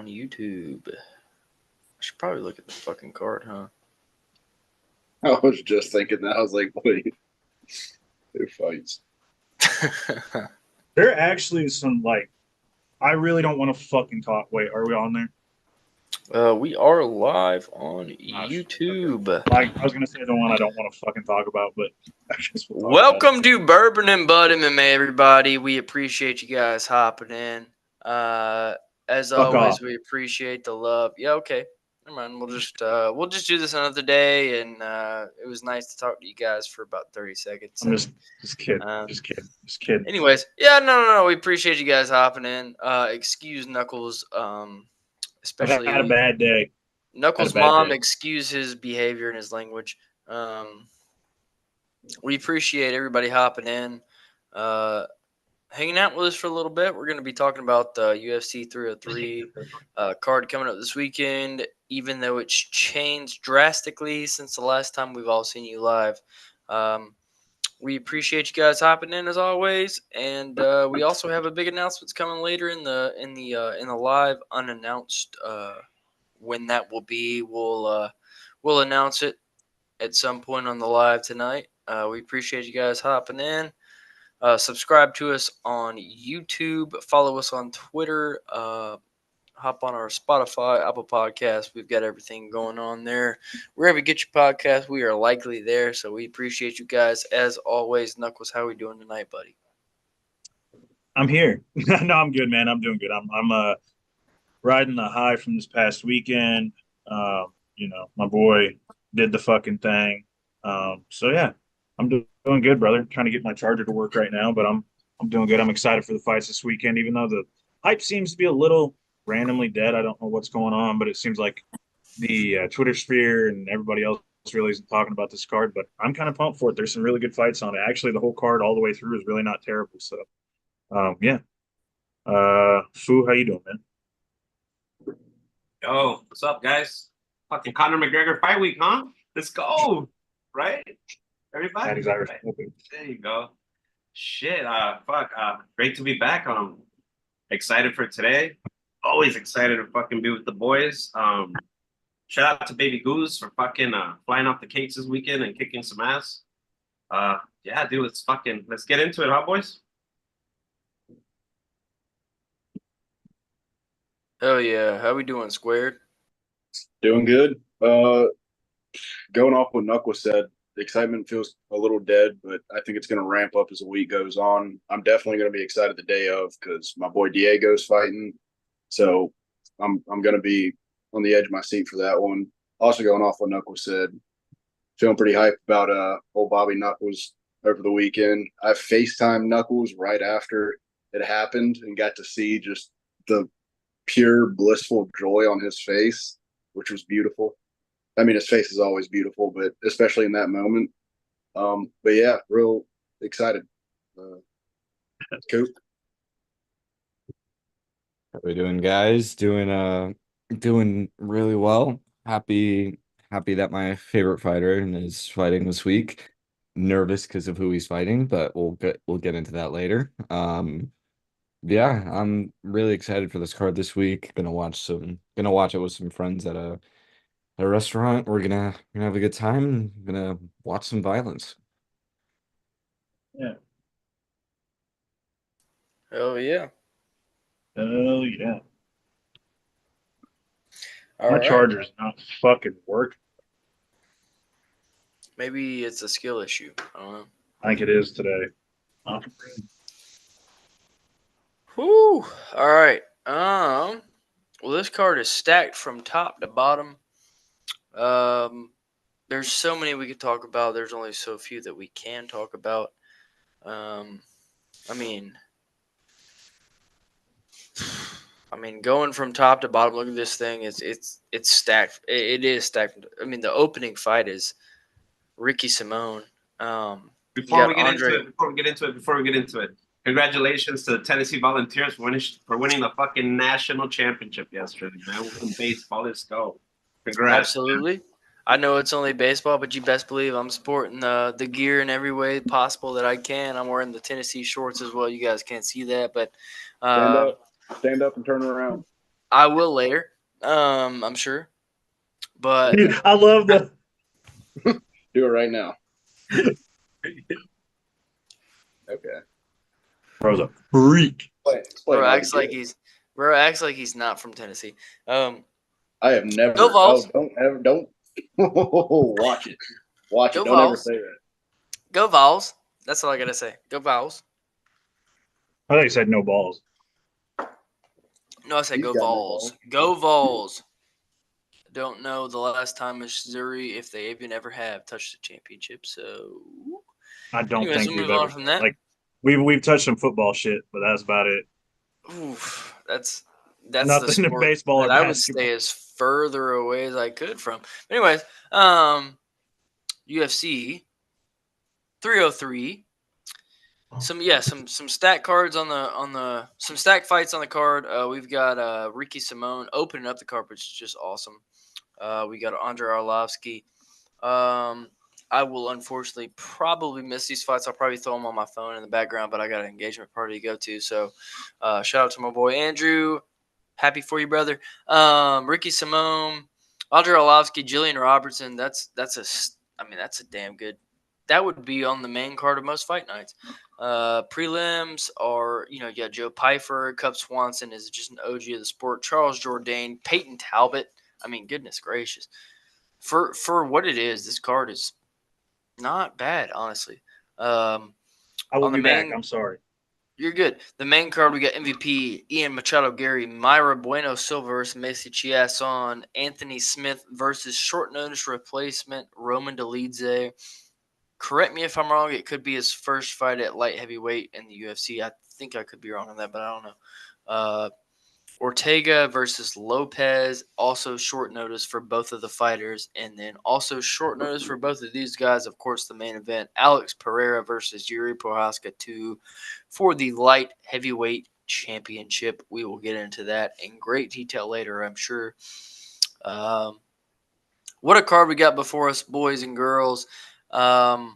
on YouTube. I should probably look at the fucking card, huh? I was just thinking that. I was like, wait, who fights? There are actually some I really don't want to fucking talk. Wait, are we on there? We are live on Gosh, YouTube. okay. Like I was gonna say the one I don't want to fucking talk about, but I guess we'll talk about it. Welcome to Bourbon and Bud MMA, everybody. We appreciate you guys hopping in. As Fuck always, off. we appreciate the love. Yeah, okay. Never mind. We'll just do this another day, and it was nice to talk to you guys for about 30 seconds. I'm just kidding. Um, Just kidding. Just kidding. Anyways, yeah, no. We appreciate you guys hopping in. Excuse Knuckles, I've had a especially bad day. Had a Knuckles' bad mom. day. Excuse his behavior and his language. We appreciate everybody hopping in, hanging out with us for a little bit. We're going to be talking about the UFC 303 card coming up this weekend, even though it's changed drastically since the last time we've all seen you live. We appreciate you guys hopping in as always, and we also have a big announcement coming later in the live unannounced. When that will be, we'll announce it at some point on the live tonight. We appreciate you guys hopping in. Subscribe to us on YouTube. Follow us on Twitter. Hop on our Spotify, Apple Podcast. We've got everything going on there. Wherever you get your podcast, we are likely there. So we appreciate you guys as always. Knuckles, how are we doing tonight, buddy? I'm here. No, I'm good, man. I'm doing good. I'm riding the high from this past weekend. My boy did the fucking thing. So yeah, I'm doing good, brother. Trying to get my charger to work right now, but I'm doing good. I'm excited for the fights this weekend, even though the hype seems to be a little randomly dead. I don't know what's going on, but it seems like the Twitter sphere and everybody else really isn't talking about this card. But I'm kind of pumped for it. There's some really good fights on it. Actually, the whole card all the way through is really not terrible. So yeah. Fu, how you doing, man? Yo, what's up, guys? Fucking Conor McGregor fight week, huh? Let's go, right? Everybody, Patty's Irish. right? There you go. Shit, great to be back. Excited for today. Always excited to fucking be with the boys. Shout out to Baby Goose for fucking flying off the cakes this weekend and kicking some ass. Yeah, dude, let's get into it, huh, boys? Oh yeah, how we doing, Squared? Doing good. Going off what Knuckles said, the excitement feels a little dead, but I think it's going to ramp up as the week goes on. I'm definitely going to be excited the day of because my boy Diego's fighting, so I'm going to be on the edge of my seat for that one. Also going off what Knuckles said, feeling pretty hyped about old Bobby Knuckles over the weekend. I FaceTimed Knuckles right after it happened and got to see just the pure blissful joy on his face, which was beautiful. I mean, his face is always beautiful, but especially in that moment. But yeah, real excited. Coop. How we doing, guys? Doing really well. Happy that my favorite fighter is fighting this week. Nervous because of who he's fighting, but we'll get into that later. Yeah, I'm really excited for this card this week. Gonna watch it with some friends at a restaurant. We're gonna have a good time. Gonna watch some violence. Yeah. Oh yeah. Oh yeah. All My right. charger's not fucking working. Maybe it's a skill issue. I don't know. I think it is today. Whew. All right. Well, this card is stacked from top to bottom. There's so many we could talk about. There's only so few that we can talk about. I mean, going from top to bottom. Look at this thing. It's stacked. It is stacked. I mean, the opening fight is Ricky Simone. Before we get into it, congratulations to the Tennessee Volunteers for winning the fucking national championship yesterday, man. In baseball, let's go. Congrats. Absolutely. I know it's only baseball, but you best believe I'm sporting the gear in every way possible that I can. I'm wearing the Tennessee shorts as well. You guys can't see that, but Stand up and turn around. I will later. I'm sure. But Dude, I love the. Do it right now. Okay. Bro's a freak. Explain bro how acts you like get it. he's not from Tennessee. I have never. Go Vols. Don't. Watch it. Watch Go it. Don't ever Vols. say that. Go Vols. That's all I gotta say. Go Vols. I thought you said no balls. No, I said He's go got no Vols. balls. Go Vols. Don't know the last time Missouri, if they even ever have, touched the championship. So, I don't anyways, think we'll we've move ever on from that. like we've touched some football shit, but that's about it. Oof, that's the Nothing in sport baseball or that I would basketball. stay as further away as I could from. Anyways, UFC 303. Some stat cards on the some stack fights on the card. We've got Ricky Simone opening up the card, which is just awesome. We got Andrei Arlovsky. I will unfortunately probably miss these fights. I'll probably throw them on my phone in the background, but I got an engagement party to go to. So shout out to my boy Andrew. Happy for you, brother. Ricky Simone, Andrei Arlovsky, Jillian Robertson. That's a damn good. That would be on the main card of most fight nights. Prelims are, you got Joe Pfeiffer, Cub Swanson is just an OG of the sport. Charles Jourdain, Peyton Talbot. I mean, goodness gracious. For what it is, this card is not bad, honestly. I will on the be back. main, I'm sorry. You're good. The main card, we got MVP Ian Machado Gary, Myra Bueno Silva versus Macy Chiasson, Anthony Smith versus short notice replacement Roman Dolidze. Correct me if I'm wrong. It could be his first fight at light heavyweight in the UFC. I think I could be wrong on that, but I don't know. Ortega versus Lopez, also short notice for both of the fighters. And then also short notice for both of these guys, of course, the main event, Alex Pereira versus Yuri Prohaska 2 for the light heavyweight championship. We will get into that in great detail later, I'm sure. What a card we got before us, boys and girls. I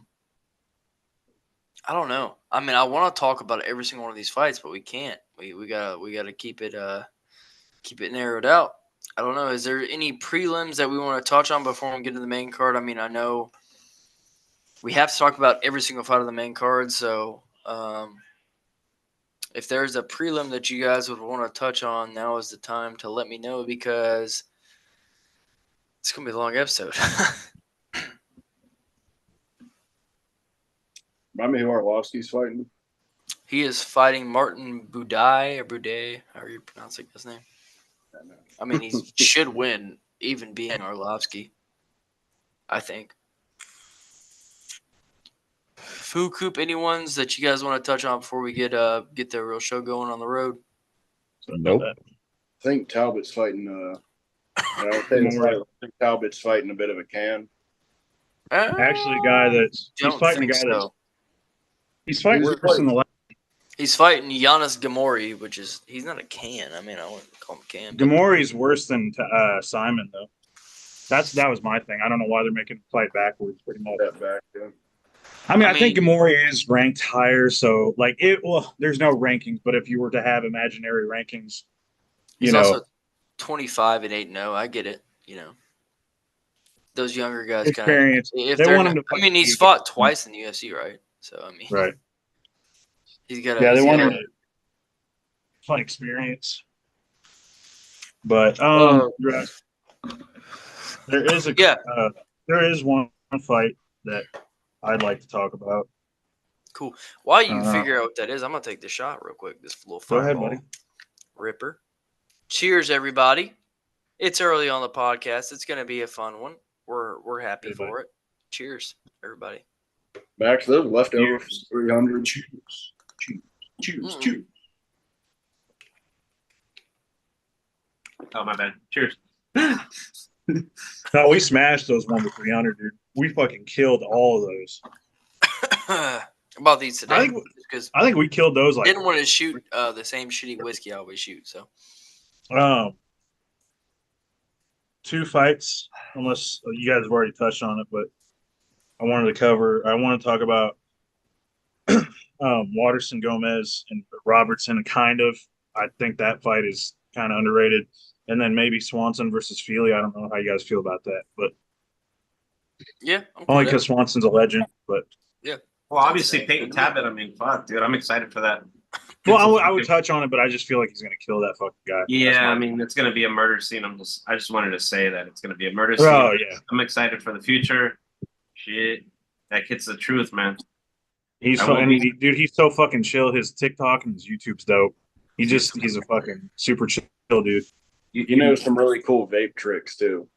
don't know. I mean, I want to talk about every single one of these fights, but we can't. We gotta keep it narrowed out. I don't know. Is there any prelims that we want to touch on before we get to the main card? I mean, I know we have to talk about every single fight of the main card. So, if there's a prelim that you guys would want to touch on, now is the time to let me know because it's gonna be a long episode. Remind me who Arlovsky's fighting. He is fighting Martin Buday, however you pronounce his name. I mean, he should win, even being Arlovsky, I think. Foo Coop, any ones that you guys want to touch on before we get the real show going on the road? Nope. I think Talbot's fighting. I think Talbot's fighting a bit of a can. Actually, a guy that's he's fighting a guy that's he's fighting worse than the last. He's fighting Giannis Gamori, which is he's not a can. I mean, I wouldn't call him a can. Gamori's worse than Simon though. That was my thing. I don't know why they're making him fight backwards pretty much. I mean, I think Gamori is ranked higher, so like there's no rankings, but if you were to have imaginary rankings, he's also 25 and 8-0. I get it. Those younger guys experience. If they want him to. I mean, he's fought twice in the UFC, right? So I mean, right. He's got. They want him to fight experience. But there is there is one fight that I'd like to talk about. Cool. While you figure out what that is, I'm gonna take the shot real quick. This little fireball. Go ahead, buddy. Ripper. Cheers, everybody. It's early on the podcast. It's gonna be a fun one. We're happy for it. Cheers, everybody. Max, those leftover 300. Cheers. Oh, my bad. Cheers. No, we smashed those 1 to 300, dude. We fucking killed all of those. About these today, I think we killed those. Like didn't want to shoot the same shitty whiskey I always shoot. So, 2 fights, unless you guys have already touched on it, but I want to talk about Waterson Gomez and Robertson. I think that fight is kind of underrated. and then maybe Swanson versus Feely. I don't know how you guys feel about that, but Yeah, I'm cool only with because Swanson's a legend. But yeah. Well, obviously Peyton Tabit. I mean, fuck, dude, I'm excited for that. well, It's a I would fucking- touch on it, but I just feel like he's gonna kill that fucking guy. Yeah, I mean, it's gonna be a murder scene. I just wanted to say that it's gonna be a murder scene. Oh yeah, I'm excited for the future. Shit, that kid's the truth, man. he's I will be. dude. He's so fucking chill. His TikTok and his YouTube's dope. He's a fucking super chill dude. You know some really cool vape tricks too.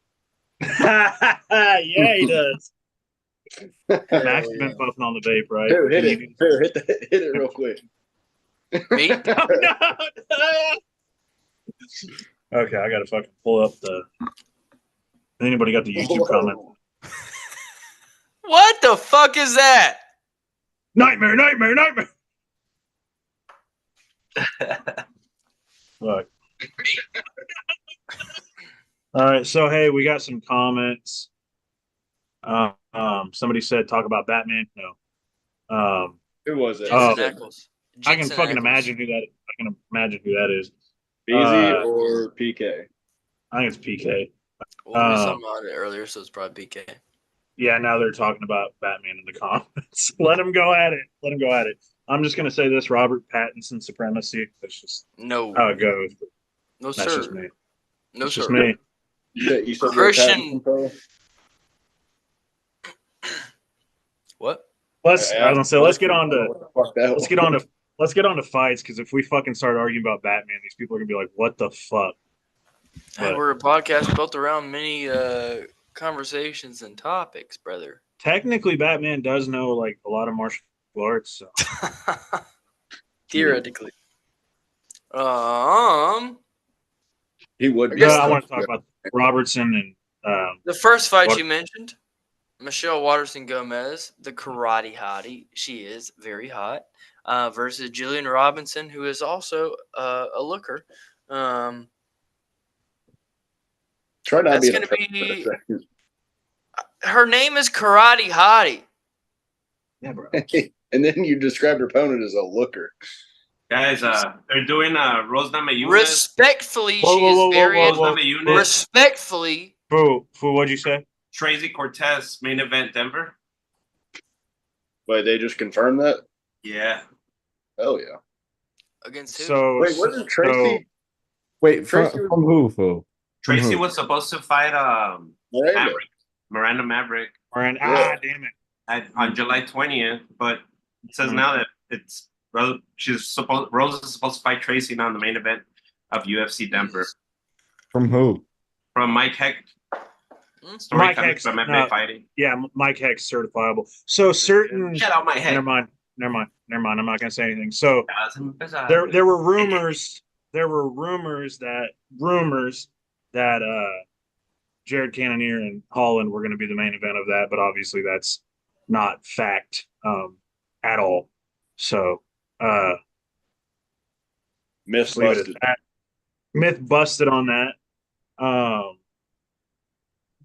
Yeah, he does. Max has yeah. been puffing on the vape, right? Here, hit it. Here, hit it real quick. Me? Oh, no. Okay, I gotta fucking pull up the. Anybody got the YouTube comment? What the fuck is that? Nightmare! Look. All right, so hey, we got some comments. Somebody said talk about Batman. No. Who was it? Oh. Jensen Ackles. I can Jensen fucking Ackles. imagine who that. I can imagine who that is. Beezy or PK? I think it's PK. Well, we were talking about it earlier, so it's probably PK. Yeah, now they're talking about Batman in the comments. Let him go at it. I'm just gonna say this: Robert Pattinson supremacy. That's just No. how it goes. No, That's sir. just me. No, That's sir. just me. You said Christian. What? I was gonna say let's get on to fights, because if we fucking start arguing about Batman, these people are gonna be like, "What the fuck?" But We're a podcast built around many conversations and topics, brother. technically, Batman does know like a lot of martial arts. So. Theoretically. He would. I guess I want to talk about Robertson and the first fight you mentioned, Michelle Waterson Gomez, the karate hottie. She is very hot. Versus Jillian Robinson, who is also a looker. Try not That's being going a to be. Her name is Karate Hottie. yeah, bro. And then you described her opponent as a looker. Guys, they're doing Rose Namajunas. Respectfully, she is very respectfully. Fu, what'd you say? Tracy Cortez main event Denver. But they just confirmed that? Yeah. Oh yeah. Against who? So wait, wasn't Tracy? Wait, Tracy from who? Fu? Tracy was supposed to fight Miranda Maverick. Damn it. On July 20th, but it says now that it's Rose is supposed to fight Tracy now in the main event of UFC Denver. From who? From Mike Heck. Mike Heck from MMA Fighting. Yeah, Mike Heck's certifiable. So certain. Shout out Mike Heck. Never mind. I'm not gonna say anything. So there were rumors. There were rumors that Jared Cannonier and Holland were going to be the main event of that, but obviously that's not fact at all. So Myth busted. Myth busted on that.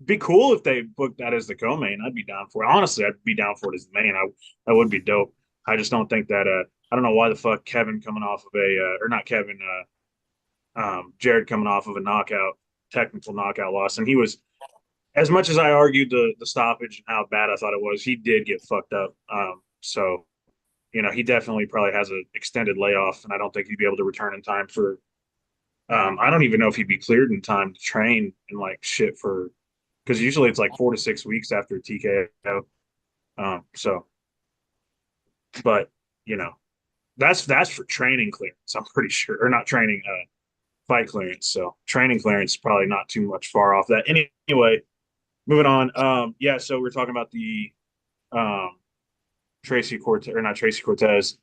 Be cool if they booked that as the co-main. I'd be down for it. Honestly, I'd be down for it as the main. That would be dope. I just don't think that. I don't know why the fuck Kevin coming off of or not Kevin. Jared coming off of a technical knockout loss, and he was, as much as I argued the stoppage and how bad I thought it was, he did get fucked up. So, he definitely probably has an extended layoff, and I don't think he'd be able to return in time for. I don't even know if he'd be cleared in time to train and like shit for, because usually it's like 4 to 6 weeks after a TKO. But that's for training clearance. I'm pretty sure, or not training, fight clearance. So training clearance is probably not too much far off that. Anyway, moving on. So we're talking about the Tracy Cortez, or not Tracy Cortez.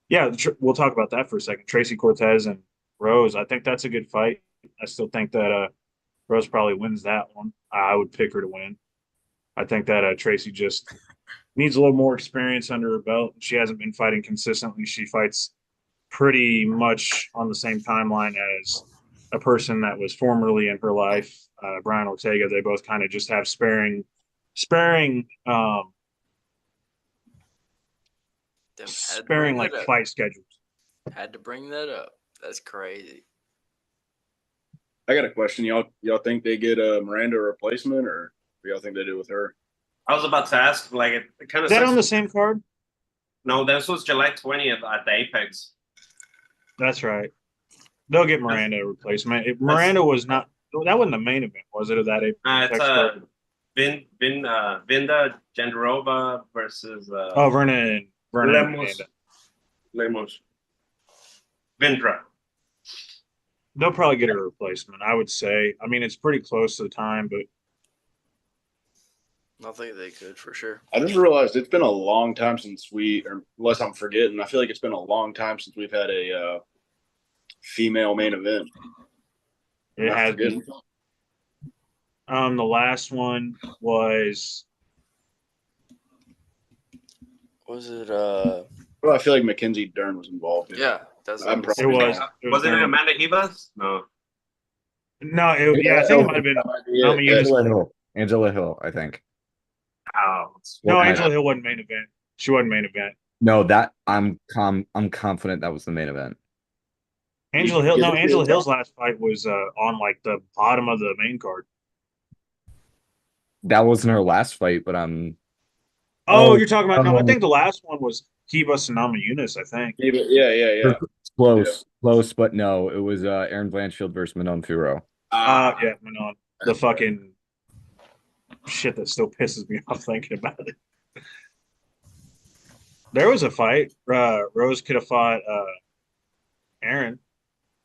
Yeah, we'll talk about that for a second. Tracy Cortez and Rose. I think that's a good fight. I still think that Rose probably wins that one. I would pick her to win. I think that Tracy just needs a little more experience under her belt. She hasn't been fighting consistently. She fights pretty much on the same timeline as a person that was formerly in her life, Brian Ortega. They both kind of just have sparing like fight schedules. Had to bring that up. That's crazy. I got a question. Y'all think they get a Miranda replacement, or what y'all think they do with her? I was about to ask, like, it kind of Is that sucks. on the same card? No, this was July 20th at the Apex. That's right. They'll get Miranda a replacement. Miranda was not. That wasn't the main event, was it? Of that It's Apex card? Vinda Jandarova versus Oh, Vernon and Lemos. Miranda. Lemos. Vindra. They'll probably get a replacement, I would say. I mean, it's pretty close to the time, but I think they could for sure. I just realized it's been a long time since or unless I'm forgetting, I feel like it's been a long time since we've had a female main event. it Not has forgetting. been. The last one was it? Well, I feel like Mackenzie Dern was involved. Yeah, that's. I'm it was. Was it Dern. Amanda Ribas? No. No, yeah, I think it might have been. That might be it. Naomi Yunus. Angela Hill, I think. Oh, No, Well, Angela Hill wasn't main event. She wasn't main event. No, that I'm confident that was the main event. Angela Hill. No, Yeah. Angela Hill's last fight was on like the bottom of the main card. That wasn't her last fight, but I'm. Oh, you're talking about? No, I think the last one was Kiba Sanama Yunus. I think. Yeah. Close, but no, it was Aaron Blanchfield versus Manon Fiorot. Yeah, Manon. The fucking shit that still pisses me off thinking about it. There was a fight. Rose could have fought Aaron.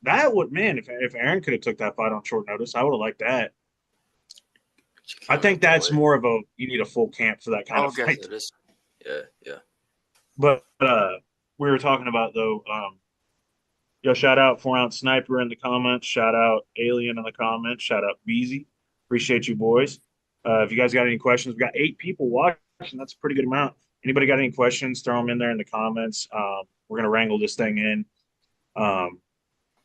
That would, man, if Aaron could have took that fight on short notice, I would have liked that. I think that's more of you need a full camp for that kind of fight. It is. Yeah. But we were talking about though, shout out 4-ounce sniper in the comments, shout out Alien in the comments, shout out Beezy. Appreciate you boys. If you guys got any questions, we got 8 people watching. That's a pretty good amount. Anybody got any questions, throw them in there in the comments. We're gonna wrangle this thing in.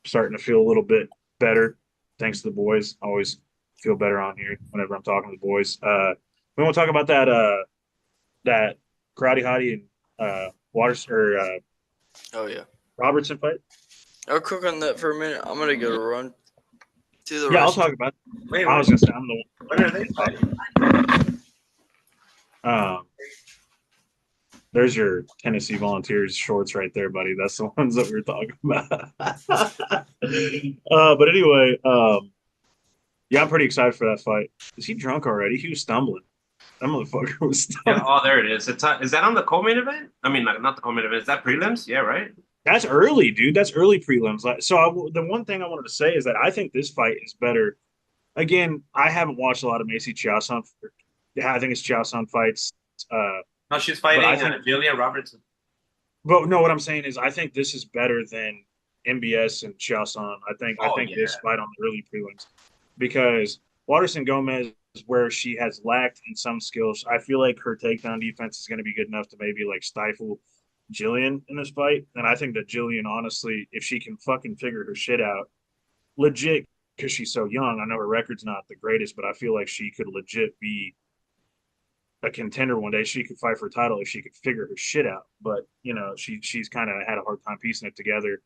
Starting to feel a little bit better. Thanks to the boys. Always feel better on here whenever I'm talking to the boys. We want to talk about that Karate Hottie and Waters or Oh yeah. Robertson fight. I'll cook on that for a minute. I'm gonna go run to the. Yeah, I'll rest. talk about it. Wait, I was gonna say I'm the when are they fighting? There's your Tennessee Volunteers shorts right there, buddy. That's the ones that we were talking about. But anyway, yeah, I'm pretty excited for that fight. Is he drunk already? He was stumbling. That motherfucker was stumbling. Yeah, oh, there it is. Is that on the co-main event? I mean, not the co-main event. Is that prelims? Yeah, right. That's early, dude. That's early prelims. The one thing I wanted to say is that I think this fight is better. Again, I haven't watched a lot of Macy Chiasson. I think it's Chiasson fights. No, she's fighting Jillian Robertson. But no, what I'm saying is I think this is better than MBS and Chiasson. I think this fight on the early prelims because Waterson Gomez, where she has lacked in some skills, I feel like her takedown defense is going to be good enough to maybe like stifle Jillian in this fight. And I think that Jillian, honestly, if she can fucking figure her shit out, legit, because she's so young, I know her record's not the greatest, but I feel like she could legit be a contender one day. She could fight for a title if she could figure her shit out. But, she's kind of had a hard time piecing it together.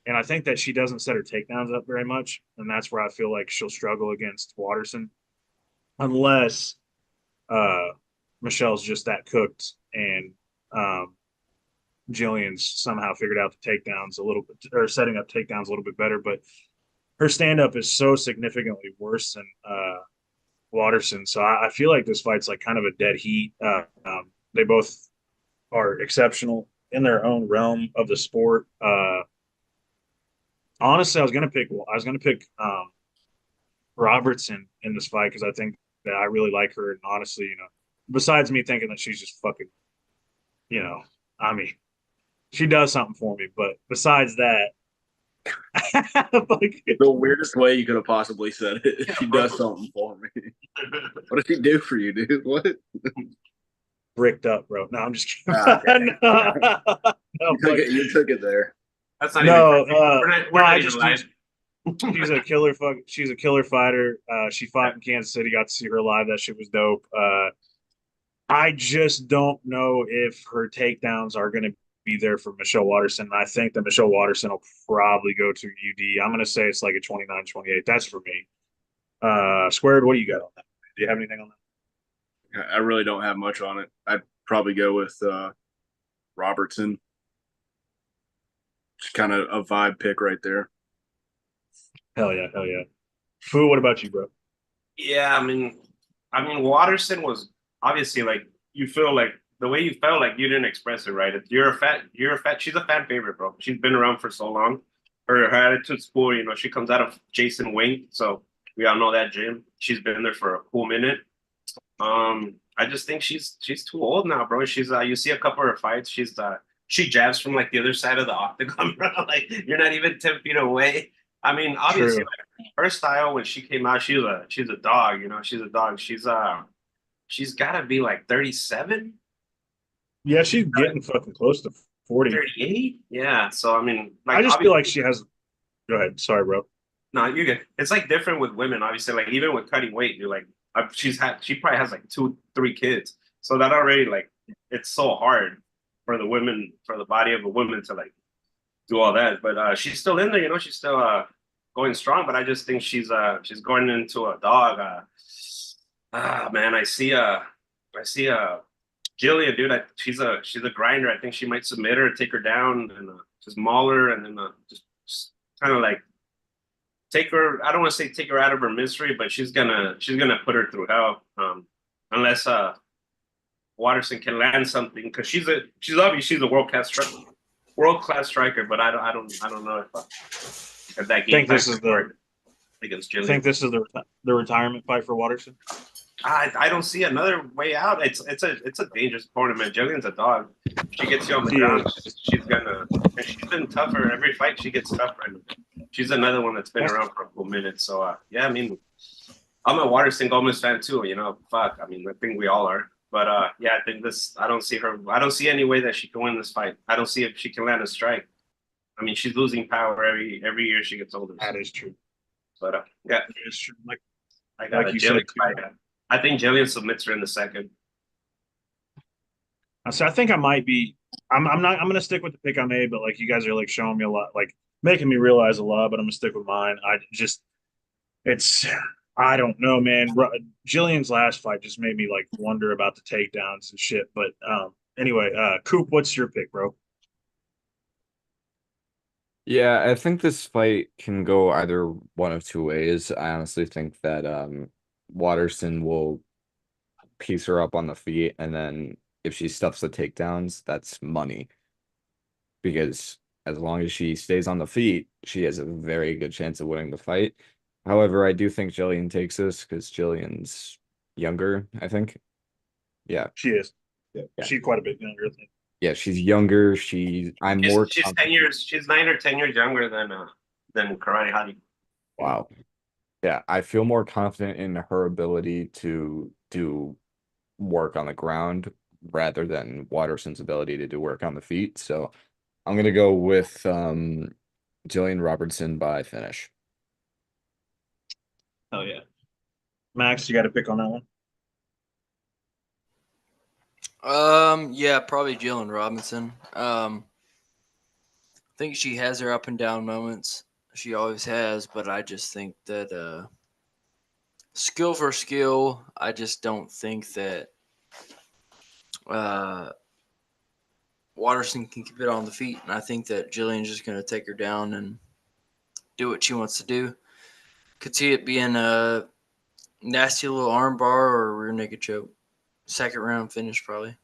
And I think that she doesn't set her takedowns up very much. And that's where I feel like she'll struggle against Waterson. Unless Michelle's just that cooked and Jillian's somehow figured out the takedowns a little bit, or setting up takedowns a little bit better. But her stand-up is so significantly worse than Waterson. So I feel like this fight's like kind of a dead heat. They both are exceptional in their own realm of the sport. Honestly, I was gonna pick Robertson in this fight because I think that I really like her. And honestly, besides me thinking that she's just fucking, I mean, she does something for me. But besides that, like, the weirdest way you could have possibly said it. She does something for me. What does she do for you, dude? What? Bricked up, bro. No, I'm just kidding. You took it there. That's not even. She's a killer. She's a killer fighter. She fought in Kansas City. Got to see her live. That shit was dope. I just don't know if her takedowns are going to be there for Michelle Watterson. And I think that Michelle Watterson will probably go to UD. I'm going to say it's like a 29-28. That's for me. Squared, what do you got on that? Do you have anything on that? I really don't have much on it. I'd probably go with Robertson. Just kind of a vibe pick right there. Hell yeah, hell yeah. Fu, what about you, bro? Yeah, I mean, Watterson was obviously like you feel like the way you felt like you didn't express it right. If you're a fat. She's a fan favorite, bro. She's been around for so long. Her attitude's cool. You know, she comes out of Jason Wink, so we all know that gym. She's been there for a cool minute. I just think she's too old now, bro. She's you see a couple of her fights. She jabs from like the other side of the octagon, bro. Like you're not even 10 feet away. I mean, obviously, like, her style when she came out, she's a dog. You know, she's a dog. She's got to be like 37, Yeah, she's getting fucking close to 40. 38. Yeah. So I mean, like I just feel like she has. Go ahead. Sorry, bro. no, you're good. It's like different with women, obviously. Like even with cutting weight, you're like, she probably has like 2, 3 kids. So that already like it's so hard for the women, for the body of a woman to like do all that. But she's still in there, you know. She's still going strong. But I just think she's going into a dog. Man, I see Jillian, dude. She's a grinder. I think she might submit her, take her down, and just maul her, and then just kind of like take her. I don't want to say take her out of her misery, but she's gonna put her through hell. Unless Watterson can land something, because she's obviously a world class striker, but I don't know if that game. Think this is against Jillian. Think this is the retirement fight for Watterson? I don't see another way out. It's a dangerous opponent, man. Jillian's a dog. She gets you on the ground. She's gonna. And she's been tougher every fight. She gets tougher. And she's another one that's been around for a couple minutes. So yeah, I mean, I'm a Watterson Gomez fan too. You know, fuck. I mean, I think we all are. But yeah, I think this. I don't see any way that she can win this fight. I don't see if she can land a strike. I mean, she's losing power every year she gets older. That is true. But yeah, it's true. I got you said. I think Jillian submits her in the second. So I think I might be. I'm not. I'm gonna stick with the pick I made, but like you guys are like showing me a lot, like making me realize a lot. But I'm gonna stick with mine. I don't know, man. Jillian's last fight just made me like wonder about the takedowns and shit. But anyway, Coop, what's your pick, bro? Yeah, I think this fight can go either one of two ways. I honestly think that Watterson will piece her up on the feet, and then if she stuffs the takedowns, that's money. Because as long as she stays on the feet, she has a very good chance of winning the fight. However, I do think Jillian takes this because Jillian's younger, I think. Yeah. She is. Yeah. She's quite a bit younger, I think. Yeah, she's younger. She's 10 years. She's 9 or 10 years younger than Karate Hottie. Wow. Yeah, I feel more confident in her ability to do work on the ground rather than Watterson's ability to do work on the feet. So I'm gonna go with Jillian Robertson by finish. Oh yeah. Max, you got to pick on that one? Yeah, probably Jillian Robinson. I think she has her up and down moments. She always has, but I just think that skill for skill, I just don't think that Watterson can keep it on the feet, and I think that Jillian's just going to take her down and do what she wants to do. Could see it being a nasty little arm bar or a rear naked choke. Second round finish, probably.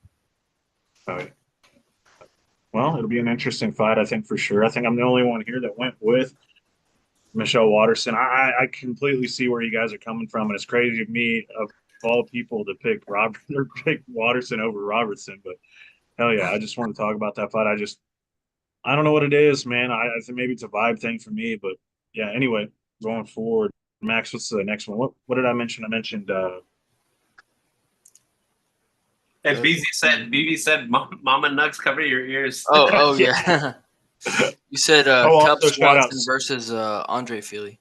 All right. Well, it'll be an interesting fight, I think, for sure. I think I'm the only one here that went with Michelle Watterson. I completely see where you guys are coming from, and it's crazy of me, of all people, to pick Watterson over Robertson. But hell yeah, I just want to talk about that fight. I don't know what it is, man. I think maybe it's a vibe thing for me, but yeah. Anyway, going forward, Max, what's the next one? What did I mention? I mentioned. And BB said, "Mama Nugs, cover your ears." Oh yeah. You said Cub Swanson versus Andre Feely.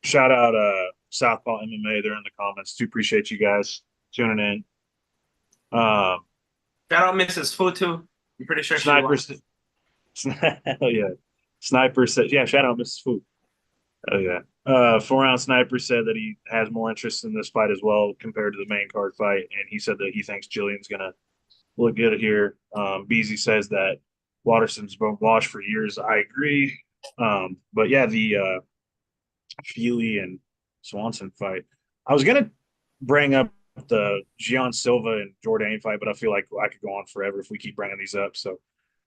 Shout out Southpaw MMA. They're in the comments. Do appreciate you guys tuning in. Shout out Mrs. Futu. I'm pretty sure Hell yeah. Sniper said, yeah, shout out Mrs. Food. Oh yeah. 4 round sniper said that he has more interest in this fight as well compared to the main card fight, and he said that he thinks Jillian's gonna look good here. Beasy says that Waterson's been washed for years. I agree. But yeah, the Feely and Swanson fight. I was gonna bring up the Gian Silva and Jourdain fight, but I feel like I could go on forever if we keep bringing these up. So,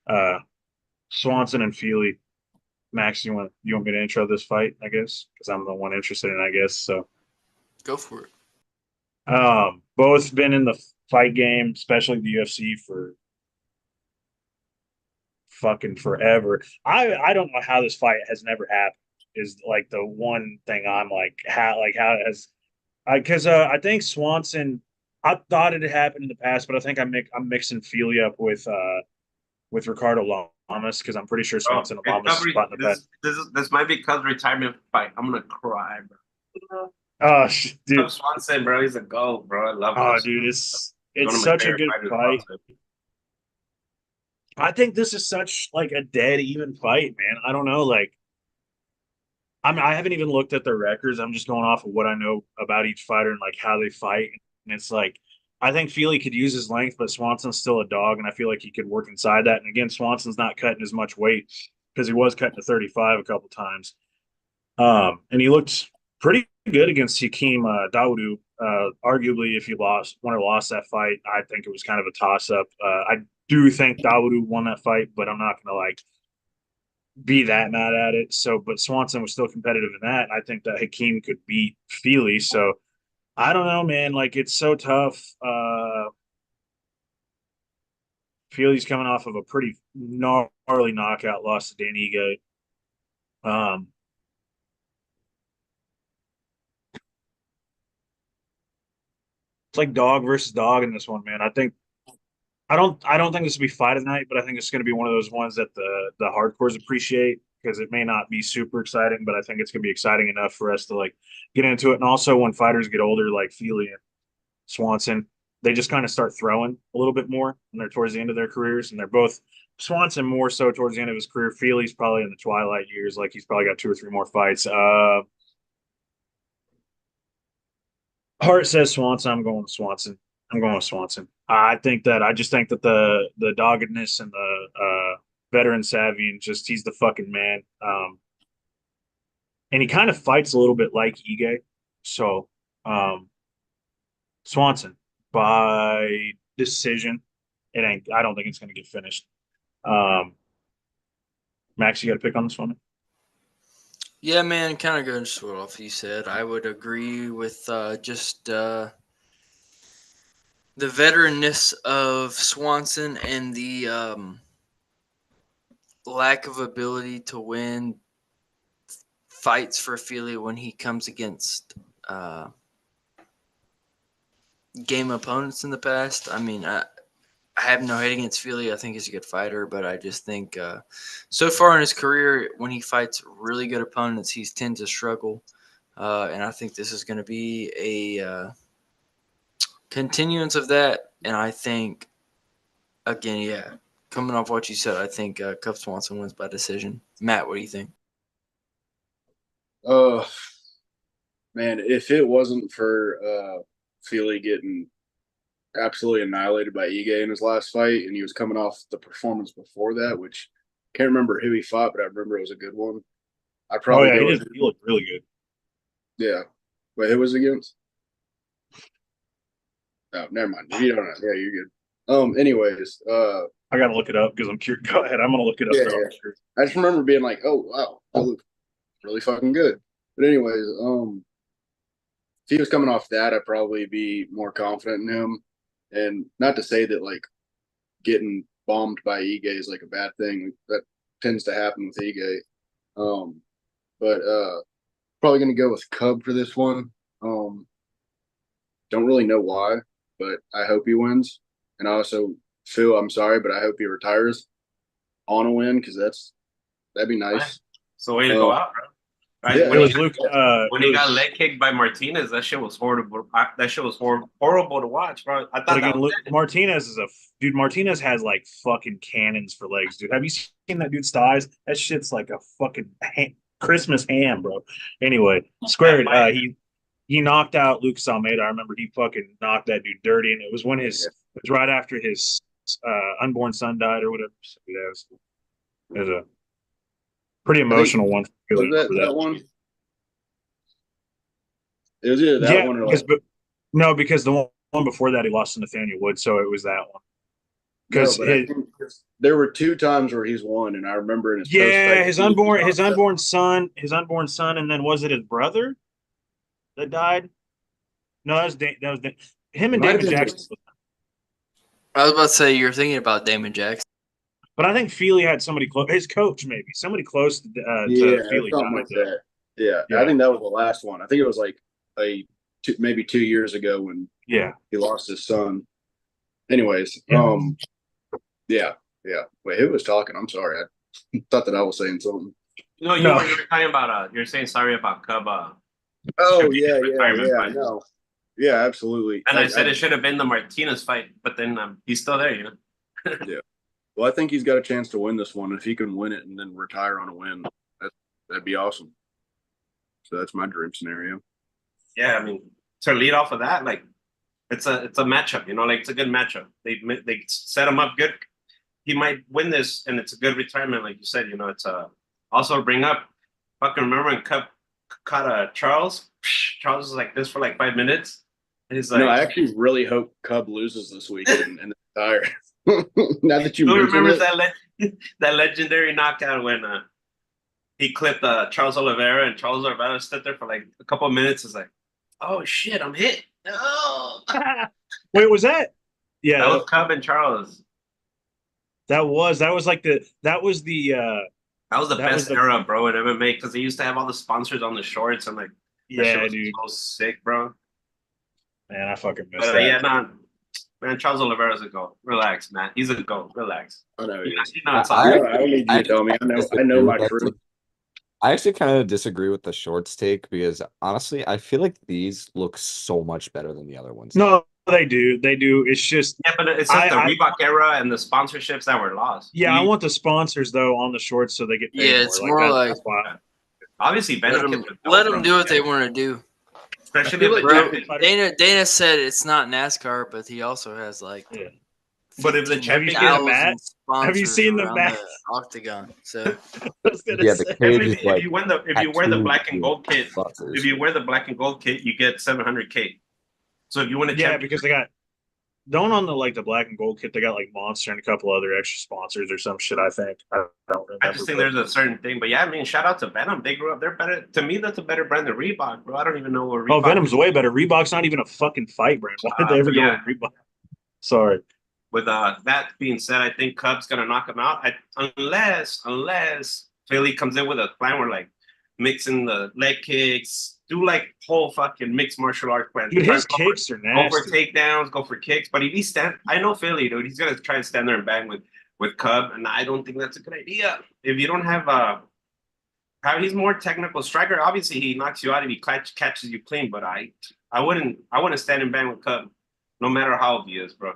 uh, Swanson and Feely. Max, you want me to intro this fight? I guess because I'm the one interested in. I guess so. Go for it. Both been in the fight game, especially the UFC, for fucking forever. I don't know how this fight has never happened. Is like the one thing I'm like how it has because I think Swanson. I thought it had happened in the past, but I think I'm mixing Feely up with Ricardo Lamas because I'm pretty sure Bro, Swanson and Lamas recovery. fought in the past. This might be Cub's retirement fight. I'm gonna cry, bro. Oh, dude. Cub Swanson, bro, he's a goat, bro. I love Oh, Cub dude, Swanson. He's one it's of my such a favorite good fighters of all fight. time. I think this is such like a dead even fight, man. I don't know, like I haven't even looked at their records. I'm just going off of what I know about each fighter and like how they fight. And it's like I think Feely could use his length, but Swanson's still a dog, and I feel like he could work inside that. And again, Swanson's not cutting as much weight because he was cutting to 35 a couple times. And he looked pretty good against Hakeem Dawodu. Arguably, if he lost that fight, I think it was kind of a toss up. I do think Dawodu won that fight, but I'm not going to like be that mad at it. So, but Swanson was still competitive in that. I think that Hakeem could beat Feely. So, I don't know, man. Like it's so tough. Feely's coming off of a pretty gnarly knockout loss to Dan Ige. Um, it's like dog versus dog in this one, man. I don't think this will be fight of the night, but I think it's going to be one of those ones that the hardcores appreciate because it may not be super exciting, but I think it's going to be exciting enough for us to like get into it. And also, when fighters get older, like Feely and Swanson, they just kind of start throwing a little bit more when they're towards the end of their careers, and they're both Swanson more so towards the end of his career. Feely's probably in the twilight years, like he's probably got 2 or 3 more fights. Hart says Swanson. I'm going with Swanson. I'm going with Swanson. I just think that the doggedness and the veteran savvy and just he's the fucking man. And he kind of fights a little bit like Ige. So um, Swanson by decision. It ain't. I don't think it's going to get finished. Um, Max, you got to pick on this one. Yeah, man, kind of going to what off you said. I would agree with just the veteranness of Swanson and the lack of ability to win fights for Feely when he comes against game opponents in the past. I mean, I have no hate against Feely. I think he's a good fighter, but I just think so far in his career, when he fights really good opponents, he's tend to struggle. And I think this is going to be a continuance of that. And I think, again, yeah, coming off what you said, I think Cup Swanson wins by decision. Matt, what do you think? Uh, man, if it wasn't for Feely getting absolutely annihilated by Ige in his last fight, and he was coming off the performance before that, which I can't remember who he fought, but I remember it was a good one. I'd Oh probably yeah, go with he looked really good. yeah. Wait, who was it against? Oh, never mind. You don't know. Yeah, you're good. Anyways, I got to look it up because I'm curious. Go ahead. I'm going to look it up. yeah, Though. yeah. I just remember being like, oh wow, that looked really fucking good. But anyways, if he was coming off that, I'd probably be more confident in him. And not to say that like getting bombed by Ige is like a bad thing. That tends to happen with Ige. But probably gonna go with Cub for this one. Don't really know why, but I hope he wins. And I also feel I'm sorry, but I hope he retires on a win because that'd be nice. It's the way to go out, bro. Right? Yeah, When It was he, Luke. when It he got was, leg kicked by Martinez, that shit was horrible. That shit was horrible to watch, bro. I but thought that again, was it. Martinez is a dude. Martinez has like fucking cannons for legs, dude. Have you seen that dude's thighs? That shit's like a fucking Christmas ham, bro. Anyway, That squared. fight. He knocked out Lucas Almeida. I remember he fucking knocked that dude dirty, and it was when his it was right after his unborn son died or whatever. So, yeah, it was a pretty I think emotional one. I was really that remember that that. one. It was either that Yeah, one or because like no, because the one before that he lost to Nathaniel Wood, so it was that one. no, Because but I his think there were 2 times where he's won, and I remember in his post yeah, fight, his unborn son, and then was it his brother that died? No, that was him it and might have Damon been Jackson. I was about to say you're thinking about Damon Jackson. But I think Feely had somebody close, his coach maybe somebody close yeah, to Feely something died like though. that. Yeah, I Yeah, think that was the last one. I think it was like maybe 2 years ago when yeah. he lost his son. Anyways, Yeah. yeah, yeah. Wait, who was talking? I'm sorry. I thought that I was saying something. No, No. you were talking about you're saying sorry about Cub Oh should be his yeah, retirement yeah. fight. No, yeah, absolutely. And I said it should have been the Martinez fight, but then he's still there, you know. Yeah. Well, I think he's got a chance to win this one. If he can win it and then retire on a win, that'd be awesome. So that's my dream scenario. Yeah, I mean, to lead off of that, like it's a matchup, you know, like it's a good matchup. They set him up good. He might win this, and it's a good retirement, like you said. You know, it's also bring up. Fucking remember when Cup caught Charles? Charles was like this for like 5 minutes. And he's like, I actually really hope Cub loses this weekend and retire. Now that you who mention remembers it, that legendary knockout when he clipped Charles Oliveira, and Charles Oliveira stood there for like a couple of minutes. Is like, oh shit, I'm hit. No. Wait, was that? Yeah, That was Cub and Charles. that was like the That was the that was best the era, bro, in MMA because they used to have all the sponsors on the shorts and like that shit yeah, was dude. so sick, bro. Man, I fucking miss But that. yeah, no, man, Charles Oliveira's a goat. Relax, man. He's a goat. Relax. I know he is. You know it's I, all No, good. I don't need you I to tell me. I disagree know with my that truth. take. I actually kind of disagree with the shorts take because honestly, I feel like these look so much better than the other ones. No, they do. They do. It's just Yeah, but it's just the I Reebok era and the sponsorships that were lost. yeah, I want the sponsors though on the shorts so they get paid Yeah, more. it's Like more like that's why. Obviously let Venom them Kid let was them dope, do what bro. they want to do. Especially feel if like the Bro, champion. Dana said it's not NASCAR, but he also has like Yeah. But if the 15,000 Have you champion seen the gets mat? Have you sponsors seen the around mat? the octagon. So I was gonna Yeah, the say. cage if is like you win the if you wear the tattooed black and with gold kit, sponsors. if you wear the black and gold kit, you get 700K. So if you win a Yeah, championship, because they got don't on the black and gold kit, they got like Monster and a couple other extra sponsors or some shit, I think. I don't remember. I just think there's a certain thing. But yeah, I mean, shout out to Venom. They grew up. They're better. To me, that's a better brand than Reebok, bro. I don't even know what Reebok. Oh, Venom's way better. Reebok's not even a fucking fight brand. Why did they ever but go yeah. with Reebok? Sorry. With that being said, I think Cub's gonna knock him out. Unless Philly comes in with a plan where like mixing the leg kicks, do like whole fucking mixed martial art plan. Dude, his kicks are Go for nasty. takedowns, go for kicks. But if he I know Philly, dude. He's gonna try and stand there and bang with Cub, and I don't think that's a good idea. If you don't have he's more technical striker. Obviously, he knocks you out if he catches you clean. But I wouldn't stand and bang with Cub, no matter how old he is, bro.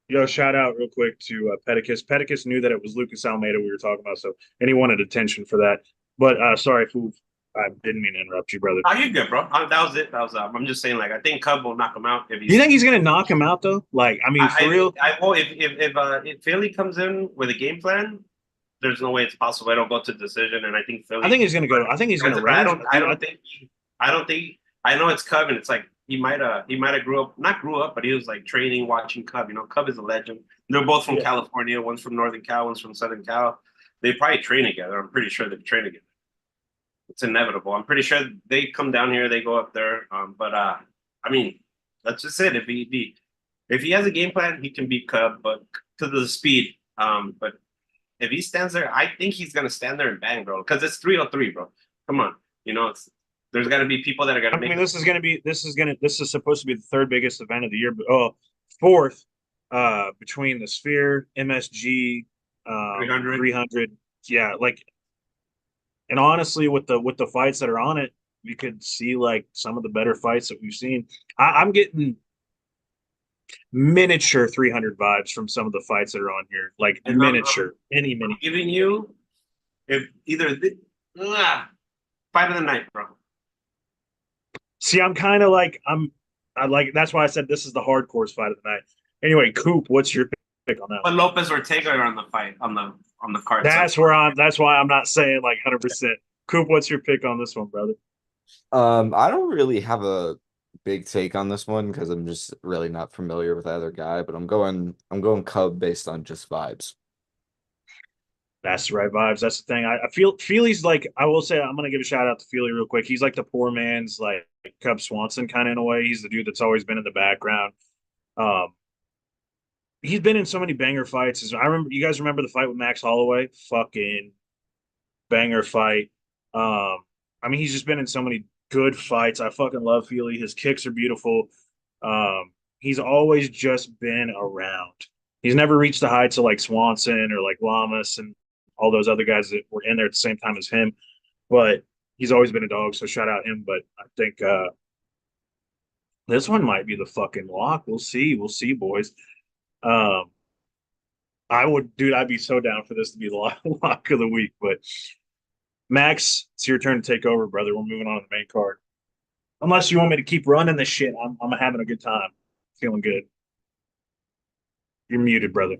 Yo, shout out real quick to Pedicus. Pedicus knew that it was Lucas Almeida we were talking about, and he wanted attention for that. But sorry, Foof, I didn't mean to interrupt you, brother. Oh, you're good, bro. That was it. I'm just saying, like, I think Cub will knock him out if he's. You think he's gonna knock him out though? Like, I mean, for real? Well, if Philly comes in with a game plan, there's no way it's possible. I don't go to decision, and I think Philly. I think he's gonna go. I think he's gonna range. I don't think. I know it's Cub, and it's like he might have not grew up, but he was like training, watching Cub. You know, Cub is a legend. They're both from California. One's from Northern Cal, one's from Southern Cal. They probably train together. I'm pretty sure they train together. It's inevitable. I'm pretty sure they come down here, they go up there. I mean, that's just it. If he has a game plan, he can beat Cub, but to the speed. But if he stands there, I think he's gonna stand there and bang, bro. Because it's 303, bro. Come on, you know there's got to be people that are gonna. I mean, this is supposed to be the third biggest event of the year, but fourth, between the Sphere, MSG, 300. 300. Yeah, like And honestly, with the fights that are on it, we could see like some of the better fights that we've seen. I'm getting miniature 300 vibes from some of the fights that are on here, like And miniature, mini. I'm giving you if either fight of the night, bro. See, I'm kind of like I like that's why I said this is the hardcore fight of the night. Anyway, Coop, what's your pick on that? But Lopez Ortega are on the fight on the card. That's where I'm. That's why I'm not saying like 100%. Coop, what's your pick on this one, brother? I don't really have a big take on this one because I'm just really not familiar with either guy, but I'm going Cub based on just vibes. That's the right vibes. That's the thing. I feel Feely's like I will say I'm gonna give a shout out to Feely real quick. He's like the poor man's like Cub Swanson kind of in a way. He's the dude that's always been in the background. Um, he's been in so many banger fights. I remember you guys remember the fight with Max Holloway? Fucking banger fight. I mean he's just been in so many good fights. I fucking love Feely. His kicks are beautiful. He's always just been around. He's never reached the heights of like Swanson or like Lamas and all those other guys that were in there at the same time as him. But he's always been a dog, so shout out him. But I think this one might be the fucking lock. We'll see. We'll see, boys. Um, dude, I'd be so down for this to be the lock of the week. But Max, it's your turn to take over, brother. We're moving on to the main card. Unless you want me to keep running this shit, I'm having a good time. Feeling good. You're muted, brother.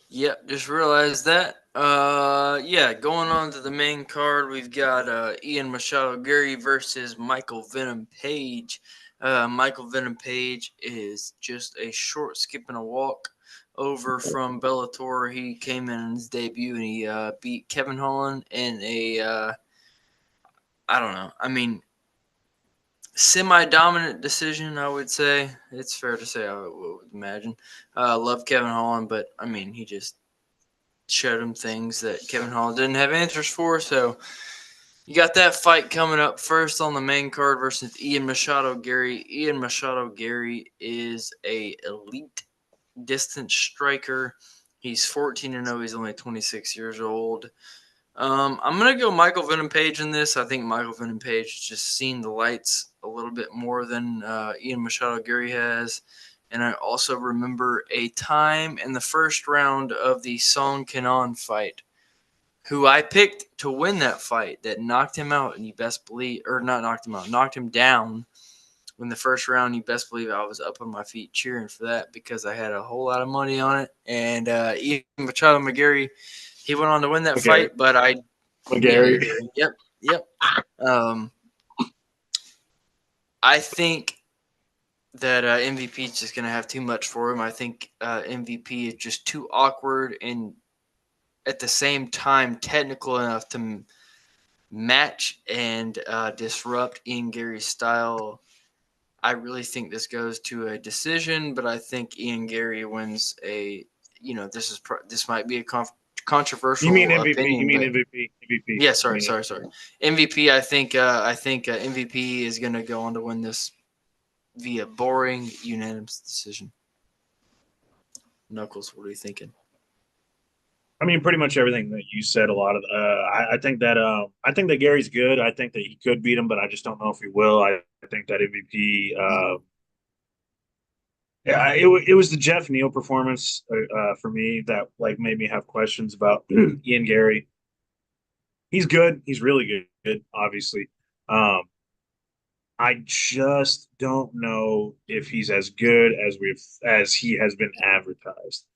Yep, just realized that. Yeah, going on to the main card, we've got Ian Machado Gary versus Michael Venom Page. Michael Venom Page is just a short skip and a walk over from Bellator. He came in his debut and he beat Kevin Holland in a I don't know. I mean, semi-dominant decision, I would say. It's fair to say, I would imagine. Love Kevin Holland, but I mean, he just showed him things that Kevin Holland didn't have answers for. So you got that fight coming up first on the main card versus Ian Machado Gary. Ian Machado Gary is a elite distance striker. He's 14-0. He's only 26 years old. I'm going to go Michael Venom Page in this. I think Michael Venom Page has just seen the lights a little bit more than Ian Machado Gary has. And I also remember a time in the first round of the Song Kenan fight, who I picked to win that fight, that knocked him out, and you best believe, or not knocked him out, knocked him down in the first round. You best believe I was up on my feet cheering for that because I had a whole lot of money on it. And Ian Machado McGarry, he went on to win that fight, but McGarry. Yep. I think that MVP is just going to have too much for him. I think MVP is just too awkward and at the same time technical enough to match and disrupt Ian Gary's style. I really think this goes to a decision, but I think Ian Gary wins a. This might be a controversial. You mean MVP? Opinion, you mean MVP? MVP? Yeah, sorry. MVP. I think MVP is going to go on to win this via boring unanimous decision. Knuckles, what are you thinking? I mean, pretty much everything that you said. A lot of. I think that Gary's good. I think that he could beat him, but I just don't know if he will. I think that MVP. Yeah, it was the Jeff Neal performance for me that like made me have questions about Ian Gary. He's good. He's really good. Obviously, I just don't know if he's as good as he has been advertised.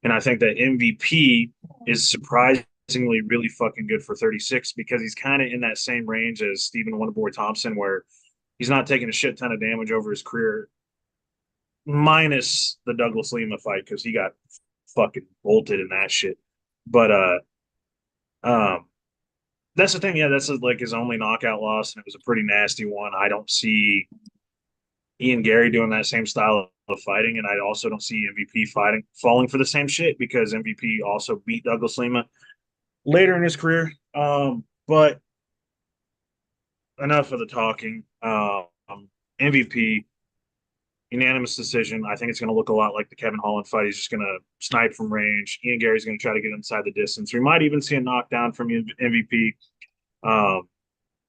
And I think that MVP is surprisingly really fucking good for 36 because he's kind of in that same range as Stephen Wonderboy Thompson, where he's not taking a shit ton of damage over his career, minus the Douglas Lima fight because he got fucking bolted in that shit. But that's the thing. Yeah, that's like his only knockout loss, and it was a pretty nasty one. I don't see Ian Gary doing that same style of fighting, and I also don't see MVP falling for the same shit because MVP also beat Douglas Lima later in his career. But enough of the talking. MVP unanimous decision. I think it's going to look a lot like the Kevin Holland fight. He's just going to snipe from range. Ian Gary's going to try to get inside the distance. We might even see a knockdown from MVP. And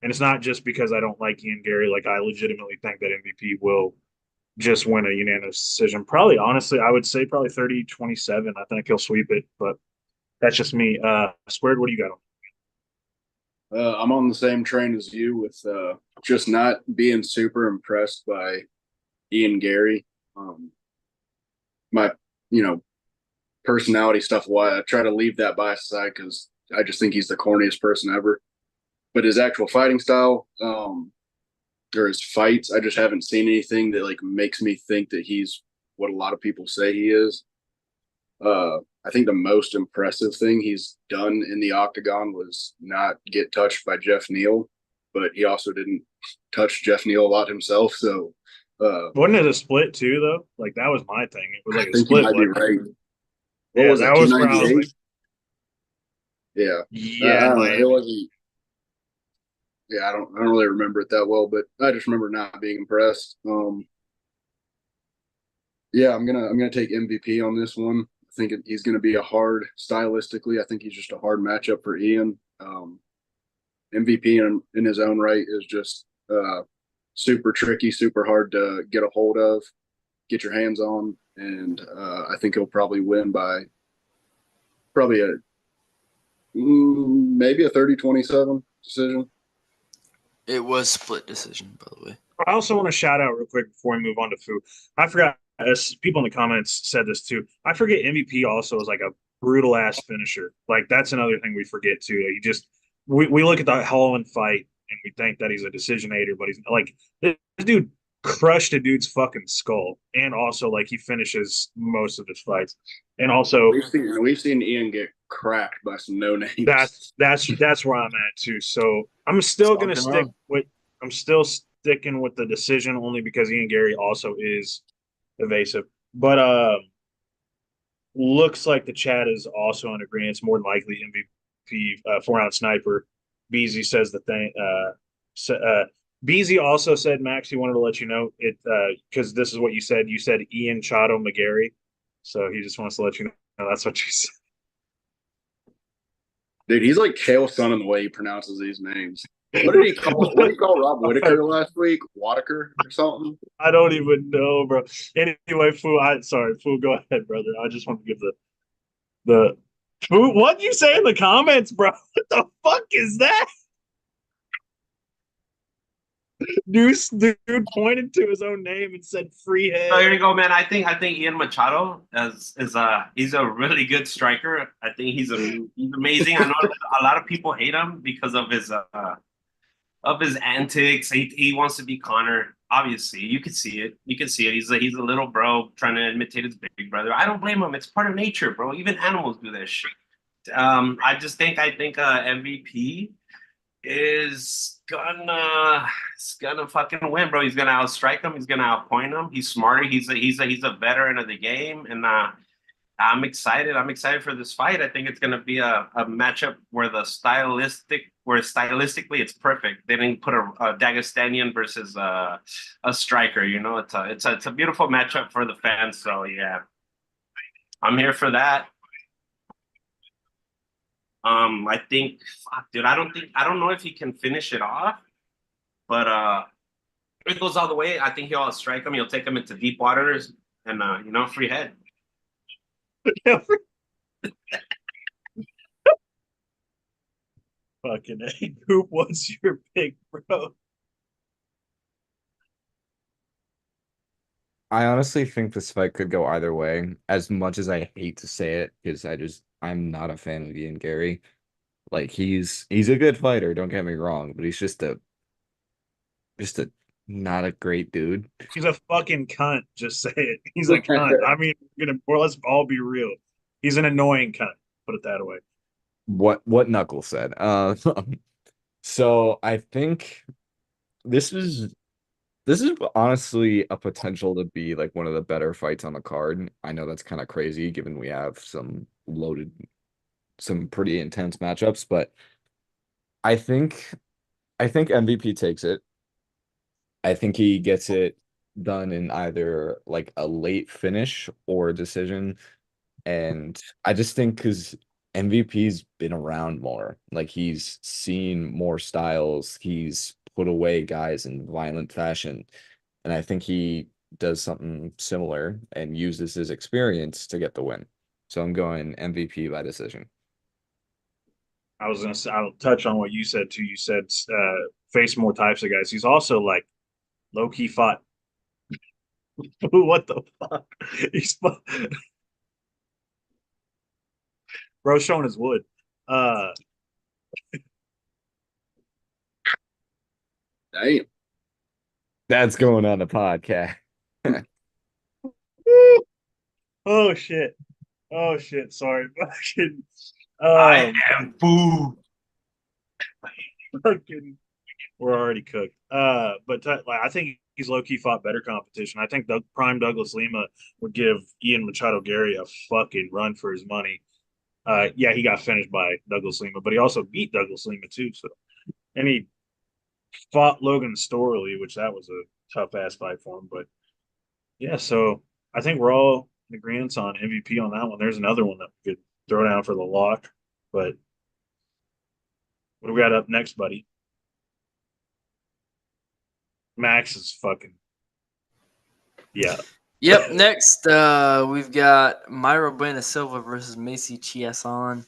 it's not just because I don't like Ian Gary. Like, I legitimately think that MVP will just win a unanimous decision. Probably, honestly, I would say probably 30-27. I think he'll sweep it, but that's just me. Squared, what do you got on? I'm on the same train as you with just not being super impressed by Ian Gary. My, you know, personality stuff. Why I try to leave that bias aside because I just think he's the corniest person ever. But his actual fighting style, or his fights, I just haven't seen anything that like makes me think that he's what a lot of people say he is. I think the most impressive thing he's done in the octagon was not get touched by Jeff Neal, but he also didn't touch Jeff Neal a lot himself. So Wasn't it a split too, though? Like, that was my thing. It was I like a think you split. might be Like, right. What yeah, was that it? was where I was like, 298? Yeah. I yeah, in don't know. It Miami. wasn't. Yeah, I don't really remember it that well, but I just remember not being impressed. Yeah, I'm gonna take MVP on this one. I think he's gonna be a hard stylistically. I think he's just a hard matchup for Ian. MVP in his own right is just super tricky, super hard to get a hold of, get your hands on, and I think he'll probably win by probably maybe a 30-27 decision. It was split decision, by the way. I also want to shout out real quick before we move on to food. I forgot, as people in the comments said this too. I forget MVP also is like a brutal ass finisher. Like, that's another thing we forget too. He just we look at the Holland fight and we think that he's a decisionator, but he's like, this dude crushed a dude's fucking skull, and also like he finishes most of his fights, and also We've seen Ian get cracked by some no names. that's where I'm at too. So I'm still gonna Stalking stick wrong. with I'm still sticking with the decision only because Ian Gary also is evasive. But looks like the chat is also in agreement. It's more than likely MVP 4 ounce sniper. Beezy says the thing. Beezy also said, Max, he wanted to let you know it because this is what you said. You said Ian Chato McGarry, so he just wants to let you know that's what you said. Dude, he's like Kale Son in the way he pronounces these names. What did he call? What did he call Rob Whitaker last week? Whitaker or something? I don't even know, bro. Anyway, Fu, sorry, Fu, go ahead, brother. I just want to give the Fu. What'd you say in the comments, bro? What the fuck is that? Dude pointed to his own name and said free head. So here you go, man. I think Ian Machado is he's a really good striker. I think he's amazing. I know a lot of people hate him because of his antics. He wants to be Connor. Obviously, you could see it. You can see it. He's a little bro trying to imitate his big brother. I don't blame him. It's part of nature, bro. Even animals do that shit. I think MVP is gonna fucking win, bro. He's gonna outstrike him. He's gonna outpoint him. He's smarter. He's a veteran of the game, and I'm excited. I'm excited for this fight. I think it's gonna be a matchup where stylistically it's perfect. They didn't put a Dagestanian versus a striker. You know, it's a beautiful matchup for the fans. So yeah, I'm here for that. I think, fuck, dude, I don't know if he can finish it off, but if it goes all the way, I think he'll strike him. He'll take him into deep waters and free head. Fucking A. Group, what's your pick, bro? I honestly think this fight could go either way, as much as I hate to say it, because I'm not a fan of Ian Gary. Like, he's a good fighter, don't get me wrong, but he's just a not a great dude. He's a fucking cunt. Just say it. He's a cunt. I mean, let's all be real. He's an annoying cunt. Put it that way. What Knuckles said. So I think this is this is honestly a potential to be like one of the better fights on the card. I know that's kind of crazy given we have some pretty intense matchups, but I think I think MVP takes it. I think he gets it done in either like a late finish or a decision. And I just think because MVP's been around more. Like he's seen more styles. He's put away guys in violent fashion. And I think he does something similar and uses his experience to get the win. So I'm going MVP by decision. I was gonna say I'll touch on what you said too. You said face more types of guys. He's also like low key fought. What the fuck? He's bro showing his wood. Uh, Damn. That's going on the podcast. oh shit. Oh shit. Sorry. Fucking. I am food. Fucking. We're already cooked. But like, I think he's low key fought better competition. I think the prime Douglas Lima would give Ian Machado Gary a fucking run for his money. Yeah, he got finished by Douglas Lima, but he also beat Douglas Lima too. So, and he fought Logan Storley, which that was a tough ass fight for him. But yeah, so I think we're all in agreement on MVP on that one. There's another one that we could throw down for the lock. But what do we got up next, buddy? Max is fucking yeah. Yep. Next, we've got Myra Buena Silva versus Macy Chiasson.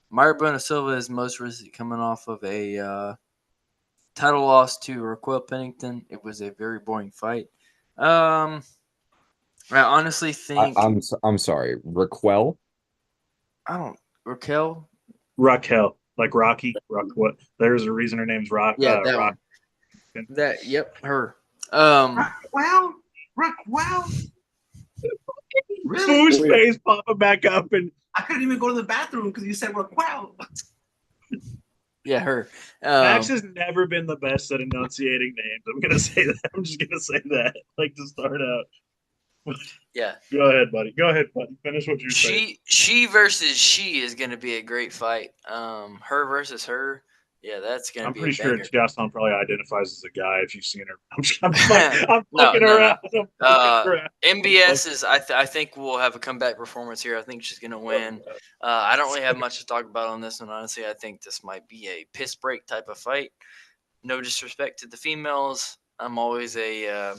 Myra Buena Silva is most recently coming off of a title loss to Raquel Pennington. It was a very boring fight. I honestly think I'm sorry, Raquel. Raquel. Raquel, like Rocky. What? There's a reason her name's Rock. Yeah, that Rock. one. That her. Rockwell? Really? Whose face popping back up and I couldn't even go to the bathroom because you said Rockwell. Yeah, her. Max has never been the best at enunciating names. I'm gonna say that. I'm just gonna say that. Like to start out. Yeah. Go ahead, buddy. Finish what you're saying. She versus she is going to be a great fight. Her versus her. Yeah, that's going to I'm be pretty a sure banger. Chiasson probably identifies as a guy if you've seen her. I'm fucking No. around. I'm fucking around. MBS is. I think we'll have a comeback performance here. I think she's going to win. I don't really have much to talk about on this one. Honestly, I think this might be a piss break type of fight. No disrespect to the females. I'm always a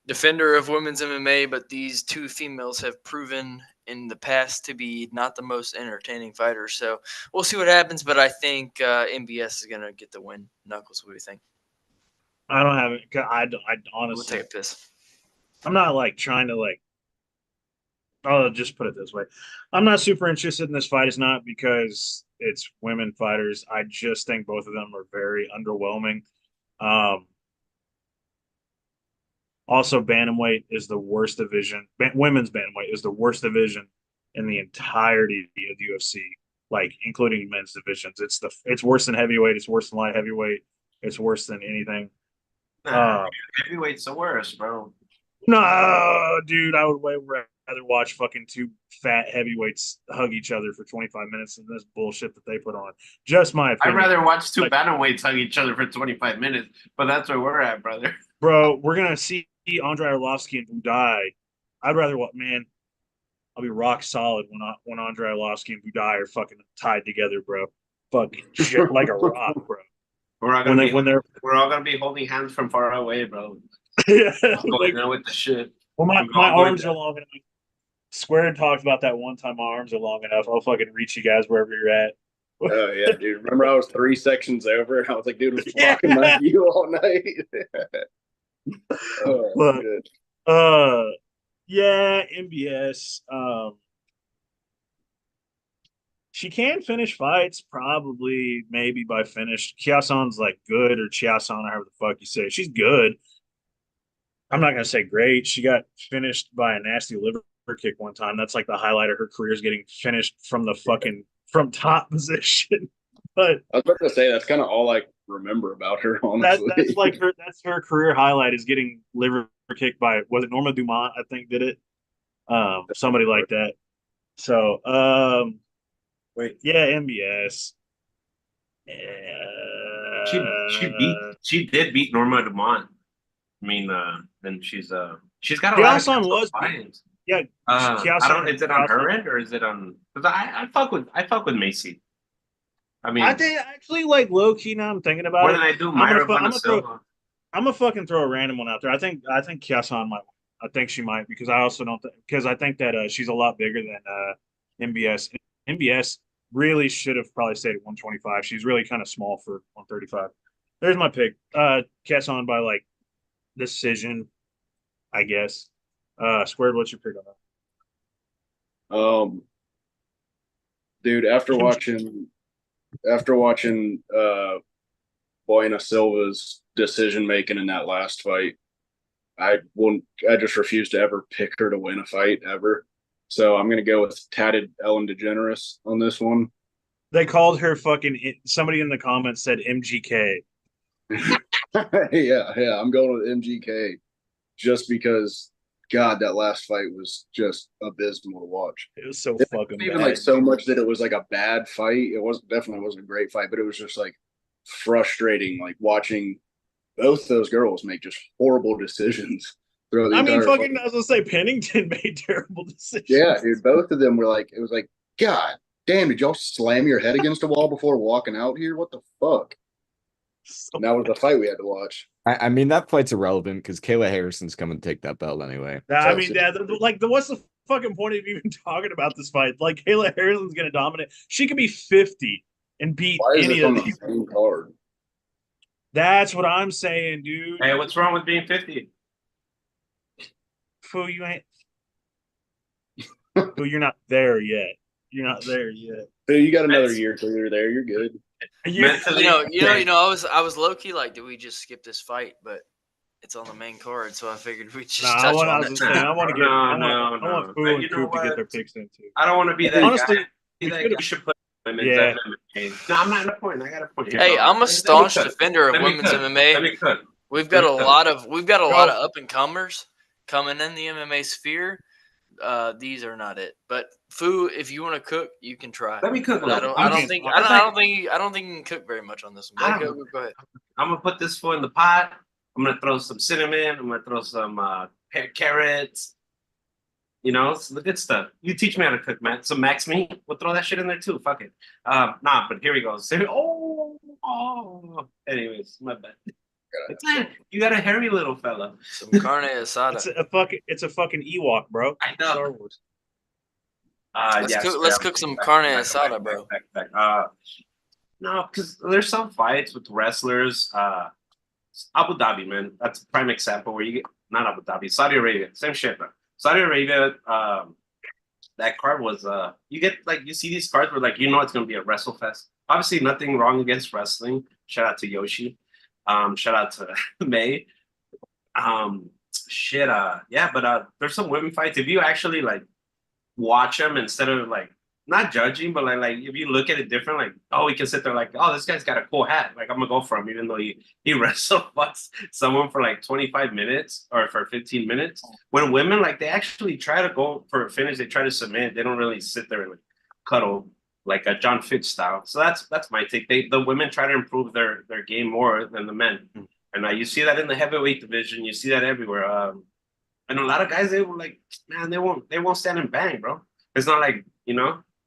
defender of women's MMA, but these two females have proven in the past to be not the most entertaining fighters. So we'll see what happens, but I think MBS is going to get the win. Knuckles, what do you think? I don't have it. I honestly. We'll take a piss. I'm not like trying to like. I'll just put it this way. I'm not super interested in this fight. It's not because it's women fighters. I just think both of them are very underwhelming. Also, bantamweight is the worst division. Women's bantamweight is the worst division in the entirety of the UFC, like including men's divisions. It's worse than heavyweight. It's worse than light heavyweight. It's worse than anything. Heavyweight's the worst, bro. No, dude, I would way rather watch fucking two fat heavyweights hug each other for 25 minutes than this bullshit that they put on. Just my opinion. I'd rather watch two bantamweights hug each other for 25 minutes, but that's where we're at, brother. Bro, we're gonna see Andrei Arlovsky and Budai. I'd rather what man. I'll be rock solid when Andrei Arlovsky and Budai are fucking tied together, bro. Fucking shit like a rock, bro. We're all gonna be holding hands from far away, bro. Yeah, going on with the shit. Well, my arms are long enough. Square talked about that one time. My arms are long enough. I'll fucking reach you guys wherever you're at. Oh yeah, dude. Remember I was 3 sections over and I was like, dude, I was walking like you all night. But, good. Yeah, MBS. She can finish fights, probably, maybe by finish. Chiasson's like good, or Chiasson, or however the fuck you say it. She's good. I'm not gonna say great. She got finished by a nasty liver kick one time. That's like the highlight of her career is getting finished from the fucking from top position. But I was about to say that's kind of all I remember about her. Honestly, that's like that's her career highlight is getting liver kicked by, was it Norma Dumont? I think did it. Somebody like that. So yeah, MBS. She did beat Norma Dumont. I mean, and she's got a Chiasson was Yeah, I don't. Is it on her end or is it on? Because I fuck with Macy. I mean, I think actually like low key now I'm thinking about more it. than I do Myra Silva. I'm gonna fucking throw a random one out there. I think Kiasan might. I think she might because I also don't because I think that she's a lot bigger than MBS. MBS really should have probably stayed at 125. She's really kind of small for 135. There's my pick. Kiasan by like decision, I guess. Squared, what's your pick on that? Dude, after watching Buena Silva's decision making in that last fight, I just refuse to ever pick her to win a fight ever. So I'm gonna go with tatted Ellen DeGeneres on this one. They called her fucking. Somebody in the comments said MGK. yeah, I'm going with MGK just because God, that last fight was just abysmal to watch. It was so fucking even bad. like so much that it was like a bad fight. It definitely wasn't a great fight, but it was just like frustrating, like watching both those girls make just horrible decisions throughout the entire fucking fight. I was gonna say Pennington made terrible decisions. Yeah, dude, both of them were like, it was like, God damn, did y'all slam your head against a wall before walking out here? What the fuck? And that was the fight we had to watch. I mean, that fight's irrelevant because Kayla Harrison's coming to take that belt anyway. I mean, what's the fucking point of even talking about this fight? Like, Kayla Harrison's gonna dominate. She could be 50 and beat any of these. Same card? That's what I'm saying, dude. Hey, what's wrong with being 50? Fool, you ain't. Fool, you're not there yet. You're not there yet. Dude, you got another year till you're there. You're good. Mentally, I was low key like, do we just skip this fight? But it's on the main card, so I figured we just touch on it. I want Foo and Coop to get their picks in too. I don't want to be that Honestly, guy. You should put women's Yeah. MMA. No, I'm not in a point. I got a point here. Hey, I'm a staunch defender of women's MMA. We've got a lot of up and comers coming in the MMA sphere. These are not it. But Foo, if you want to cook, you can try. Let me cook. I don't think you can cook very much on this one. Go ahead. I'm gonna put this foot in the pot. I'm gonna throw some cinnamon. I'm gonna throw some carrots. You know, it's the good stuff. You teach me how to cook, man. Some max meat. We'll throw that shit in there too. Fuck it. But here we go. Anyways, my bad. You got a hairy little fella. Some carne asada. It's a fucking Ewok, bro. I know. Star Wars. Let's cook some carne asada, bro. No, because there's some fights with wrestlers. Abu Dhabi, man. That's a prime example where you get not Abu Dhabi, Saudi Arabia. Same shit, bro. Saudi Arabia, that card was you see these cards where like it's gonna be a wrestle fest. Obviously nothing wrong against wrestling. Shout out to Yoshi. Shout out to May. There's some women fights. If you actually like watch them instead of like not judging, but like if you look at it different, like we can sit there like, this guy's got a cool hat. Like I'm gonna go for him, even though he wrestle fights someone for like 25 minutes or for 15 minutes. When women like they actually try to go for a finish, they try to submit. They don't really sit there and like cuddle like a John Fitch style. So that's my take. The women try to improve their game more than the men, and you see that in the heavyweight division. You see that everywhere. And a lot of guys, they were like, man, they won't stand and bang, bro. It's not like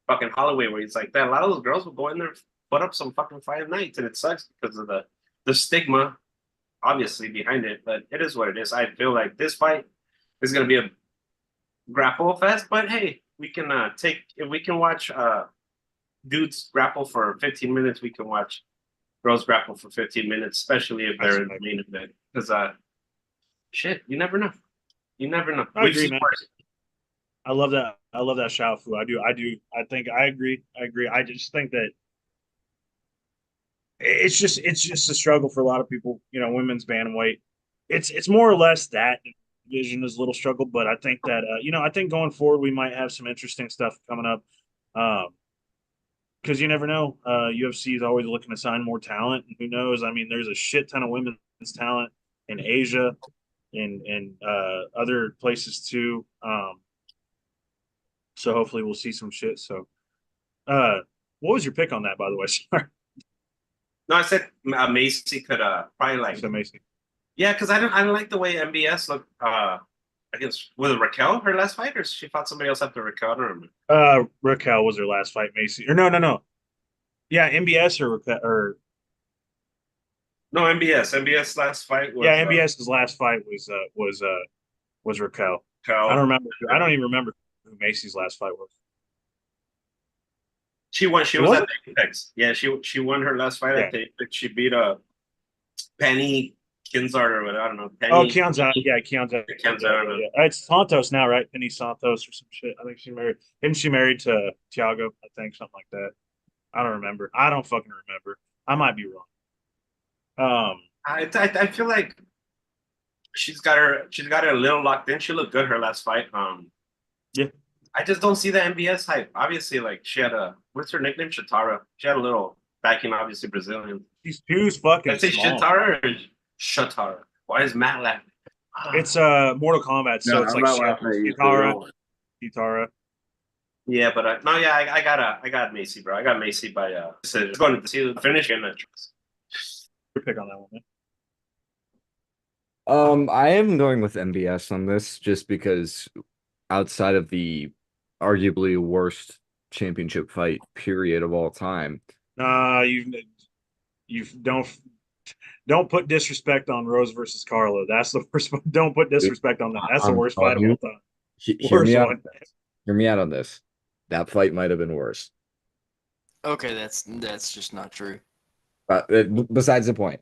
fucking Holloway where it's like that. A lot of those girls will go in there, put up some fucking fight nights, and it sucks because of the stigma, obviously behind it. But it is what it is. I feel like this fight is gonna be a grapple fest. But hey, we can if we can watch dudes grapple for 15 minutes, we can watch girls grapple for 15 minutes, especially if they're in the main event. Because shit, you never know. You never know. I agree, man. I love that. I love that shout, Fu. I do. I think I agree. I just think that it's just a struggle for a lot of people. Women's bantamweight. It's more or less that division is a little struggle, but I think that I think going forward we might have some interesting stuff coming up. Because you never know. UFC is always looking to sign more talent. And who knows? I mean, there's a shit ton of women's talent in Asia and other places too. So hopefully we'll see some shit. So what was your pick on that, by the way? Sorry. No, I said Macy could probably like. So Macy. Yeah, because I don't like the way MBS look. against was it Raquel her last fight, or she fought somebody else after Raquel? I don't remember. Raquel was her last fight. Macy or no. Yeah, MBS or No, MBS. MBS last fight was yeah, MBS's last fight was Raquel. I Raquel. don't remember. I don't even remember who Macy's last fight was. She won. She It was at wasn't? the Apex. Yeah, she won her last fight Yeah. at the Apex. She beat Penny Kinzart or whatever. I don't know. Oh, Penny. Keon's yeah, Keon's Keon's yeah. It's Santos now, right? Penny Santos or some shit. I think she married. Isn't she married to Thiago? I think something like that. I don't remember. I don't fucking remember. I might be wrong. I feel like she's got her a little locked in. She looked good her last fight. Yeah. I just don't see the MBS hype. Obviously, like she had what's her nickname? Shatara. She had a little backing, obviously Brazilian. She's too fucking Let's say small. Shatara or Shatara. Why is Matt laughing? It's Mortal Kombat, so No, it's I'm like not laughing at you. Kitara. Yeah, but I got Macy, bro. I got Macy by decision. Going to see the finish and the trust. Your pick on that one, man. I am going with MBS on this just because outside of the arguably worst championship fight period of all time. You don't put disrespect on Rose versus Carla. That's the worst. Don't put disrespect on that. That's the worst fight of all time. Hear me out. Hear me out on this. That fight might have been worse. Okay, that's just not true. Besides the point,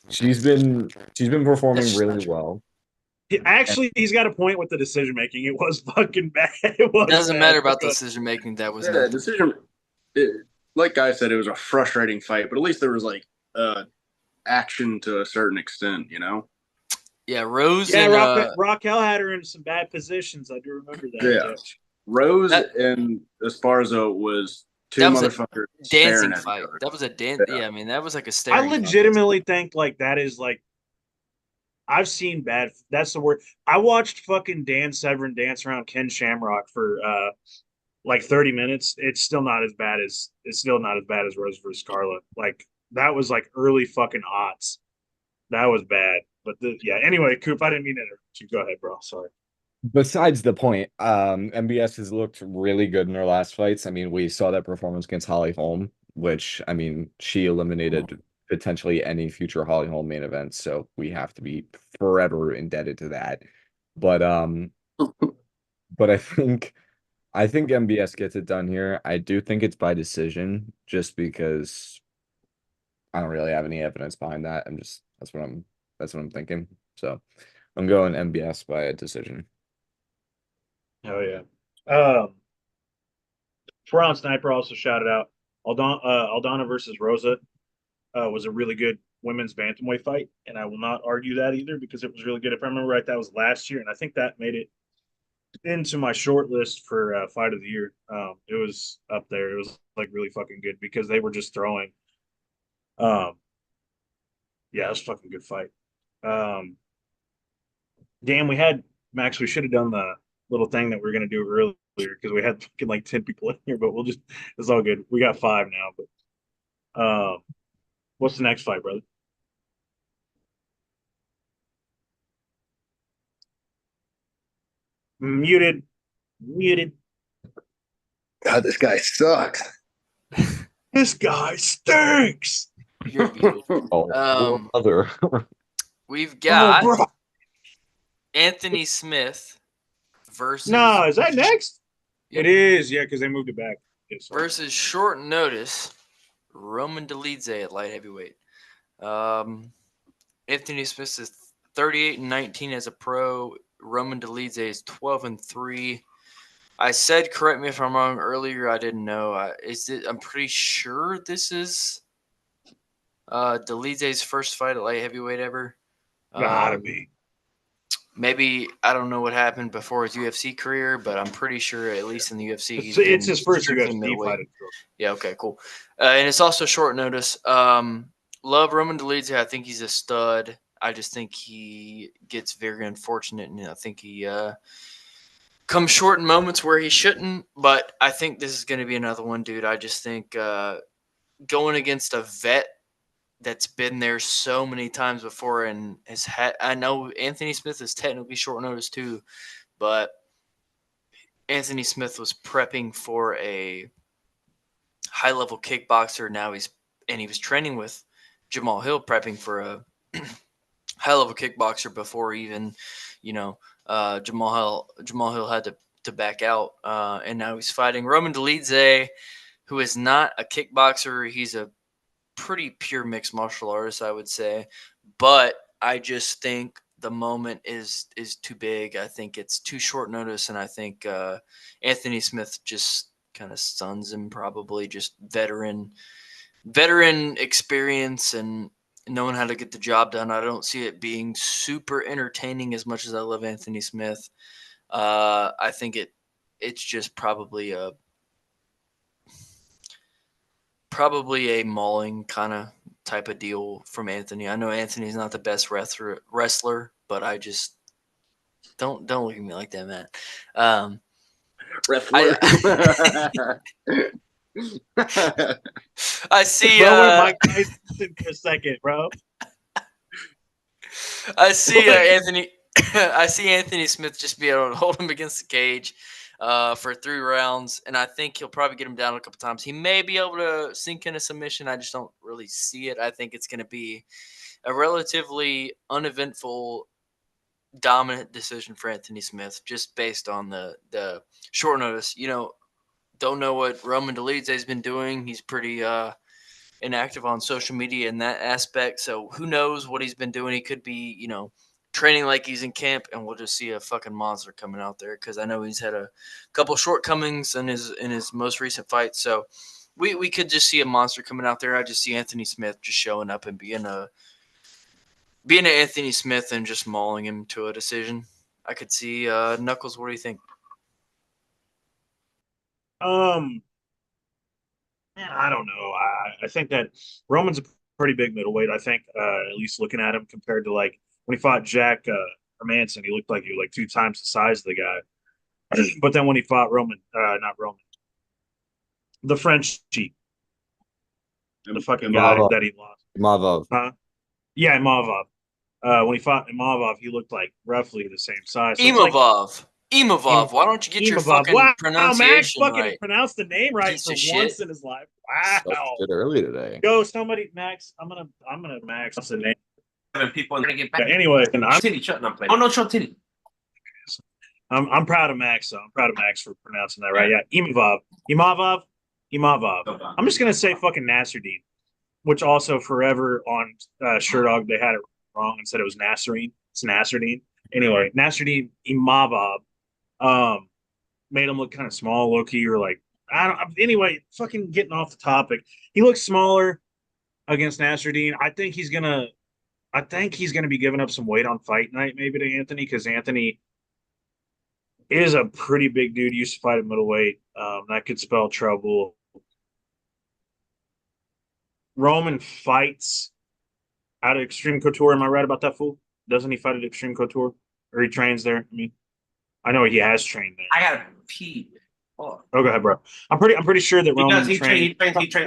she's been performing really not true. well. Actually, he's got a point with the decision making. It was fucking bad. It doesn't matter about the decision making. That was the decision. Like I said, it was a frustrating fight, but at least there was like action to a certain extent, you know. Yeah, Rose. Yeah, and, Raquel had her in some bad positions. I do remember that. Yeah. Rose and Esparza was two motherfuckers dancing fight. That was a dance. Yeah, I mean that was like a staring. I legitimately think like that is like I've seen bad. That's the word. I watched fucking Dan Severn dance around Ken Shamrock for like 30 minutes. It's still not as bad as Rose versus Carla. Like that was like early fucking aughts. That was bad. But yeah. Anyway, Coop, I didn't mean to interrupt you. Go ahead, bro. Sorry. Besides the point, MBS has looked really good in her last fights. I mean, we saw that performance against Holly Holm, which I mean, she eliminated potentially any future Holly Holm main events, so we have to be forever indebted to that. But but I think MBS gets it done here. I do think it's by decision, just because I don't really have any evidence behind that. That's what I'm thinking. So I'm going MBS by a decision. Oh yeah. Ferran Sniper also shouted out Aldana versus Rosa was a really good women's bantamweight fight, and I will not argue that either because it was really good. If I remember right, that was last year, and I think that made it into my short list for fight of the year. It was up there. It was like really fucking good because they were just throwing. Yeah, it was a fucking good fight. Damn, Max. We should have done the little thing that we were gonna do earlier because we had fucking like 10 people in here, but it's all good. We got 5 now, but what's the next fight, brother? Muted. God, this guy sucks. This guy stinks. You're beautiful. Other. We've got Anthony Smith versus. No, is that next? It is, yeah, because they moved it back. Versus short notice, Roman Dolidze at light heavyweight. Anthony Smith is 38-19 as a pro. Roman Dolidze is 12-3. I said, correct me if I'm wrong earlier. I didn't know. I'm pretty sure this is Dolidze's first fight at light heavyweight ever. Gotta be. Maybe I don't know what happened before his UFC career, but I'm pretty sure at least in the UFC, it's his first UFC fight. Yeah. Okay. Cool. And it's also short notice. Love Roman Dolidze. I think he's a stud. I just think he gets very unfortunate, and I think he comes short in moments where he shouldn't. But I think this is going to be another one, dude. I just think going against a vet that's been there so many times before and has had. I know Anthony Smith is technically short notice too, but Anthony Smith was prepping for a high level kickboxer. Now he was training with Jamal Hill, prepping for a high level kickboxer before even, Jamal Hill had to back out, and now he's fighting Roman Dolidze, who is not a kickboxer. He's a pretty pure mixed martial artist, I would say, but I just think the moment is too big. I think it's too short notice, and I think Anthony Smith just kind of stuns him. Probably just veteran experience and knowing how to get the job done. I don't see it being super entertaining as much as I love Anthony Smith. I think it's just probably a mauling kind of type of deal from Anthony. I know Anthony's not the best wrestler, but I just don't look at me like that, man. Wrestler. I see. Bro, we're Mike Tyson for a second, bro. I see Anthony. I see Anthony Smith just be able to hold him against the cage for 3 rounds, and I think he'll probably get him down a couple times. He may be able to sink in a submission. I just don't really see it. I think it's going to be a relatively uneventful, dominant decision for Anthony Smith, just based on the short notice. Don't know what Roman Dolidze has been doing. He's pretty inactive on social media in that aspect. So who knows what he's been doing? He could be, training like he's in camp, and we'll just see a fucking monster coming out there, because I know he's had a couple shortcomings in his most recent fight. So we could just see a monster coming out there. I just see Anthony Smith just showing up and being an Anthony Smith and just mauling him to a decision. I could see Knuckles. What do you think? Man, I don't know. I think that Roman's a pretty big middleweight. I think, at least looking at him compared to like when he fought Jack Hermanson, he looked like he was like 2 times the size of the guy. But then when he fought not Roman, the French Chief, the fucking guy Imavov. that he lost. Imavov. Huh? Yeah, Imavov. When he fought Imavov, he looked like roughly the same size. So Imavov. Why don't you get your fucking pronunciation Max fucking right? pronounced the name right Piece for of once shit. in his life. Wow. Did early today. Yo, somebody, Max. I'm gonna Max the name. People are gonna get back. But anyway, and I'm Titty, shut up, oh no, short titty. I'm proud of Max. So I'm proud of Max for pronouncing that right. Yeah, Imavov. I'm just gonna say fucking Nasruddin, which also forever on Shirt Dog they had it wrong and said it was Nasserine. It's Nasruddin. Anyway, Nasruddin Imavov made him look kind of small, low key, or like I don't. Anyway, fucking getting off the topic. He looks smaller against Nasruddin. I think he's gonna be giving up some weight on fight night, maybe to Anthony, because Anthony is a pretty big dude. He used to fight at middleweight. That could spell trouble. Roman fights out of Extreme Couture. Am I right about that, fool? Doesn't he fight at Extreme Couture? Or he trains there? I mean, I know he has trained there. I gotta pee. Oh, go ahead, bro. I'm pretty sure that Roman he trains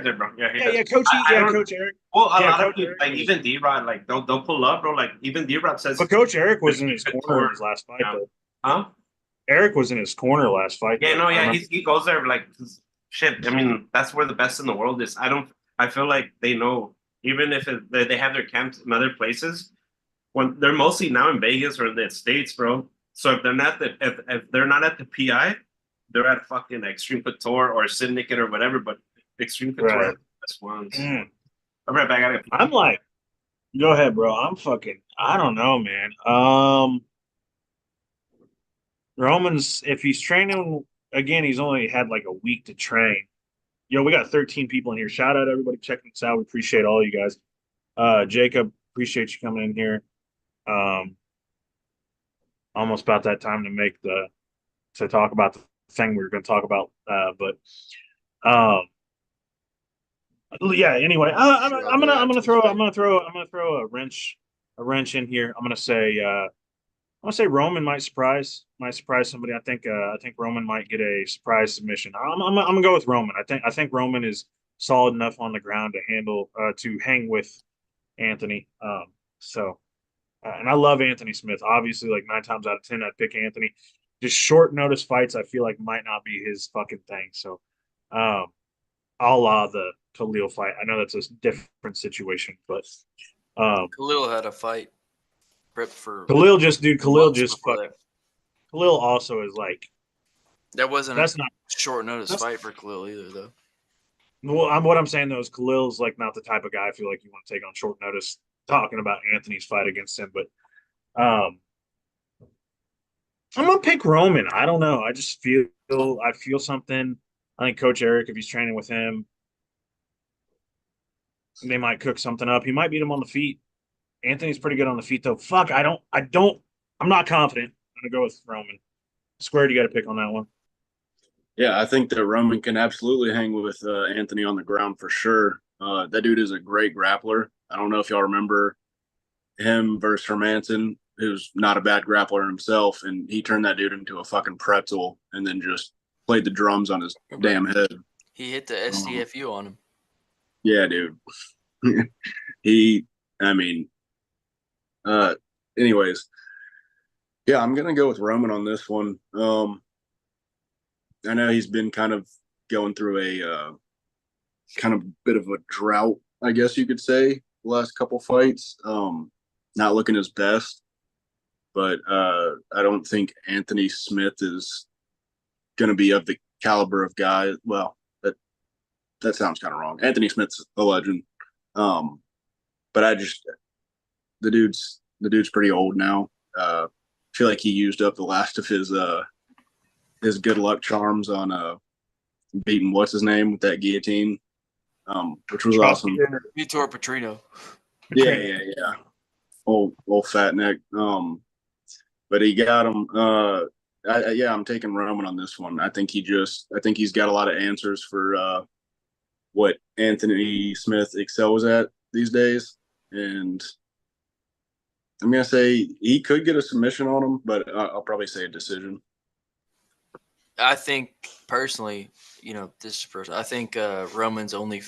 there, bro. Yeah, Coach Eric. Well, a lot of people, like even D-Rod, like they'll pull up, bro. Like even D-Rod says. But Coach Eric was in his corner in his last fight, though. Huh? Eric was in his corner last fight. Yeah, no, yeah, he goes there like shit. I mean, that's where the best in the world is. I feel like they know, even if they have their camps in other places, when they're mostly now in Vegas or in the States, bro. So if they're not if they're not at the PI, they're at fucking Extreme Couture or Syndicate or whatever. But Extreme Couture are the best ones. I'm right back. I'm like, go ahead, bro. I don't know, man. Roman's, if he's training again, he's only had like a week to train. Yo, we got 13 people in here. Shout out everybody checking us out. We appreciate all you guys. Jacob, appreciate you coming in here. Almost about that time to talk about the thing we were going to talk about. Yeah. Anyway, I'm gonna throw a wrench in here. I'm gonna say Roman might surprise somebody. I think Roman might get a surprise submission. I'm gonna go with Roman. I think Roman is solid enough on the ground to handle to hang with Anthony. And I love Anthony Smith. Obviously, like 9 times out of 10, I'd pick Anthony. Just short notice fights, I feel like might not be his fucking thing. So, a la the Khalil fight. I know that's a different situation, but Khalil had a fight prepped for Khalil just months before that. Khalil also is like That wasn't that's a not short notice fight for Khalil either, though. well. What I'm saying though is Khalil's like not the type of guy I feel like you want to take on short notice. Talking about Anthony's fight against him, but I'm gonna pick Roman. I don't know. I just feel something. I think Coach Eric, if he's training with him, they might cook something up. He might beat him on the feet. Anthony's pretty good on the feet though. Fuck, I'm not confident. I'm gonna go with Roman. Squared, you got to pick on that one. Yeah, I think that Roman can absolutely hang with Anthony on the ground for sure. That dude is a great grappler. I don't know if y'all remember him versus Hermanson, who's not a bad grappler himself, and he turned that dude into a fucking pretzel and then just played the drums on his damn head. He hit the SDFU on him. Yeah, dude. Anyways, yeah, I'm gonna go with Roman on this one. I know he's been kind of going through a kind of bit of a drought, I guess you could say, the last couple fights. Not looking his best, but I don't think Anthony Smith is going to be of the caliber of guy. Well, that sounds kind of wrong. Anthony Smith's a legend, but the dude's pretty old now. I feel like he used up the last of his good luck charms on beating what's his name with that guillotine, which was awesome. Vitor Petrino. Yeah. Old fat neck. But he got him. I'm taking Roman on this one. I think he's got a lot of answers for what Anthony Smith excels at these days, and I'm gonna say he could get a submission on him, but I'll probably say a decision. I think personally, this is personal. I think Roman's only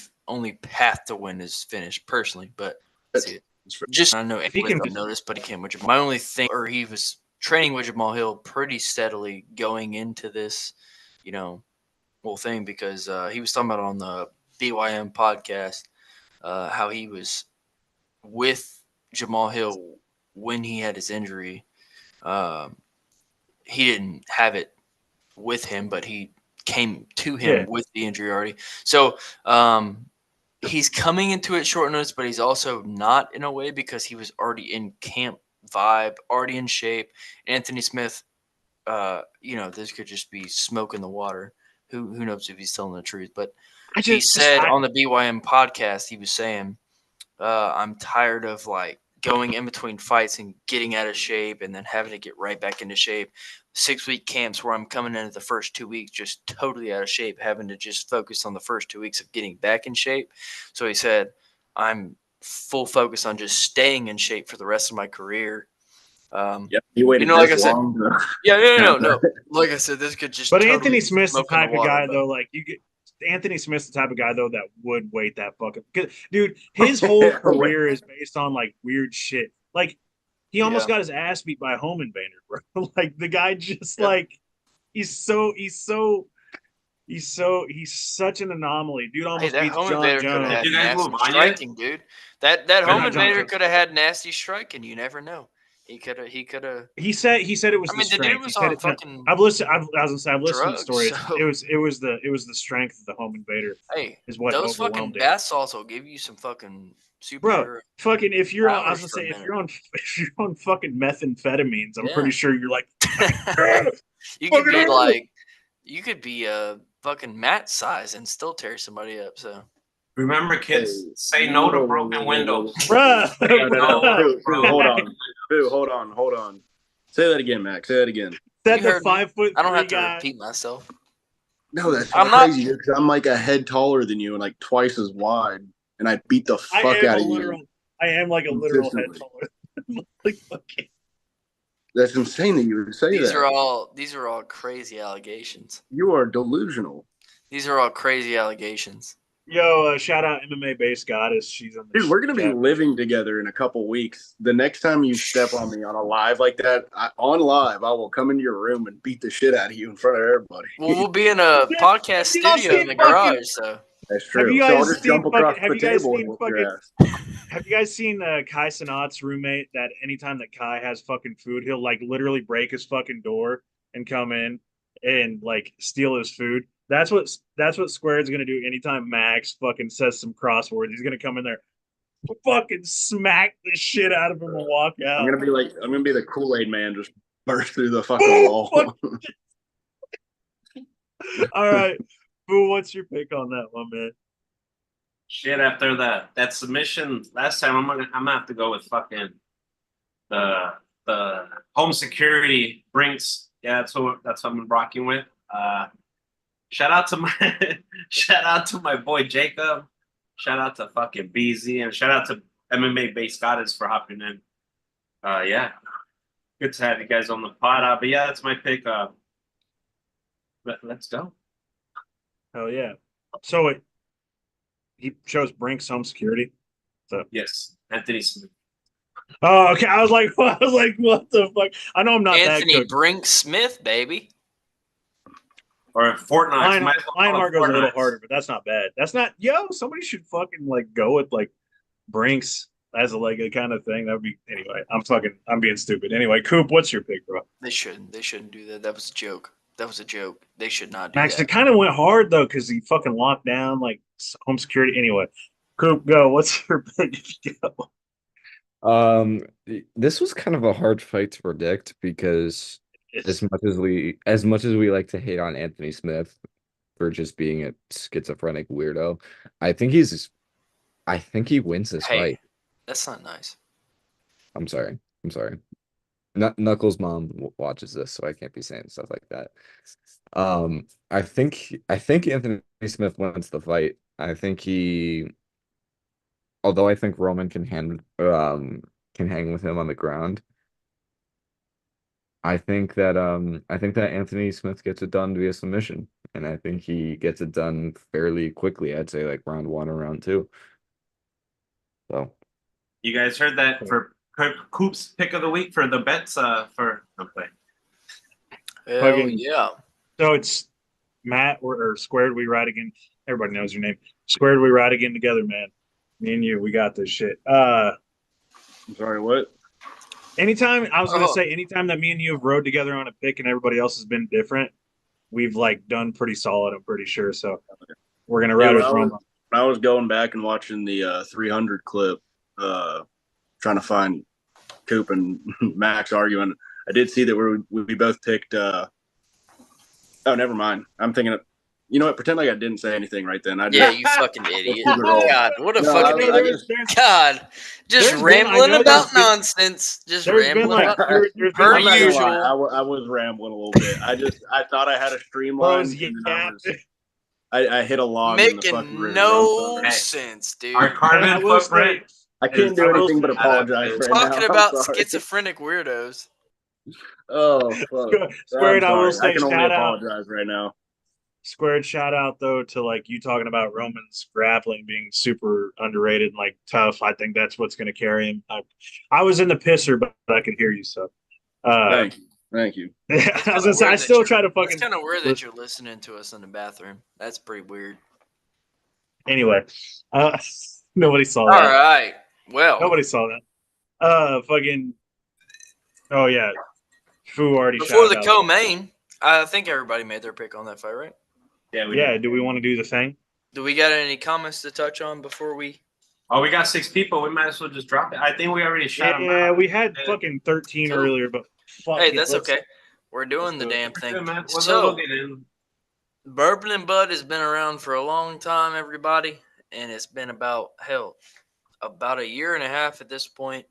path to win is finish personally, but just I know he can notice, but he can't with Jamal. My only thing, or he was training with Jamal Hill pretty steadily going into this, whole thing because he was talking about on the BYM podcast how he was with Jamal Hill when he had his injury. He didn't have it with him, but he came to him with the injury already. So he's coming into it short notice, but he's also not in a way because he was already in camp vibe, already in shape. Anthony Smith, this could just be smoke in the water. Who knows if he's telling the truth? But he said on the BYM podcast, he was saying, I'm tired of like going in between fights and getting out of shape and then having to get right back into shape. 6-week camps where I'm coming into the first 2 weeks just totally out of shape, having to just focus on the first 2 weeks of getting back in shape. So he said, I'm full focus on just staying in shape for the rest of my career. He waited like I said, long. No. Like I said, this could just. But totally Anthony Smith's the type of guy, but... though. Like Anthony Smith's the type of guy though that would wait that fucking. Dude, his whole career is based on like weird shit. Like he almost got his ass beat by a home invader, bro. Like the guy just like he's such an anomaly. Dude almost beats John Jones. Did you guys move on striking, dude? That home invader could have had nasty striking. You never know. He could have. He said it was. I mean, the dude was on fucking. I've listened to the stories. So. It was the strength of the home invader. Hey, is what those fucking bath salts will give you some fucking super. Bro, fucking if you're on, I was gonna say if you're on fucking methamphetamines, I'm pretty sure you're like. You could be like, you could be a fucking Matt size and still tear somebody up. So. Remember, kids, say no to broken windows. Bruh. Hold on. Say that again, Max. Say that again. That's a 5 foot. I don't have to repeat myself. No, that's crazy. Because I'm like a head taller than you and like twice as wide, and I beat the fuck out of you. I am like a literal head taller. Like, okay. That's insane that you would say that. These are all crazy allegations. You are delusional. These are all crazy allegations. Yo, shout out MMA Base Goddess. She's on the Dude, we're gonna be chat. living together in a couple weeks. The next time you step on me on a live like that, on live, I will come into your room and beat the shit out of you in front of everybody. Well, we'll be in a podcast Have y'all studio in seen the fucking- garage, so That's Have true. you So I'll guys just seen jump across fucking? Have the you guys table and seen whoop your fucking? ass. Have you guys seen Kai Sanat's roommate? That anytime that Kai has fucking food, he'll like literally break his fucking door and come in and like steal his food. That's what Square's gonna do anytime Max fucking says some crosswords. He's gonna come in there, fucking smack the shit out of him and walk out. I'm gonna be the Kool-Aid man, just burst through the fucking Boom, wall. All right, Boo, what's your pick on that one, man? Shit, after that submission last time, I'm gonna have to go with fucking the home security Brinks. Yeah, that's what I'm rocking with. Shout out to my boy Jacob. Shout out to fucking BZ, and shout out to MMA Base Goddess for hopping in. Yeah, good to have you guys on the pod. But yeah, that's my pick. Let's go. Hell yeah! So he chose Brinks home security. So Yes, Anthony Smith. oh, okay. I was like, what the fuck? I know I'm not Anthony that good. Brink Smith, baby. Or Fortnite. Lionheart goes a little harder, but that's not bad. That's not somebody should fucking like go with like Brinks as a like a kind of thing. That would be anyway. I'm being stupid. Anyway, Coop, what's your pick, bro? They shouldn't do that. That was a joke. They should not do Max, that. it kind of went hard though because he fucking locked down like home security. Anyway, Coop, go. What's your pick? Go. This was kind of a hard fight to predict because as much as we like to hate on Anthony Smith for just being a schizophrenic weirdo, I think he wins this fight. That's not nice. I'm sorry. Knuckles' mom watches this, so I can't be saying stuff like that. I think Anthony Smith wins the fight. Although I think Roman can hang with him on the ground. I think that Anthony Smith gets it done via submission, and I think he gets it done fairly quickly. I'd say like round 1 or round 2. So you guys heard that for Coop's pick of the week for the bets for okay. Hell yeah. So it's Matt or Squared We Ride Again. Everybody knows your name. Squared We Ride Again together, man. Me and you, we got this shit. I'm sorry, what? Anytime that me and you have rode together on a pick and everybody else has been different, we've like done pretty solid, I'm pretty sure. So we're gonna ride with Roma. I was going back and watching the 300 clip, trying to find Coop and Max arguing. I did see that we both picked. Oh, never mind. I'm thinking of. You know what? Pretend like I didn't say anything right then. You fucking idiot. God, what a fucking idiot. Just There's rambling about nonsense. Just rambling about per usual. I was rambling a little bit. I thought I had a streamline. I hit a log. Making no sense, dude. Our carbon footprint. I can't do anything but apologize right now. Talking about schizophrenic weirdos. Oh, fuck. Squared, I will say, I can only apologize right now. Squared, shout out though to like you talking about Roman's grappling being super underrated and like tough. I think that's what's going to carry him. I was in the pisser, but I could hear you. So, thank you. I was gonna say, I still try to fucking. It's kind of weird that you're listening to us in the bathroom. That's pretty weird. Anyway, nobody saw that. All right. Well, nobody saw that. Fucking. Oh yeah, Fu already. Before the co-main, I think everybody made their pick on that fight, right? Yeah. Do we want to do the thing? Do we got any comments to touch on before we? Oh, we got 6 people. We might as well just drop it. I think we already shot. Yeah, we had fucking 13 earlier, but hey, that's okay. We're doing the damn thing. So, Bourbon and Bud has been around for a long time, everybody, and it's been about a year and a half at this point.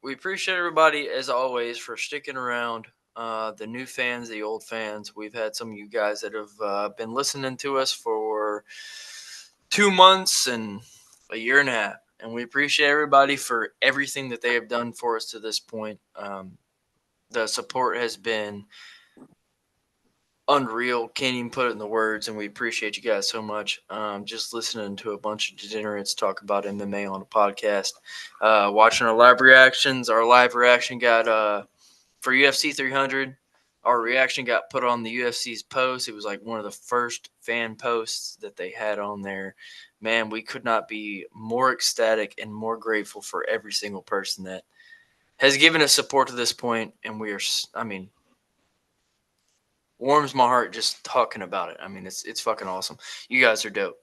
We appreciate everybody as always for sticking around. The new fans, the old fans. We've had some of you guys that have been listening to us for 2 months and a year and a half. And we appreciate everybody for everything that they have done for us to this point. The support has been unreal. Can't even put it in the words, and we appreciate you guys so much. Just listening to a bunch of degenerates talk about MMA on a podcast, watching our live reactions. Our live reaction got for UFC 300. Our reaction got put on the UFC's post. It was like one of the first fan posts that they had on there. Man, we could not be more ecstatic and more grateful for every single person that has given us support to this point. And we are, I mean, warms my heart just talking about it. I mean, it's fucking awesome. You guys are dope.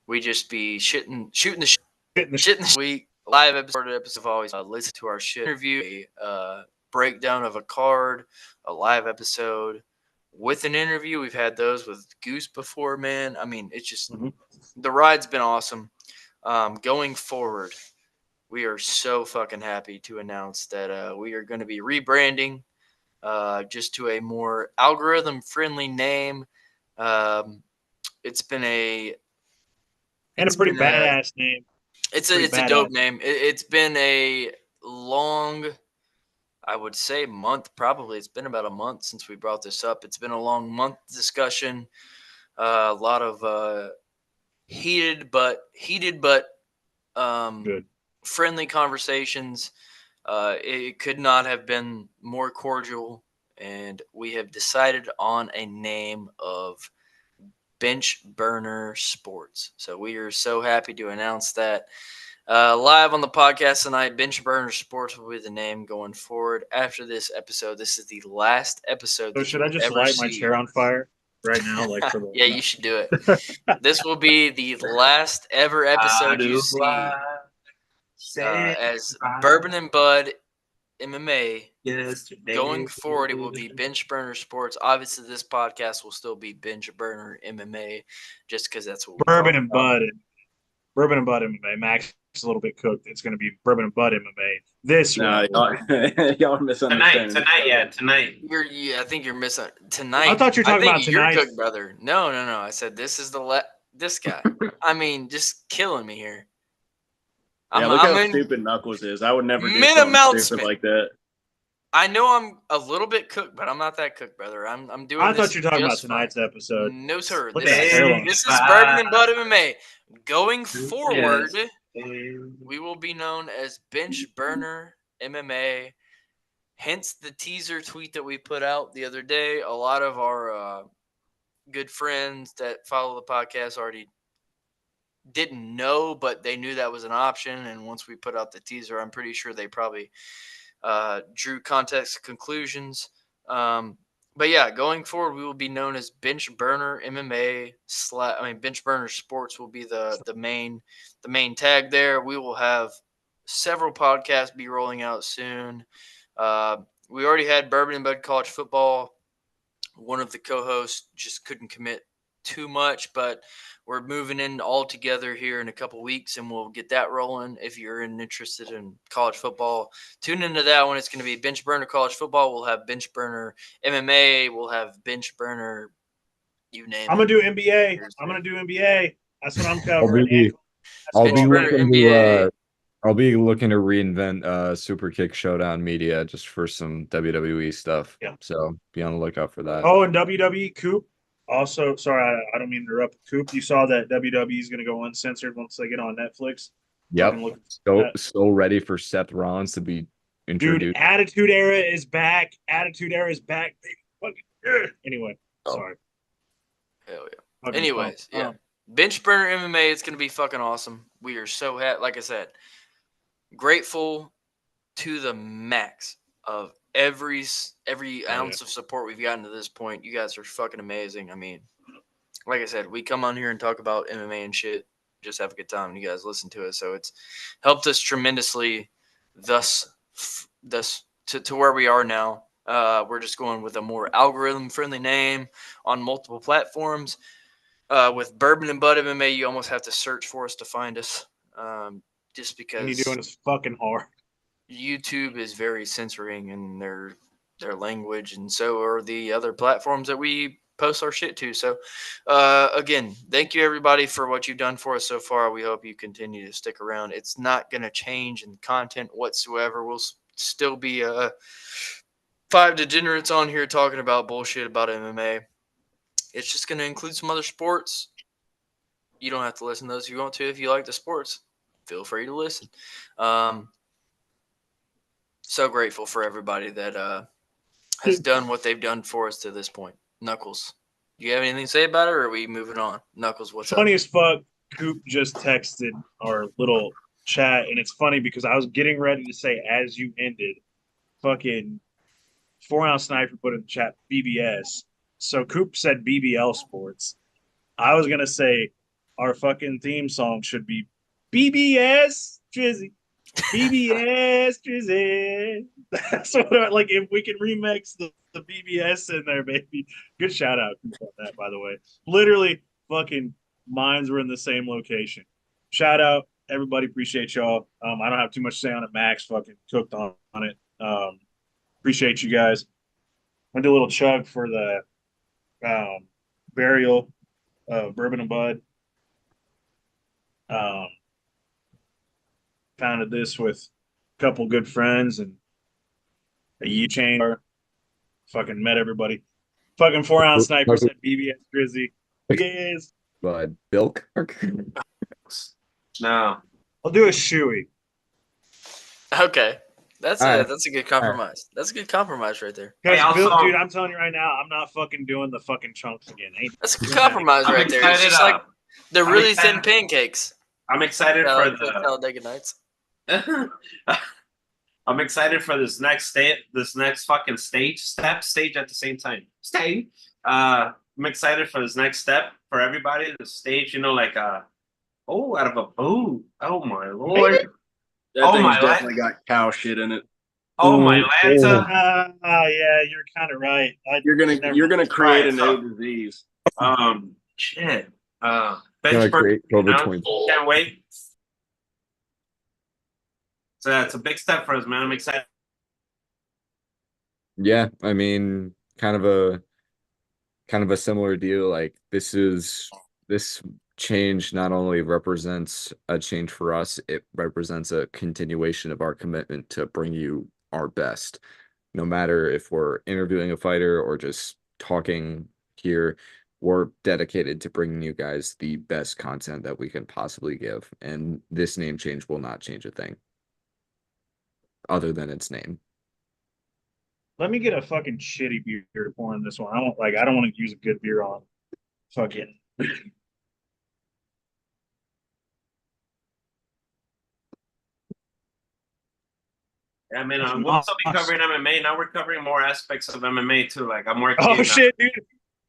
We just be shooting the week. Live episode always listen to our shit interview, a breakdown of a card, a live episode with an interview. We've had those with Goose before, man. I mean, it's just the ride's been awesome. Going forward, we are so fucking happy to announce that we are going to be rebranding just to a more algorithm-friendly name. It's been a pretty badass name. It's a dope name. It's been a long, I would say, month. Probably it's been about a month since we brought this up. It's been a long month discussion. A lot of heated but Good. friendly conversations. It could not have been more cordial, and we have decided on a name of Bench Burner Sports. So we are so happy to announce that live on the podcast tonight. Bench Burner Sports will be the name going forward after this episode. This is the last episode. So should I just light my chair on fire right now? Like for the yeah, you should do it. This will be the last ever episode you see as Bourbon and Bud MMA. Going forward, it will be Bench Burner Sports. Obviously, this podcast will still be Bench Burner MMA, just because that's what we Bourbon and Bud MMA. Max is a little bit cooked. It's going to be Bourbon and Bud MMA. This y'all are misunderstanding. Tonight. I think you're missing tonight. I thought you were talking about tonight. You're cooked, brother. No. I said this is this guy. I mean, just killing me here. Look how stupid Knuckles is. I would never do something stupid like that. I know I'm a little bit cooked, but I'm not that cooked, brother. I'm doing. I thought you were talking about tonight's episode. No, sir. This is Bourbon and Bud MMA. Going forward, we will be known as Bench Burner MMA. Hence the teaser tweet that we put out the other day. A lot of our good friends that follow the podcast already didn't know, but they knew that was an option. And once we put out the teaser, I'm pretty sure they probably drew context conclusions. But yeah, going forward, we will be known as Bench Burner MMA. Bench Burner Sports will be the main tag there. We will have several podcasts be rolling out soon. We already had Bourbon and Bud College Football. One of the co-hosts just couldn't commit too much, but we're moving in all together here in a couple weeks, and we'll get that rolling. If you're interested in college football, tune into that one. It's going to be Bench Burner College Football. We'll have Bench Burner MMA. We'll have Bench Burner, you name it. I'm going to do NBA. That's what I'm covering. I'll be looking to reinvent Super Kick Showdown Media just for some WWE stuff. Yeah. So be on the lookout for that. Oh, and WWE Coop. Also, sorry, I don't mean to interrupt. Coop, you saw that WWE is going to go uncensored once they get on Netflix. Yep. So ready for Seth Rollins to be introduced. Dude, Attitude Era is back. Anyway, sorry. Hell yeah. Anyways, yeah. Bench Burner MMA, it's going to be fucking awesome. We are so happy. Like I said, grateful to the max of every ounce of support we've gotten to this point. You guys are fucking amazing. I mean, like I said, we come on here and talk about MMA and shit, just have a good time, and you guys listen to us. So it's helped us tremendously thus to where we are now. We're just going with a more algorithm-friendly name on multiple platforms. With Bourbon and Bud MMA, you almost have to search for us to find us, just because. And you're doing this fucking hard. YouTube is very censoring in their language, and so are the other platforms that we post our shit to. So, again, thank you everybody for what you've done for us so far. We hope you continue to stick around. It's not going to change in content whatsoever. We'll still be 5 degenerates on here talking about bullshit about MMA. It's just going to include some other sports. You don't have to listen to those if you want to. If you like the sports, feel free to listen. So grateful for everybody that has done what they've done for us to this point. Knuckles, do you have anything to say about it, or are we moving on? Knuckles, what's Funny up? as fuck, Coop just texted our little chat, and it's funny because I was getting ready to say as you ended, fucking 4-ounce sniper put in the chat BBS. So Coop said BBL Sports. I was gonna say our fucking theme song should be BBS Drizzy. BBS Drizzy. That's what like if we can remix the BBS in there, baby. Good shout out on that, by the way. Literally fucking minds were in the same location. Shout out, everybody, appreciate y'all. I don't have too much to say on it. Max fucking cooked on it. Appreciate you guys. I did a little chug for the burial of Bourbon and Bud. Founded this with a couple good friends and a U-chain. Fucking met everybody. Fucking 4-ounce sniper said BBS Drizzy. Yes. But Bilk? No. I'll do a shoey. Okay. That's All a right. that's a good compromise. That's a good compromise right there. Because, Hey, also- dude, I'm telling you right now, I'm not fucking doing the fucking chunks again. That's a good compromise I'm right there. It's excited, just like they're I'm really thin excited. pancakes. I'm excited Yeah, for like the the. Talladega Nights. I'm excited for this next fucking stage at the same time. I'm excited for this next step for everybody. The stage, like out of a boot. Oh my lord. That Oh, thing's my definitely got cow shit in it. Oh my Lanta. Yeah, you're kind of right. You're gonna create a new disease. Shit. Gonna Bench create press, COVID-20. can't wait. So it's a big step for us, man. I'm excited. Yeah, I mean, kind of a similar deal. Like this change not only represents a change for us, it represents a continuation of our commitment to bring you our best. No matter if we're interviewing a fighter or just talking here, we're dedicated to bringing you guys the best content that we can possibly give. And this name change will not change a thing other than its name. Let me get a fucking shitty beer to pour in this one. I don't want to use a good beer on fucking. Yeah, man. We'll still be covering MMA. Now we're covering more aspects of MMA too. Like I'm working. Oh shit, dude!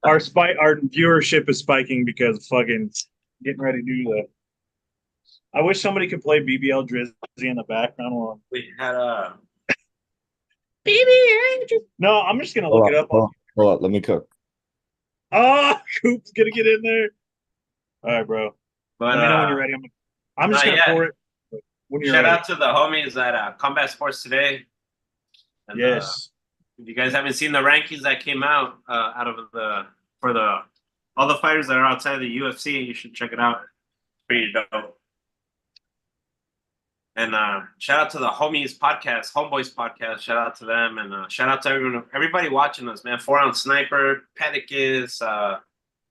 Our viewership is spiking because fucking getting ready to do that. I wish somebody could play BBL Drizzy in the background while we had BBL. No, I'm just gonna look it up. Hold up, let me cook. Oh, Coop's gonna get in there. All right, bro. But Let me know when you're ready. I'm just gonna pour it. When you're shout ready. out to the homies at Combat Sports Today. And, Yes. if you guys haven't seen the rankings that came out for all the fighters that are outside of the UFC, you should check it out. It's pretty dope. And shout out to the Homeboys podcast. Shout out to them, and shout out to everybody watching us, man. 4-ounce sniper, Pedicus.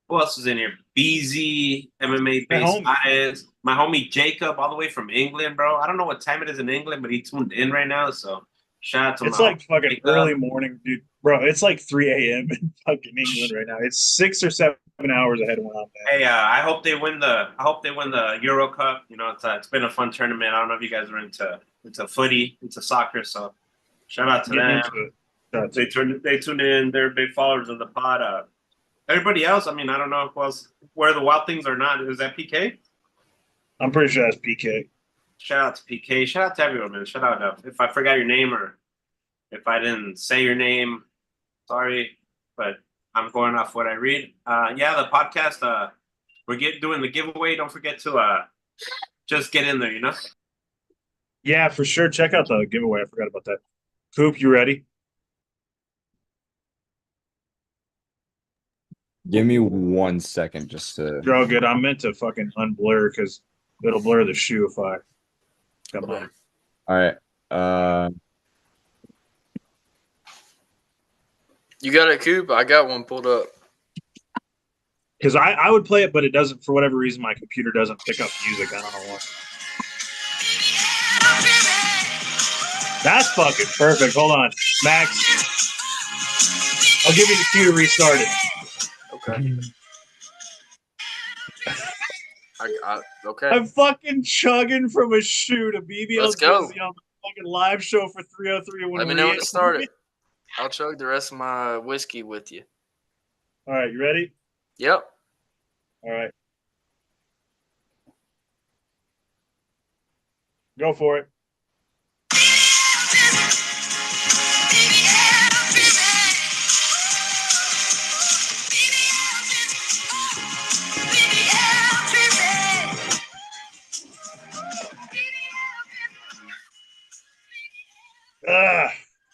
Who else is in here? BZ, MMA based guys. My homie Jacob, all the way from England, bro. I don't know what time it is in England, but he tuned in right now. So shout out to It's my like fucking Jacob. early morning, dude. Bro, it's like 3 a.m. in fucking England right now. It's 6 or 7 hours ahead of where I'm at. Hey, I hope they win the Euro Cup. It's been a fun tournament. I don't know if you guys are into footy, into soccer. So shout out to them. They tuned in. They're big followers of the pod. Everybody else, I don't know where the Wild Things are not. Is that PK? I'm pretty sure that's PK. Shout out to PK. Shout out to everyone, man. Shout out if I forgot your name or if I didn't say your name, sorry, but I'm going off what I read. Yeah, the podcast. We're doing the giveaway. Don't forget to just get in there. Yeah, for sure. Check out the giveaway. I forgot about that. Coop, you ready? Give me 1 second just to. You're all good. I meant to fucking unblur because it'll blur the shoe if I come on. All right. You got it, Coop? I got one pulled up. Because I would play it, but it doesn't, for whatever reason, my computer doesn't pick up music. I don't know why. That's fucking perfect. Hold on, Max. I'll give you the cue to restart it. Okay. Okay. I'm fucking chugging from a shoot, a BBL Let's go. jersey on the fucking live show for 303. Let me know when to start it. I'll chug the rest of my whiskey with you. All right, you ready? Yep. All right. Go for it.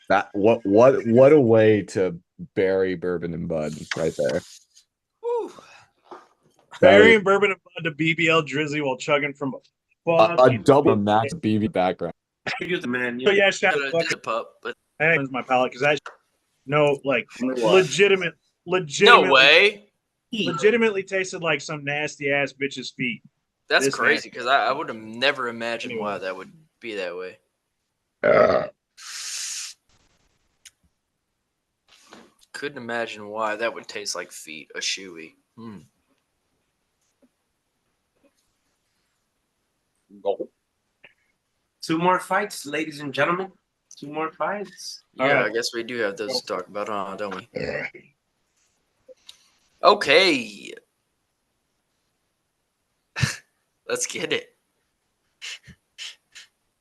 That what a way to bury Bourbon and Bud right there. Whew. Burying Bourbon and Bud to BBL Drizzy while chugging from a double Max BB background. Man, So yeah, shout Did a pup, but hey, my palate because I legitimately no way. legitimately tasted like some nasty ass bitch's feet. That's This crazy because I would have never imagined Anyway. why that would be that way. Couldn't imagine why that would taste like feet, a shoey. Two more fights, ladies and gentlemen. Two more fights. Yeah, All right. I guess we do have those to talk about, don't we? Okay. Let's get it.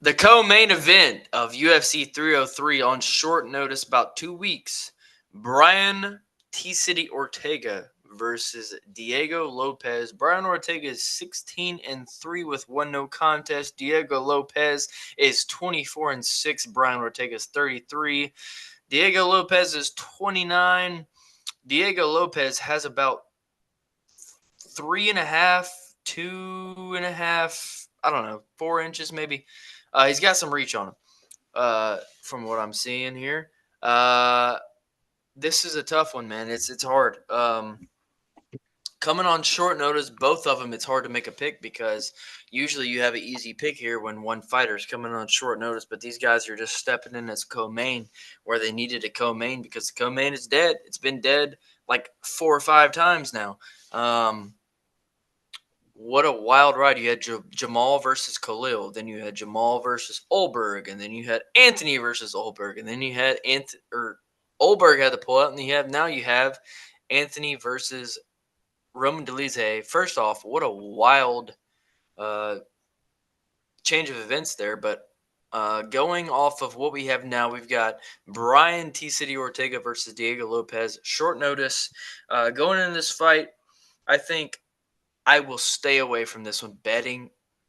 The co-main event of UFC 303 on short notice, about 2 weeks. Brian T-City Ortega versus Diego Lopez. Brian Ortega is 16-3 with 1 no contest. Diego Lopez is 24-6. Brian Ortega is 33. Diego Lopez is 29. Diego Lopez has about 3.5, 2.5, I don't know, 4 inches maybe. He's got some reach on him, from what I'm seeing here. This is a tough one, man. It's hard. Coming on short notice, both of them, it's hard to make a pick because usually you have an easy pick here when one fighter's coming on short notice, but these guys are just stepping in as co-main where they needed a co-main because the co-main is dead. It's been dead like 4 or 5 times now. What a wild ride. You had Jamal versus Khalil. Then you had Jamal versus Olberg. And then you had Anthony versus Olberg. And then you had Olberg had to pull out. And now you have Anthony versus Roman Dolidze. First off, what a wild change of events there. But going off of what we have now, we've got Brian T-City Ortega versus Diego Lopez. Short notice. Going into this fight, I think I will stay away from this one. Betting,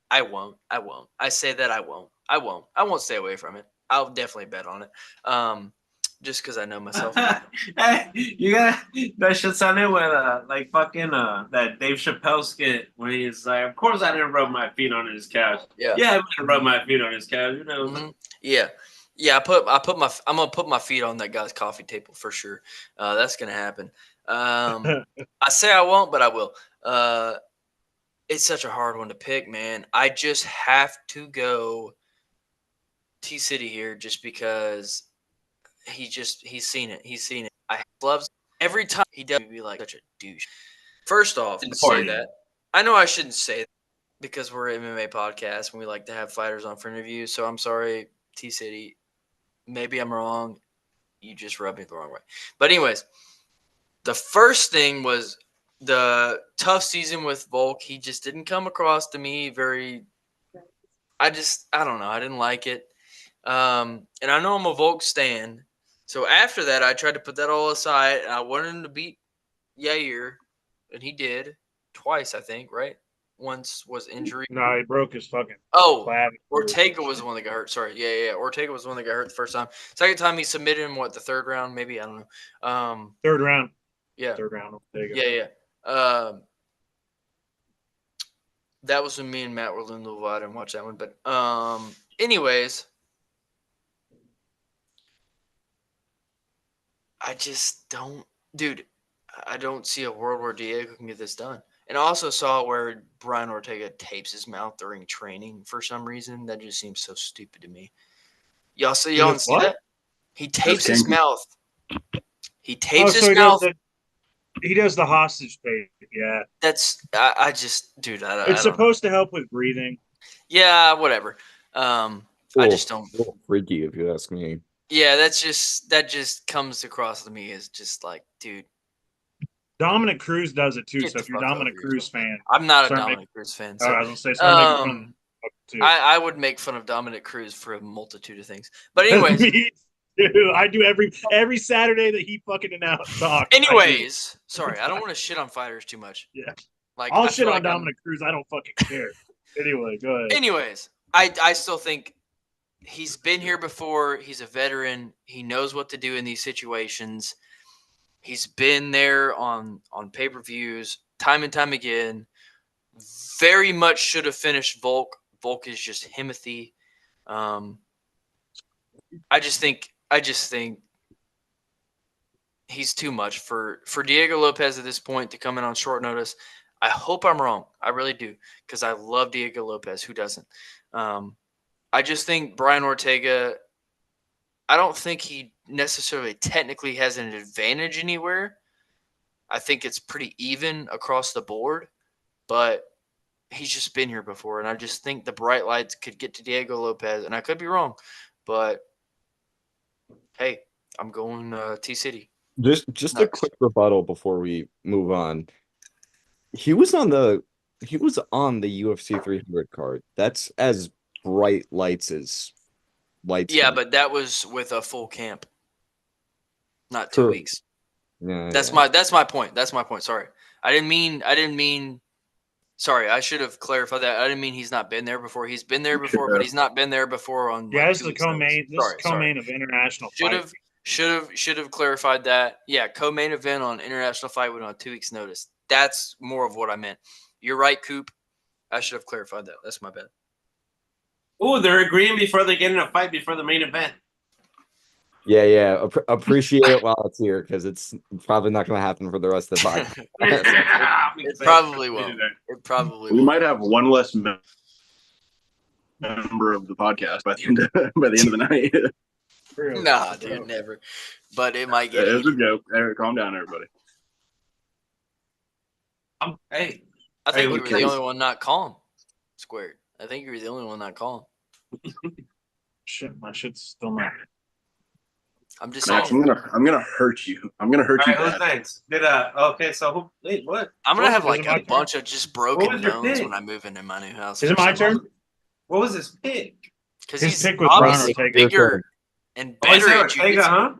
I won't. I say that I won't. I won't stay away from it. I'll definitely bet on it. Just because I know myself. Hey, you got that shit sounded with like fucking that Dave Chappelle skit when he's like, of course I didn't rub my feet on his couch. Yeah. Yeah, I didn't rub my feet on his couch, you know. Mm-hmm. Yeah. I'm gonna put my feet on that guy's coffee table for sure. That's gonna happen. I say I won't, but I will. It's such a hard one to pick, man. I just have to go T-City here just because he's seen it. He's seen it. I loves every time he does be like such a douche. First off, say that. I know I shouldn't say that because we're an MMA podcast and we like to have fighters on for interviews. So I'm sorry, T-City. Maybe I'm wrong. You just rubbed me the wrong way. But anyways, the first thing was the tough season with Volk. He just didn't come across to me very – I don't know. I didn't like it. And I know I'm a Volk stan. So after that, I tried to put that all aside, and I wanted him to beat Yair, and he did twice, I think, right? Once was injury. No, he broke his fucking clavicle. Ortega was the one that got hurt. Sorry. Yeah. Ortega was the one that got hurt the first time. Second time he submitted him, the third round? Maybe. I don't know. Third round. Yeah. Third round. Ortega. Yeah. That was when me and Matt were in Louisville. I didn't watch that one. But anyways, I just don't, dude. I don't see a world where Diego can get this done. And I also saw where Brian Ortega tapes his mouth during training for some reason. That just seems so stupid to me. Y'all see What? that? He tapes his kinky. mouth. He Oh, tapes so his he mouth. does the hostage tape. Yeah, That's I just, dude. I it's don't know. supposed to help with breathing. Yeah, whatever. I just don't. A little freaky, if you ask me. Yeah, that just comes across to me as just like, dude. Dominic Cruz does it too. Get So the if you're a fuck Dominic over Cruz yourself. fan, I'm not a start Dominic Cruz fan. I So, was gonna say start making fun of him too. I would make fun of Dominic Cruz for a multitude of things. But anyways, Me too. I do every Saturday that he fucking talks. anyways, sorry, I don't want to shit on fighters too much. Yeah. Like I'll I shit feel on like I'm- Dominic Cruz. I don't fucking care. Anyway, go ahead. Anyways, I still think he's been here before. He's a veteran. He knows what to do in these situations. He's been there on pay-per-views time and time again. Very much should have finished Volk. Volk is just Himothy. I just think he's too much for Diego Lopez at this point to come in on short notice. I hope I'm wrong. I really do, because I love Diego Lopez. Who doesn't? I just think Brian Ortega, I don't think he necessarily technically has an advantage anywhere. I think it's pretty even across the board, but he's just been here before, and I just think the bright lights could get to Diego Lopez, and I could be wrong, but hey, I'm going T-City. Just a quick rebuttal before we move on. He was on the UFC 300 card. That's as bright lights as lights. Yeah, can be. but that was with a full camp, not 2 True. weeks. Yeah, That's yeah. my point. That's my point. Sorry, I didn't mean. Sorry, I should have clarified that. I didn't mean he's not been there before. He's been there before, but he's not been there before on. Yeah, like, this 2 is a weeks notice. co-main. This is co-main of international fight. Should have clarified that. Yeah, co-main event on international fight with on 2 weeks notice. That's more of what I meant. You're right, Coop. I should have clarified that. That's my bad. Oh, they're agreeing before they get in a fight before the main event. Yeah. Appreciate it while it's here, because it's probably not going to happen for the rest of the podcast. It probably won't. It probably We won't. might have one less member of the podcast by the end of the night. Nah, dude, never. But it might get. It's a joke. Calm down, everybody. Hey, I think Hey, you were the only one not calm. Squared. I think you were the only one not calm. Shit, my shit's still not. I'm just Max, saying. I'm gonna hurt you. I'm gonna hurt all you right, who's bad. next? Okay, so who? Wait, what? I'm gonna have Is it like my a turn? bunch of just What broken was your bones pick? when I move into my new house. Is it my turn? What was his pick? Because His he's pick was Brian obviously Ortega. bigger and Oh, is better it at Ortega, jiu-jitsu. huh?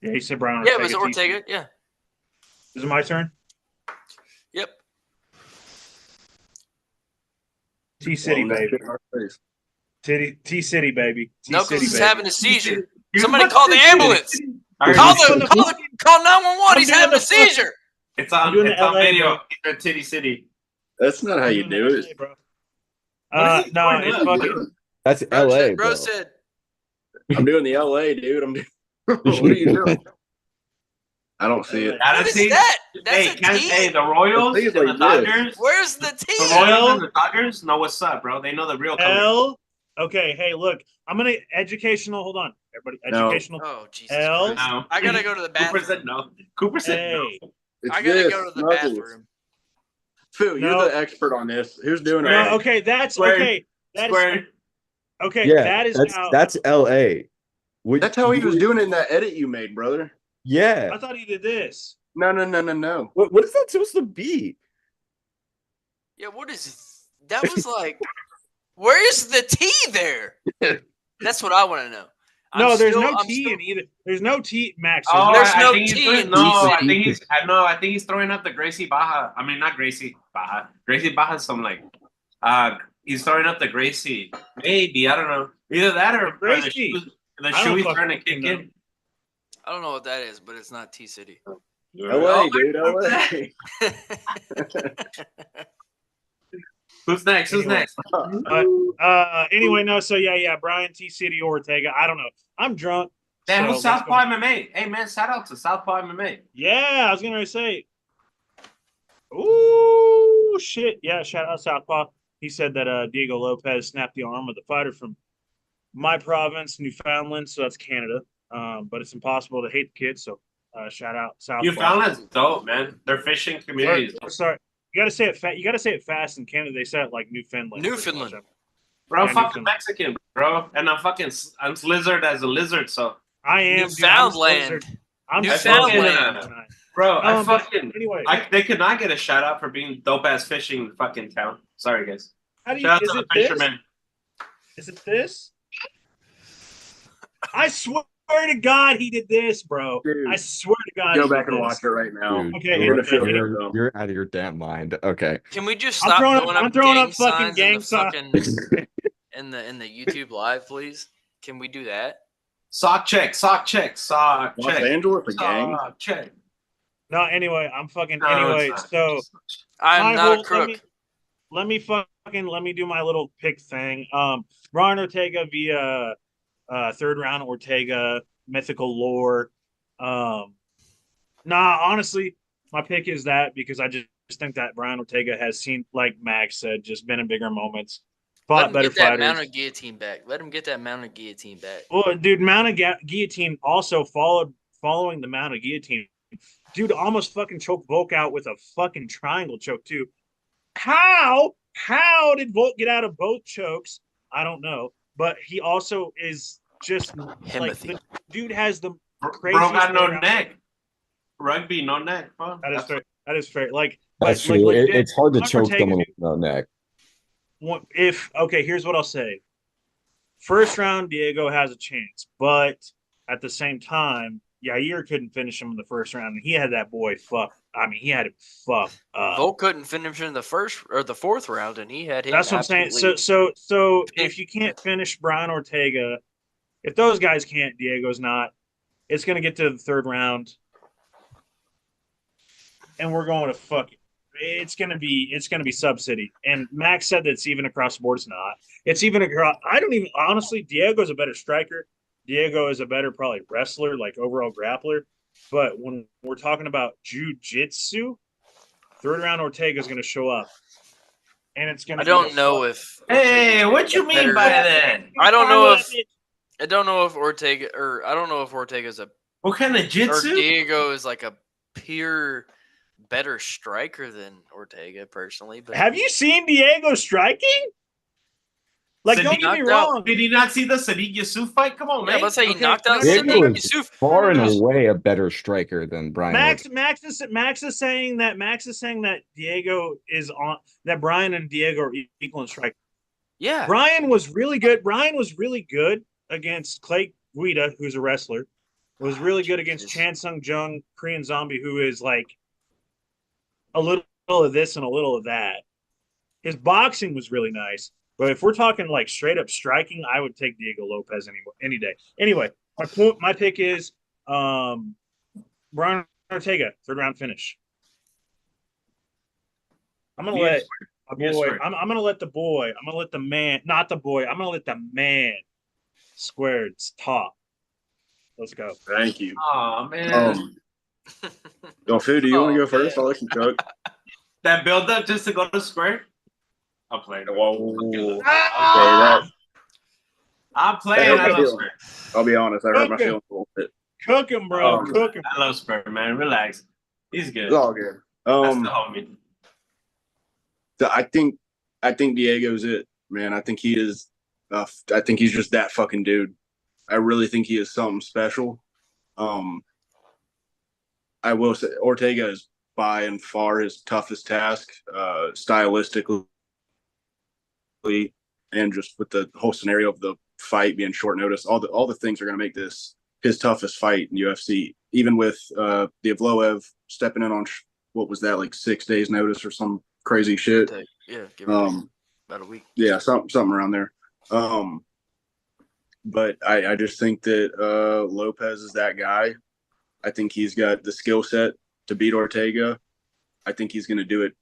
Yeah, he said Brian Yeah, Ortega. it was Ortega. Yeah. Is it my turn? Yep. T-City, baby. T-City, baby. Knuckles T-City, is baby. having a seizure. He was Somebody about call to the say ambulance. City. All right, Call He's call 911. I'm He's doing having the a seizure. It's I'm on doing it's the on LA, video. bro. He's at Titty City. That's not how you I'm do doing it. LA, bro. What is he No, doing it's now? fucking. That's Bro LA, said, bro. I'm doing the LA, dude. What are you doing? I don't see it. Gotta What is see- that? That's Hey, a can't T? hey the Royals The thing is and like the this. Dodgers. Where's the T? The Royals and the Dodgers know what's up, bro. They know the real color. L. Okay, hey, look. I'm gonna educational. Hold on, everybody. No. Educational. Oh, Jesus L. Christ. No. I gotta go to the Cooper bathroom. said no. Cooper said Hey. no. It's I gotta this, go to the Knuckles. bathroom. Phil, you're No. the expert on this. Who's doing No, it? okay, that's Square. okay. That is Square. okay. Yeah, that is how. that's LA. That's how he was doing it in that edit you made, brother. Yeah. I thought he did this. No. What is that supposed to be? Yeah, what is that? Was like, where's the T there? That's what I want to know. No, there's no T in either. There's no T, Max. Oh, There's I no think he's T doing, in no, I TCT. think he's throwing up the Gracie Baja. I mean, not Gracie Baja. Gracie Baja's some like, he's throwing up the Gracie. Maybe, I don't know. Either that or the Gracie. the I shoe don't he's trying to fucking kick know. in. I don't know what that is, but it's not T City. LA, dude, LA. Who's next? Who's Anyway. next? Anyway, no. So yeah. Brian T. City Ortega. I don't know. I'm drunk. Damn, So who's let's Southpaw go. MMA? Hey man, shout out to Southpaw MMA. Yeah, I was gonna say. Ooh, shit. Yeah, shout out Southpaw. He said that Diego Lopez snapped the arm of the fighter from my province, Newfoundland, so that's Canada. But it's impossible to hate the kid, so shout out Southpaw. Newfoundland's dope, man. Their fishing community is dope. Sorry, you gotta say it fast. You gotta say it fast in Canada. They say it like Newfoundland. Newfoundland. Bro, I'm Yeah, fucking Newfoundland. Mexican, bro. And I'm lizard as a lizard, so I am, dude. Newfoundland. I'm Newfoundland. tonight. bro, I But fucking anyway, they could not get a shout out for being dope ass fishing in fucking town. Sorry guys. how do you? Shout out Is to it the this? fishermen. Is it this? I swear to God, he did this, bro. Dude, I swear to God, Go he back did and this. watch it right now. Dude, Okay, You're gonna feel it. you're out of your damn mind. Okay. Can we just I'm stop throwing up- throwing I'm up throwing gang up fucking signs gang in the signs. fucking in the YouTube live, please? Can we do that? Sock check, sock check, sock Los check. Angeles, a gang. Sock check. No, anyway, I'm fucking. No, anyway, it's not. so I'm my not a whole- crook. let me do my little pick thing. Brian Ortega via third round Ortega, mythical lore. Honestly, my pick is that because I just think that Brian Ortega has seen, like Max said, just been in bigger moments, Let fought him better get that fighters. mounted guillotine back. Let him get that mounted guillotine back. Well, dude, mounted guillotine also following the mounted guillotine. Dude almost fucking choked Volk out with a fucking triangle choke too. How did Volk get out of both chokes? I don't know, but he also is just like Himothy. the dude has the Bro craziest got no third-round- neck. Rugby, no neck. Bro. That is fair. That is fair. That's Like, true. legit, It's hard to Brian choke Ortega, someone dude, with no neck. here's what I'll say. First round, Diego has a chance, but at the same time, Yair couldn't finish him in the first round, and he had that boy fucked. I mean, he had him fucked up. Volk couldn't finish in the first or the fourth round, and he had him. That's what I'm saying. absolutely- So if you can't finish Brian Ortega, if those guys can't, Diego's not. It's gonna get to the third round, and we're going to fuck it. It's gonna be Sub City. And Max said that it's even across the board. It's not. It's even across. I don't even honestly. Diego's a better striker. Diego is a better probably wrestler, like overall grappler. But when we're talking about jiu-jitsu, third round Ortega is going to show up, and it's going to. I don't know if. Hey, what you mean by that? I don't know if. I don't know if Ortega I don't know if Ortega's a What kind of or jitsu? Diego is like a pure better striker than Ortega personally. But Have you seen Diego striking? Like, don't get me knocked out. wrong. Did he not see the Sadiq Yusuf fight? Come on, Yeah, man. let's say he Okay, knocked out Diego Sadiq is Yusuf. Far and away a better striker than Brian. Max is saying that Diego is on that Brian and Diego are equal in strike. Yeah, Brian was really good. Brian was really good against Clay Guida, who's a wrestler. Was really good against Chan Sung Jung, Korean Zombie, who is like a little of this and a little of that. His boxing was really nice. But if we're talking like straight up striking, I would take Diego Lopez any day. Anyway, my pick is Brian Ortega, third round finish. I'm gonna let my boy. I'm gonna let the boy. I'm gonna let the man, not the boy. I'm gonna let the man squared top. Let's go. Thank you. Oh man, Don't Fu, do you want to go first? man. I'll let you cook. that build up just to go to square. I'm playing. Whoa. I'm playing. I love Spur. I'll be honest, I hurt my Okay. feelings a little bit. Cook him, bro. Cook him. I love Spur, man. Relax. He's good. It's all good. That's the homie. I think Diego's it, man. I think he is. I think he's just that fucking dude. I really think he is something special. I will say Ortega is by and far his toughest task, stylistically, and just with the whole scenario of the fight being short notice. All the things are going to make this his toughest fight in UFC. Even with the Evloev stepping in on what was that, like 6 days notice or some crazy shit. Yeah, give it about a week. Yeah, something around there. But I just think that Lopez is that guy. I think he's got the skill set to beat Ortega. I think he's going to do it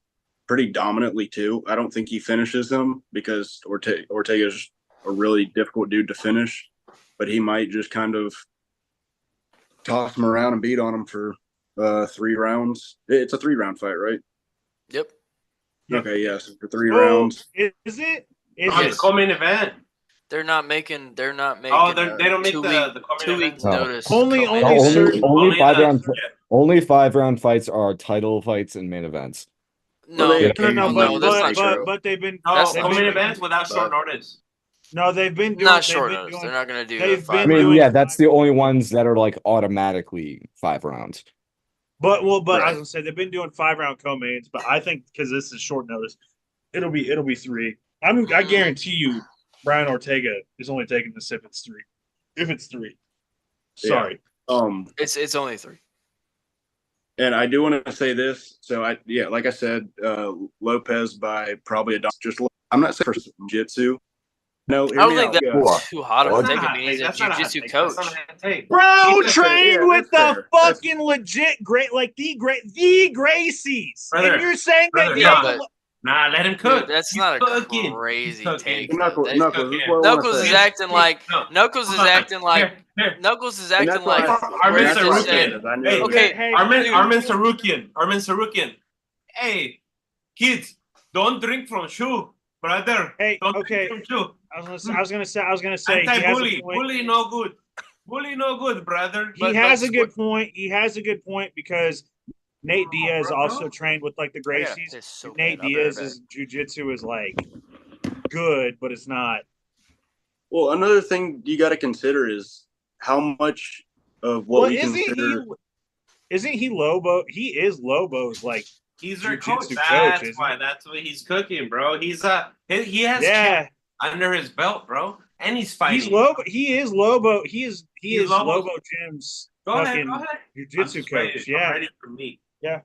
pretty dominantly too. I don't think he finishes him because Ortega is a really difficult dude to finish, but he might just kind of toss him around and beat on him for 3 rounds. It's a 3-round fight, right? Yep. Okay, yes, for 3 rounds. Is it? Is It's a co-main event. They're not making. They don't make the two week events. notice. Only only certain- 5-round only 5-round fights are title fights and main events. No, Well, that's not true. but they've been That's co-main true. events without short notice. No, they've been doing Not short they've been notice. doing- They're not going to do. they've a been five I mean, doing yeah, that's the 5 only ones that are like automatically 5 rounds. But I was Right. gonna say they've been doing 5-round co-mains, but I think because this is short notice, it'll be 3. I guarantee you, Brian Ortega is only taking this if it's 3. If it's 3, sorry. It's only 3. And I do want to say this. So like I said, Lopez by probably I'm not saying for jiu-jitsu. No, I don't think that's too hot of a take. I mean, he's a That's not hot jiu-jitsu take. coach. That's not a hot take. Bro, That's trained fair. with That's the fair. fucking legit the Gracies, Brother, and you're saying that brother, Diego? but- Nah, let him cook. Dude, that's He's not a cooking. crazy He's cooking. take. Knuckles, That- Knuckles, this is what I wanna Knuckles say. is acting like No. Knuckles is acting like Here. Knuckles is And acting that's why like Armin Brett just said. Sarukian. Hey, Okay, Armin dude. Sarukian. Hey, kids, don't drink from shoe, brother. Hey, Don't okay. drink from shoe. I was gonna say he has a Anti-bully. point. Bully no good. Bully no good, brother. He has a good point. He has a good point because Nate Diaz bro. also trained with like the I gotta Gracies. piss so Nate bad. I'll be right Diaz's jujitsu is like good, but it's not. Well, another thing you got to consider is how much of what we consider. Isn't he Lobo? He is Lobo's like He's their jiu-jitsu coach. coach, That's isn't why. he? That's what he's cooking, bro. He has Yeah. champ under his belt, bro, and he's fighting. He's Lobo. He is Lobo. He is Lobo's- Lobo Jim's Go ahead, fucking go ahead. jiu-jitsu I'm just coach. ready. Yeah. I'm ready for me. Yeah.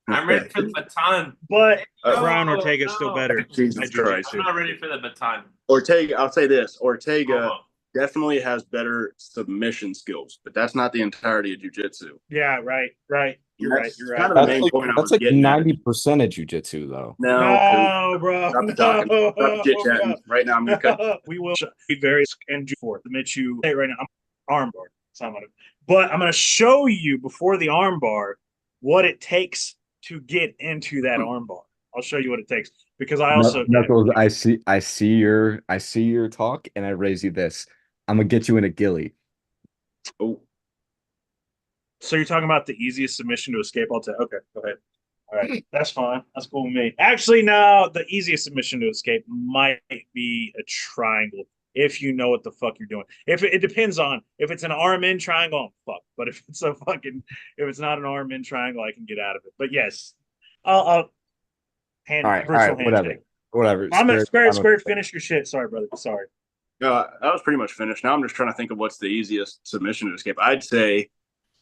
I'm ready for the baton. But Oh, Brian Ortega is still better. Jesus at jiu-jitsu. Christ. I'm not ready for the baton. Ortega, I'll say this: Ortega Oh, definitely has better submission skills, but that's not the entirety of jiu-jitsu. Yeah, right. You're right. You're right. Kind of the That's main like, point I that's was like getting at. 90% of jujitsu, though. No, bro. stop the talking. Stop the chit-chatting. Right now, I'm going to cut. We will be very and for admit you hey, right now. I'm armbar. But I'm gonna show you before the armbar what it takes to get into that armbar. I'll show you what it takes because I also Knuckles, I see your talk, and I raise you this. I'm gonna get you in a gilly. Oh, So you're talking about the easiest submission to escape? I'll take. Okay, go ahead. All right, that's fine. That's cool with me. Actually, no, the easiest submission to escape might be a triangle if you know what the fuck you're doing. If it depends on if it's an arm in triangle, I'm fucked. But if it's if it's not an arm in triangle, I can get out of it. But yes, I'll hand All right, virtual whatever. I'm gonna Spirit, Spirit. Finish your shit. Sorry, brother. Sorry. I was pretty much finished. Now I'm just trying to think of what's the easiest submission to escape. I'd say,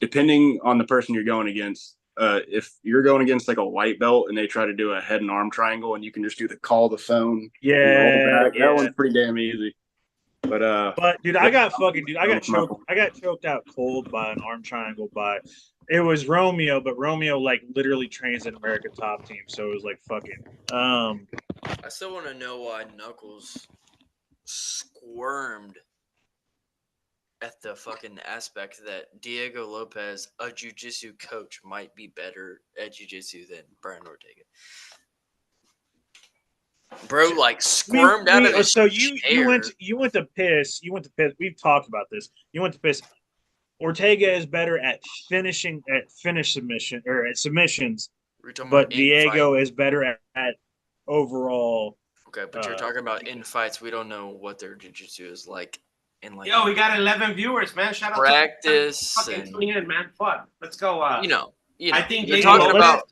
depending on the person you're going against, if you're going against like a white belt and they try to do a head and arm triangle and you can just do the call the phone, Yeah, that one's pretty damn easy. But dude, I got choked out cold by an arm triangle it was Romeo, but Romeo like literally trains an American Top Team, so it was like fucking I still want to know why Knuckles squirmed at the fucking aspect that Diego Lopez, a jiu-jitsu coach, might be better at jiu-jitsu than Brian Ortega. Bro, like squirmed out of his so chair. you went to piss. We've talked about this. You went to piss. Ortega is better at finish submission or at submissions, but Diego is better at overall. Okay, but you're talking about in fights. We don't know what their jiu-jitsu is like. In like, yo, we got 11 viewers, man. Shout out practice to fucking tuning in, man. Fuck, let's go. You know. I think you're talking about.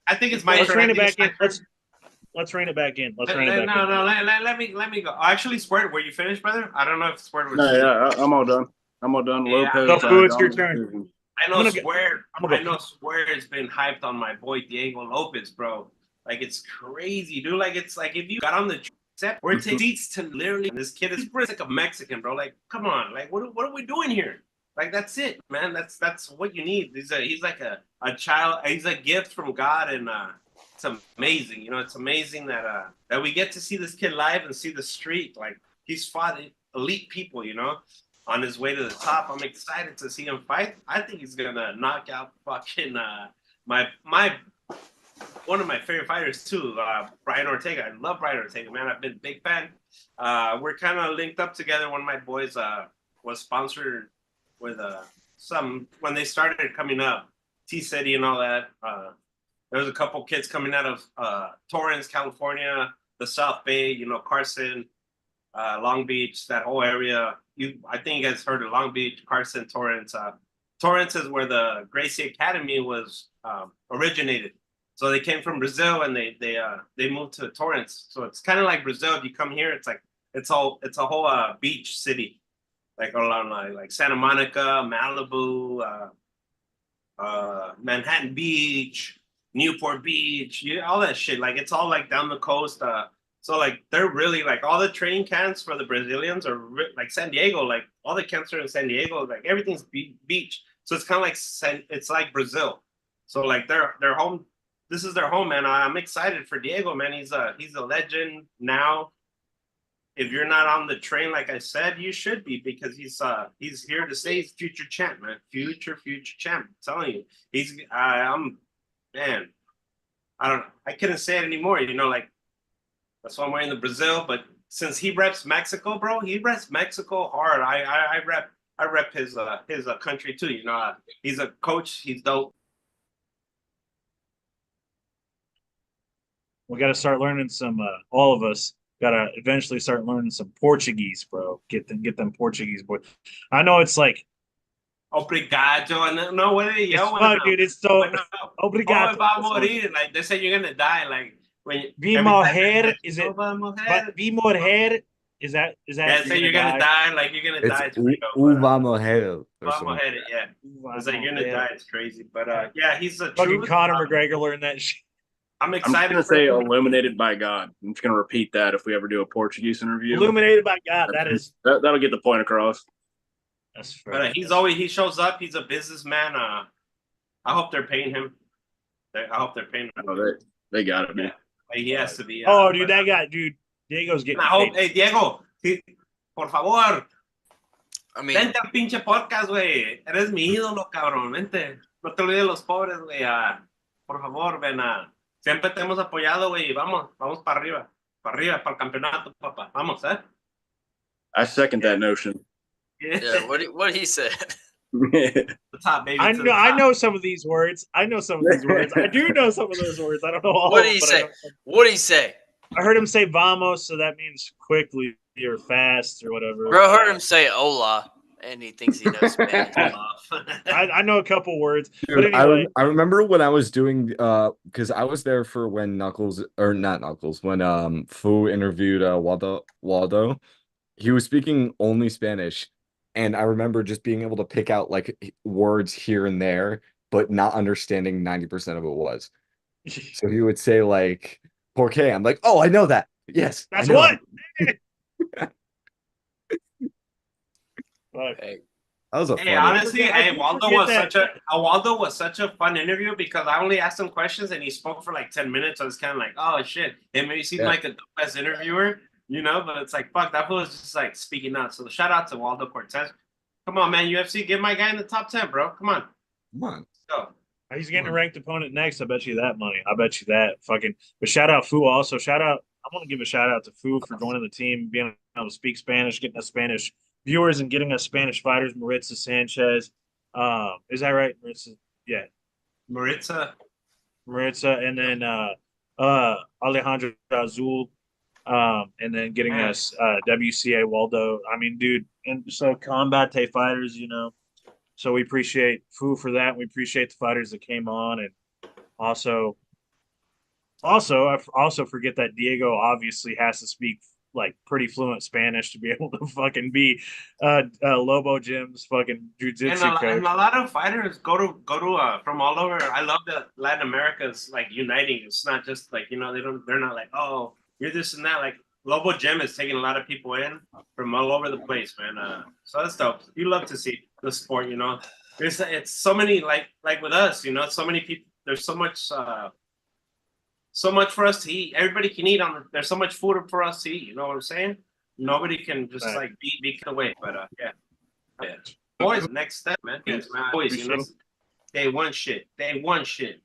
I think it's my Let's turn. rein it back in. Let's rein it back in. Let me go. Actually, Squirt, were you finished, brother? I don't know if Squirt was. No, yeah, I'm all done. Yeah. Lopez. So, it's your turn. I know Square has been hyped on my boy Diego Lopez, bro. Like it's crazy, dude. Like it's like if you got on the set where it takes seats to literally this kid is like a Mexican, bro. Like, come on, like what are we doing here? Like that's it, man. That's what you need. He's like a child, he's a gift from God, and it's amazing. You know, it's amazing that that we get to see this kid live and see the streak. Like he's fought elite people, you know. on his way to the top. I'm excited to see him fight. I think he's gonna knock out fucking my one of my favorite fighters too, Brian Ortega. I love Brian Ortega, man. I've been a big fan. We're kind of linked up together. One of my boys was sponsored with some when they started coming up, T City and all that. There was a couple kids coming out of Torrance, California, the South Bay, you know, Carson, Long Beach, that whole area. I think you guys heard of Long Beach, Carson, Torrance. Torrance is where the Gracie Academy was originated. So they came from Brazil and they moved to Torrance. So it's kind of like Brazil. If you come here, it's like it's a whole beach city, like along like Santa Monica, Malibu, Manhattan Beach, Newport Beach, all that shit. Like it's all like down the coast. So like they're really like all the training camps for the Brazilians are like San Diego. Like all the camps are in San Diego. Like everything's beach. So it's kind of like it's like Brazil. So like their home. This is their home, man. I'm excited for Diego, man. He's a legend now. If you're not on the train, like I said, you should be because he's here to stay. He's future champ, man. Future champ. I'm telling you, man. I couldn't say it anymore. You know, like that's why I'm wearing the Brazil. But since he reps Mexico, bro, he reps Mexico hard. I rep his country too. You know, he's a coach. He's dope. We got to start learning some. All of us got to eventually start learning some Portuguese, bro. Get them Portuguese, boy. I know it's like obrigado. No way, yo. Fuck, dude. It's so obrigado. Like they say, you're gonna die. Like when vi morrer, is it? But vi morrer. Is that? Yeah, say you're gonna die. Like you're gonna die. Vamos hell. Yeah. It's like you're gonna die. It's crazy. But yeah, he's a fucking Conor McGregor learned that shit. I'm excited to say illuminated by God. I'm just going to repeat that if we ever do a Portuguese interview. Illuminated by God. That'll get the point across. That's fair. But he shows up. He's a businessman. I hope they're paying him. I hope they're paying him. Oh, they got it, man. He has to be. Dude, that guy, dude. Diego's getting paid. Hey, Diego, por favor. I mean, vente al pinche podcast, güey. Eres mi ídolo, cabrón. Vente. No te olvides de los pobres, güey. Por favor, ven a. Siempre te hemos apoyado, güey. Vamos para arriba, para el campeonato, papá. Vamos, ¿eh? I second that notion. Yeah, what he said. The top, baby. I know some of these words. I do know some of those words. I don't know all. What did he say? What did he say? I heard him say vamos, so that means quickly or fast or whatever. Bro, heard him say hola, and he thinks he knows Spanish. I know a couple words. Dude, but anyway. I remember when I was doing because I was there for when when Fu interviewed Waldo. He was speaking only Spanish, and I remember just being able to pick out like words here and there, but not understanding 90% of it was. So he would say like "Porque." I'm like, oh, I know that. Yes, that's what. Hey. That was honestly, Waldo was such a fun interview because I only asked him questions and he spoke for like 10 minutes. So it's kind of like, oh shit, it may seem like the best interviewer, you know, but it's like fuck, that fool was just like speaking out. So shout out to Waldo Cortez. Come on, man, UFC, get my guy in the top 10, bro. Come on. Let's go. He's getting a ranked opponent next. I bet you that money. I bet you that fucking. But shout out Fu also. I want to give a shout out to Fu for joining the team, being able to speak Spanish, getting us Spanish viewers, and getting us Spanish fighters. Maritza Sanchez, is that right? Maritza, yeah. Maritza, and then Alejandro Azul, and then getting us WCA Waldo. I mean, dude, and so combate fighters, you know. So we appreciate Fu for that. We appreciate the fighters that came on, and also I also forget that Diego obviously has to speak like pretty fluent Spanish to be able to fucking be Lobo Jim's fucking jiu-jitsu coach. And a lot of fighters go to from all over. I love that Latin America's like uniting. It's not just like, you know, they're not like, oh, you're this and that. Like Lobo Gym is taking a lot of people in from all over the place, man. So that's dope. You love to see the sport, you know. It's so many like with us, you know, so many people. There's so much for us to eat. Everybody can eat there's so much food for us to eat. You know what I'm saying? Nobody can just like be away. But yeah. Yeah. Boys, next step, man. Yes. Boys, you know, Appreciate day one shit. Day one shit.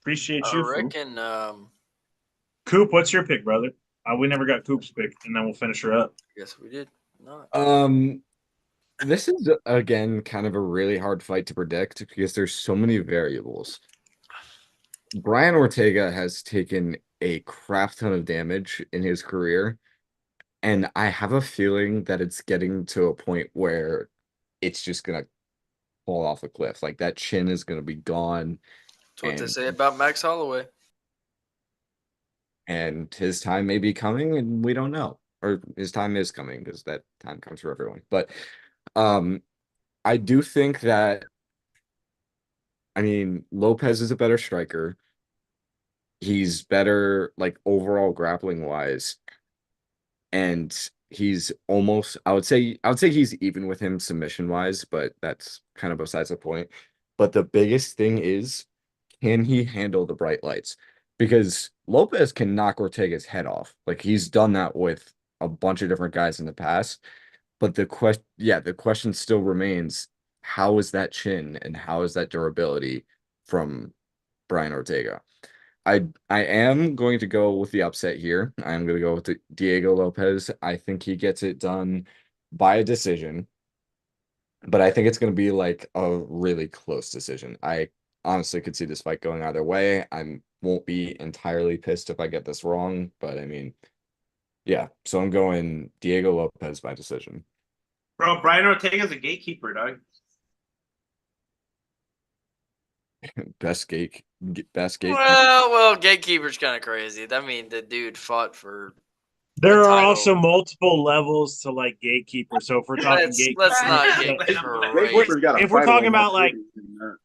Appreciate I you, fool. reckon. Coop, what's your pick, brother? We never got Coop's pick, and then we'll finish her up. Yes, we did not. This is again kind of a really hard fight to predict because there's so many variables. Brian Ortega has taken a crap ton of damage in his career, and I have a feeling that it's getting to a point where it's just gonna fall off a cliff. Like that chin is gonna be gone. That's what they and- say about Max Holloway. And his time may be coming, and we don't know. Or his time is coming because that time comes for everyone. But I do think that, I mean, Lopez is a better striker. He's better, like, overall grappling wise. And he's almost, I would say he's even with him submission wise, but that's kind of besides the point. But the biggest thing is, can he handle the bright lights? Because Lopez can knock Ortega's head off. Like he's done that with a bunch of different guys in the past. But the question still remains, how is that chin and how is that durability from Brian Ortega? I am going to go with the upset here. I'm going to go with Diego Lopez. I think he gets it done by a decision, but I think it's going to be like a really close decision. I honestly could see this fight going either way. I won't be entirely pissed if I get this wrong, but I mean, yeah. So I'm going Diego Lopez by decision. Bro, Brian Ortega's a gatekeeper, dog. Best gate. Well, Gatekeeper's kind of crazy. I mean, the dude fought for. There The are title. also multiple levels to like gatekeeper. So if we're talking gatekeeper, Let's not get Gatekeeper's got a If we're fight talking over about, one like, city in that.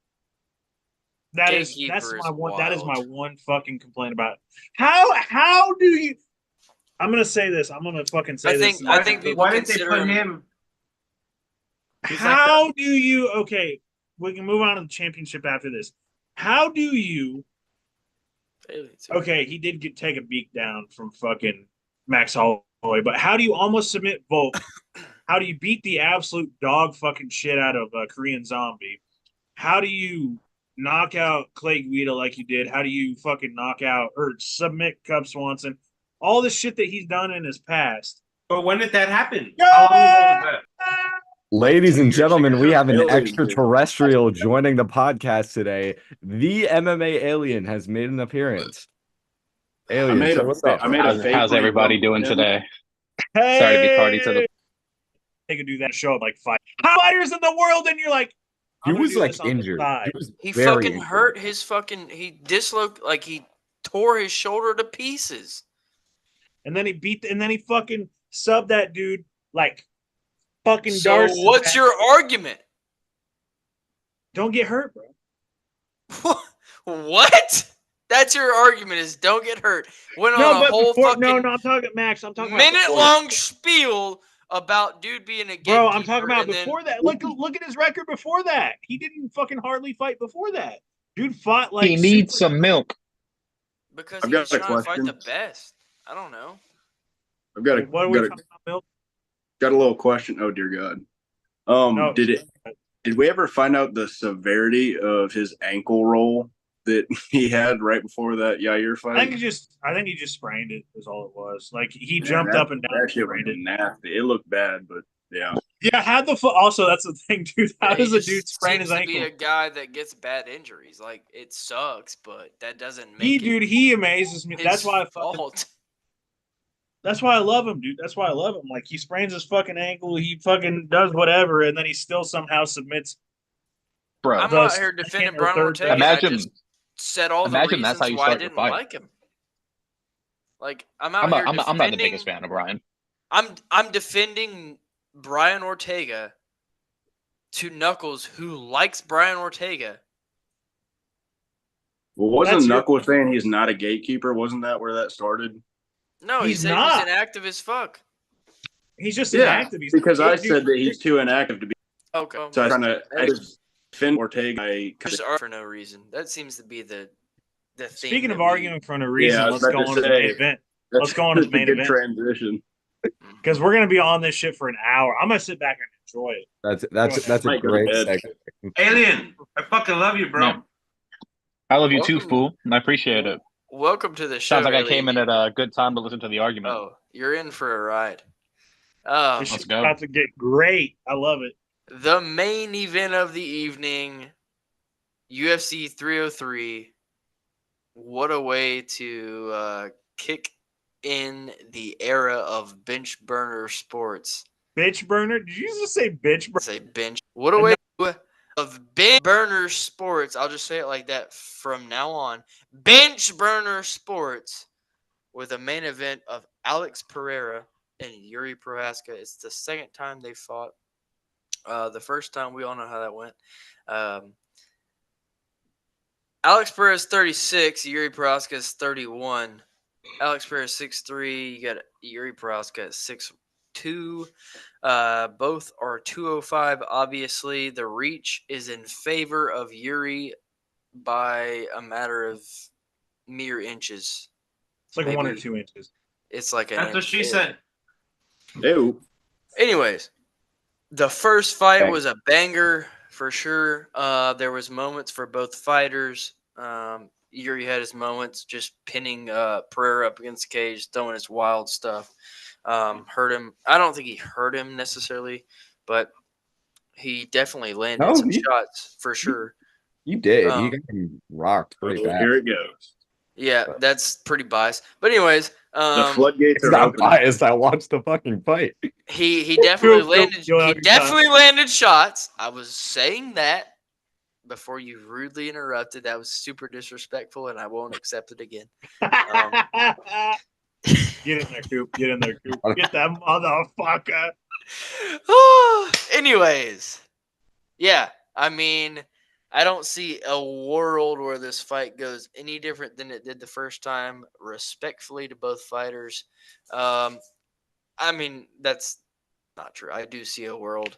that's Gatekeeper my is one. That is my wild. one fucking complaint about it. How do you? I'm gonna say this. I'm gonna fucking say this. I think people Why did they consider put him. him? He's like How do you? Okay, we can move on to the championship after this. How do you? Okay, he did take a beat down from fucking Max Holloway, but how do you almost submit Volk? How do you beat the absolute dog fucking shit out of Korean Zombie? How do you knock out Clay Guida like you did? How do you fucking knock out or submit Cub Swanson? All the shit that he's done in his past. But when did that happen? How long ago was that? Ladies and gentlemen, we have an Alien. extraterrestrial joining the podcast today. The MMA alien has made an appearance. Alien, say what's up? How's everybody doing today? Hey, Sorry to be tardy to the. they could do that show of like five fighters in the world, and you're like, He I'm gonna was do like this on the injured. side. He Very fucking injured. hurt his fucking. He dislocated, like he tore his shoulder to pieces. And then he fucking subbed that dude like fucking So Darcy. what's your argument? Don't get hurt, bro. What? That's your argument? Is don't get hurt? Went on a whole fucking I'm talking Max. I'm talking about minute-long spiel about dude being a gatekeeper. Bro, I'm talking about and then- before that. Look at his record before that. He didn't fucking hardly fight before that. Dude fought like He needs some milk. because I've he got was a trying to fight question. the best. I don't know. I've got What are we a talking about, Bill? got a little question. Oh dear God. No. Did we ever find out the severity of his ankle roll that he had right before that Yair fight? I think he just sprained it. Is all it was. Like he Man, jumped that- up and down. That And shit was sprained it. nasty. It looked bad, but yeah. Yeah, had the foot. Also, that's the thing, dude. How He does a just dude sprain seems his to be ankle? a guy that gets bad injuries. Like it sucks, but that doesn't make He amazes me. his That's why I fucking fault. That's why I love him, dude. That's why I love him. Like he sprains his fucking ankle, he fucking does whatever, and then he still somehow submits. Bro, I'm the not here defending second or Brian third Ortega. time. imagine I just said all the imagine that's reasons how you why I start your didn't fight. like him. Like I'm I'm out here not, defending. I'm not the biggest fan of Brian. I'm defending Brian Ortega to Knuckles, who likes Brian Ortega. Well, wasn't That's your- Knuckles saying he's not a gatekeeper? Wasn't that where that started? No, he He's said not. he's inactive as fuck. He's just Yeah, inactive. He's because I dude, said that he's too inactive to be. Okay, So I'm trying to defend Ortega. just argue for no reason. That seems to be the thing. Speaking that of we- arguing for no reason, I was let's about go to on to the main say, event. That's Let's go on to the a main good event. transition. because we're gonna be on this shit for an hour. I'm gonna sit back and enjoy it. That's a Might go to great bed. segue. Alien, I fucking love you, bro. Yeah. I love you too, Welcome. fool, and I appreciate it. Welcome to the show. Sounds like I Alien. came in at a good time to listen to the argument. Oh, you're in for a ride. This shit's go. about to get great. I love it. The main event of the evening, UFC 303. What a way to kick in the era of bench burner sports. Bitch burner? Did you just say bitch burner? Say bench. What a way of bench burner sports. I'll just say it like that from now on. Bench burner sports with a main event of Alex Pereira and Yuri Prohaska. It's the second time they fought. The first time, we all know how that went. Alex Pereira is 36. Yuri Prohaska is 31. Alex Pereira is 6'3". You got Yuri Prohaska at 6'2". Both are 205. Obviously, the reach is in favor of Yuri by a matter of mere inches. It's like Maybe 1 or 2 inches. It's like an That's what inch. she said. Ew. Anyways, the first fight Bang. was a banger for sure. There was moments for both fighters. Yuri had his moments just pinning Pereira up against the cage, throwing his wild stuff. Hurt him. I don't think he hurt him necessarily, but he definitely landed some shots for sure. You did. You got him rocked pretty bad. Here it goes. Yeah, that's pretty biased. But anyways, The floodgates It's are not opening. biased. I watched the fucking fight. he definitely landed. You'll have He your definitely landed shots. I was saying that before you rudely interrupted. That was super disrespectful, and I won't accept it again. Get in there, Coop. Get in there, Coop. Get that motherfucker. Anyways, yeah, I mean, I don't see a world where this fight goes any different than it did the first time. Respectfully to both fighters. I mean, that's not true. I do see a world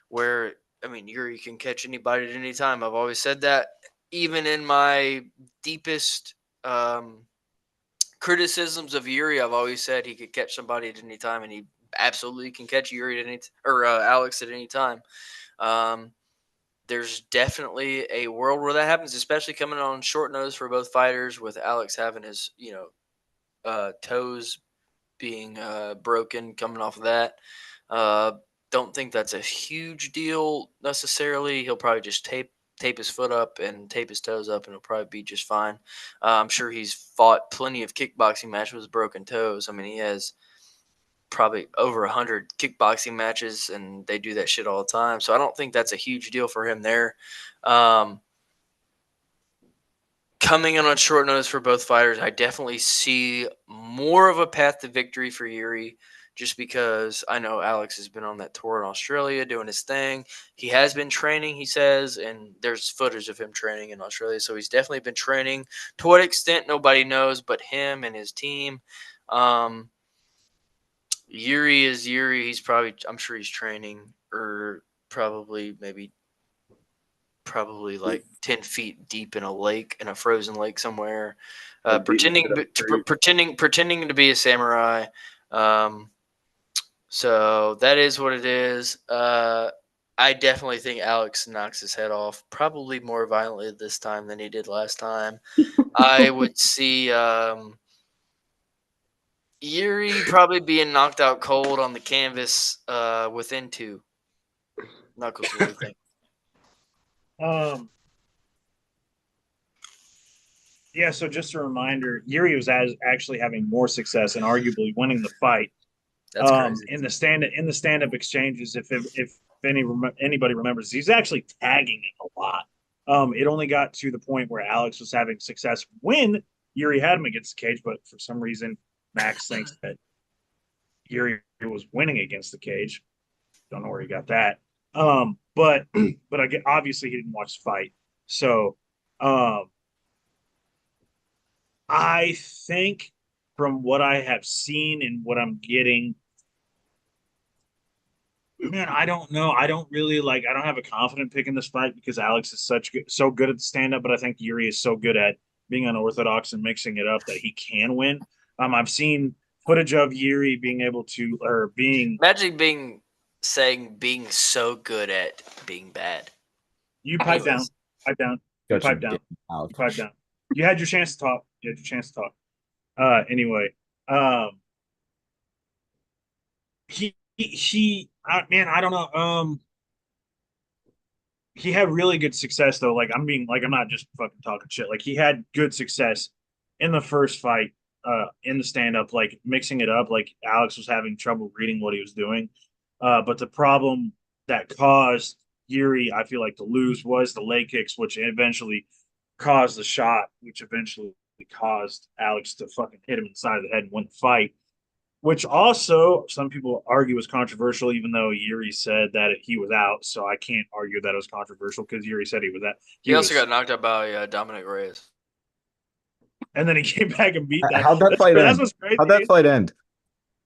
where, I mean, Yuri can catch anybody at any time. I've always said that. Even in my deepest criticisms of Yuri, I've always said he could catch somebody at any time, and he absolutely can catch Yuri at any Alex at any time. There's definitely a world where that happens, especially coming on short notice for both fighters, with Alex having his toes being broken coming off of that. Don't think that's a huge deal necessarily. He'll probably just tape his foot up and tape his toes up, and he'll probably be just fine. I'm sure he's fought plenty of kickboxing matches with broken toes. I mean, he has probably over 100 kickboxing matches, and they do that shit all the time. So I don't think that's a huge deal for him there. Coming in on short notice for both fighters, I definitely see more of a path to victory for Yuri, just because I know Alex has been on that tour in Australia doing his thing. He has been training, he says, and there's footage of him training in Australia. So he's definitely been training. To what extent, nobody knows but him and his team. Yuri is Yuri. I'm sure he's training, or probably like 10 feet deep in a lake, in a frozen lake somewhere, pretending to be a samurai. So that is what it is. I definitely think Alex knocks his head off, probably more violently this time than he did last time. I would see Yuri probably being knocked out cold on the canvas within 2. Knuckles, what do you think? Yeah, so just a reminder, Yuri was actually having more success and arguably winning the fight. That's crazy. In the stand-up exchanges, if anybody remembers, he's actually tagging it a lot. It only got to the point where Alex was having success when Yuri had him against the cage, but for some reason, Max thinks that Yuri was winning against the cage. Don't know where he got that. But obviously he didn't watch the fight. So I think from what I have seen and what I'm getting, man, I don't know. I don't have a confident pick in this fight because Alex is so good at the stand-up, but I think Yuri is so good at being unorthodox and mixing it up that he can win. I've seen footage of Yuri being able to, or being. Imagine being so good at being bad. You pipe down. Anyways. Pipe down. You Got pipe your down. dick out. You pipe down. You had your chance to talk. Anyway, man, I don't know. He had really good success though. Like I'm not just fucking talking shit. Like he had good success in the first fight, in the stand up, like mixing it up. Like Alex was having trouble reading what he was doing. But the problem that caused Yuri, I feel like, to lose was the leg kicks, which eventually caused the shot, which eventually caused Alex to fucking hit him in the side of the head and win the fight. Which also some people argue was controversial, even though Yuri said that he was out. So I can't argue that it was controversial because Yuri said he was out. He also got knocked out by Dominic Reyes. And then he came back and beat that. How'd that fight end? That's what's crazy. How'd that fight end?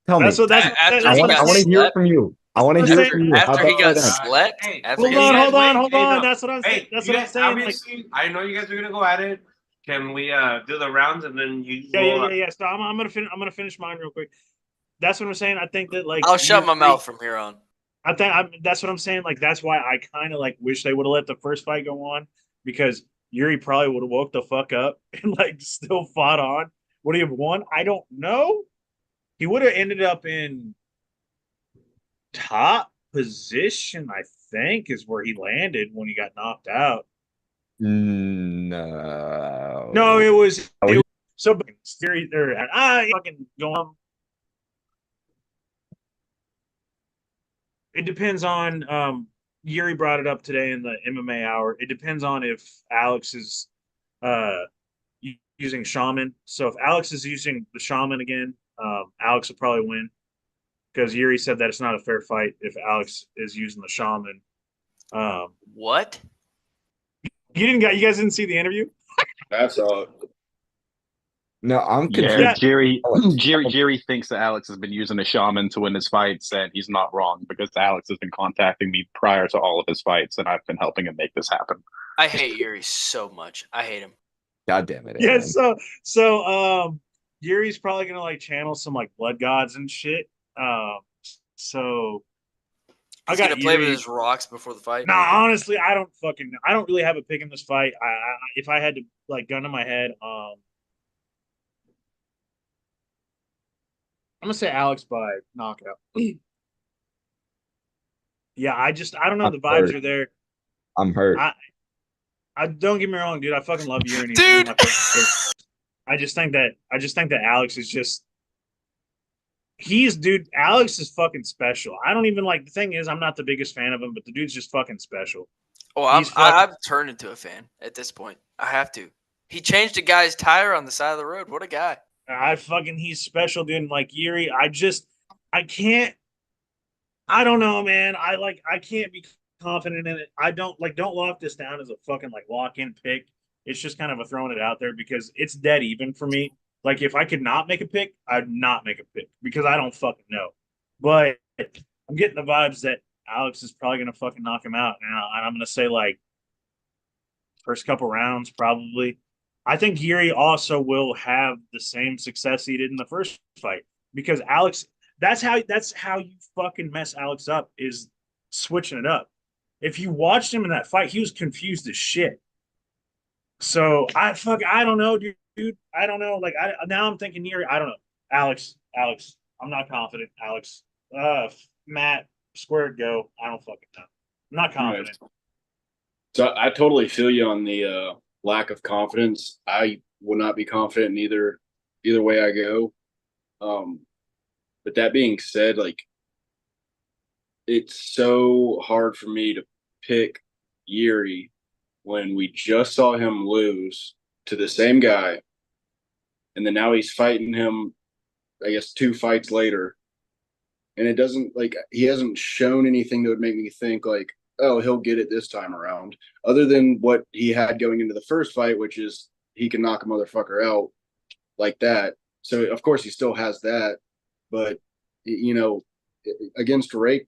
Tell me. After he I got want to hear it slept. from you. I want to hear it from you. After he got slept. slept. Hey, After Hold he on. no. That's what I'm saying. That's what I'm saying. Like, Obviously, I know you guys are gonna go at it. Can we do the rounds and then you? yeah. So I'm gonna finish mine real quick. That's what I'm saying. I think that like I'll shut my mouth from here on. That's what I'm saying. Like that's why I kind of like wish they would have let the first fight go on, because Yuri probably would have woke the fuck up and like still fought on. Would he have won? I don't know. He would have ended up in top position, I think, is where he landed when he got knocked out. No, it was so Yuri there. Fucking go on. It depends on. Yuri brought it up today in the MMA hour. It depends on if Alex is using shaman. So if Alex is using the shaman again, Alex will probably win, because Yuri said that it's not a fair fight if Alex is using the shaman. What? You guys didn't see the interview? That's all. No, I'm confused. Yeah, Jerry thinks that Alex has been using a shaman to win his fights, and he's not wrong, because Alex has been contacting me prior to all of his fights, and I've been helping him make this happen. I hate Yuri so much. I hate him. God damn it. Yeah, so Yuri's probably gonna like channel some like blood gods and shit. So He's gonna play with his rocks before the fight. Nah, honestly, I don't really have a pick in this fight. If I had to like gun to my head, I'm gonna say Alex by knockout. Yeah, I don't know. The vibes are there. I'm hurt. I don't get me wrong, dude. I fucking love you, and dude. I just think that Alex is just. Dude, Alex is fucking special. I don't even like, the thing is, I'm not the biggest fan of him, but the dude's just fucking special. Oh, I've turned into a fan at this point. I have to. He changed a guy's tire on the side of the road. What a guy. He's special, dude. And like Yuri, I don't know, man. I can't be confident in it. Don't lock this down as a fucking like lock-in pick. It's just kind of a throwing it out there because it's dead even for me. Like, if I could not make a pick, I'd not make a pick because I don't fucking know. But I'm getting the vibes that Alex is probably going to fucking knock him out. And I'm going to say, like, first couple rounds, probably. I think Yuri also will have the same success he did in the first fight, because Alex, that's how you fucking mess Alex up, is switching it up. If you watched him in that fight, he was confused as shit. So I don't know, dude. I don't know. Like, now I'm thinking Yuri. I don't know. Alex. I'm not confident. Alex. Matt. Squared go. I don't fucking know. I'm not confident. Right. So I totally feel you on the lack of confidence. I will not be confident in either way I go. But that being said, like, it's so hard for me to pick Yuri when we just saw him lose to the same guy, and then now he's fighting him, I guess, 2 fights later, and it doesn't, like, he hasn't shown anything that would make me think like, oh, he'll get it this time around, other than what he had going into the first fight, which is he can knock a motherfucker out like that. So of course he still has that, but you know, against Rakic,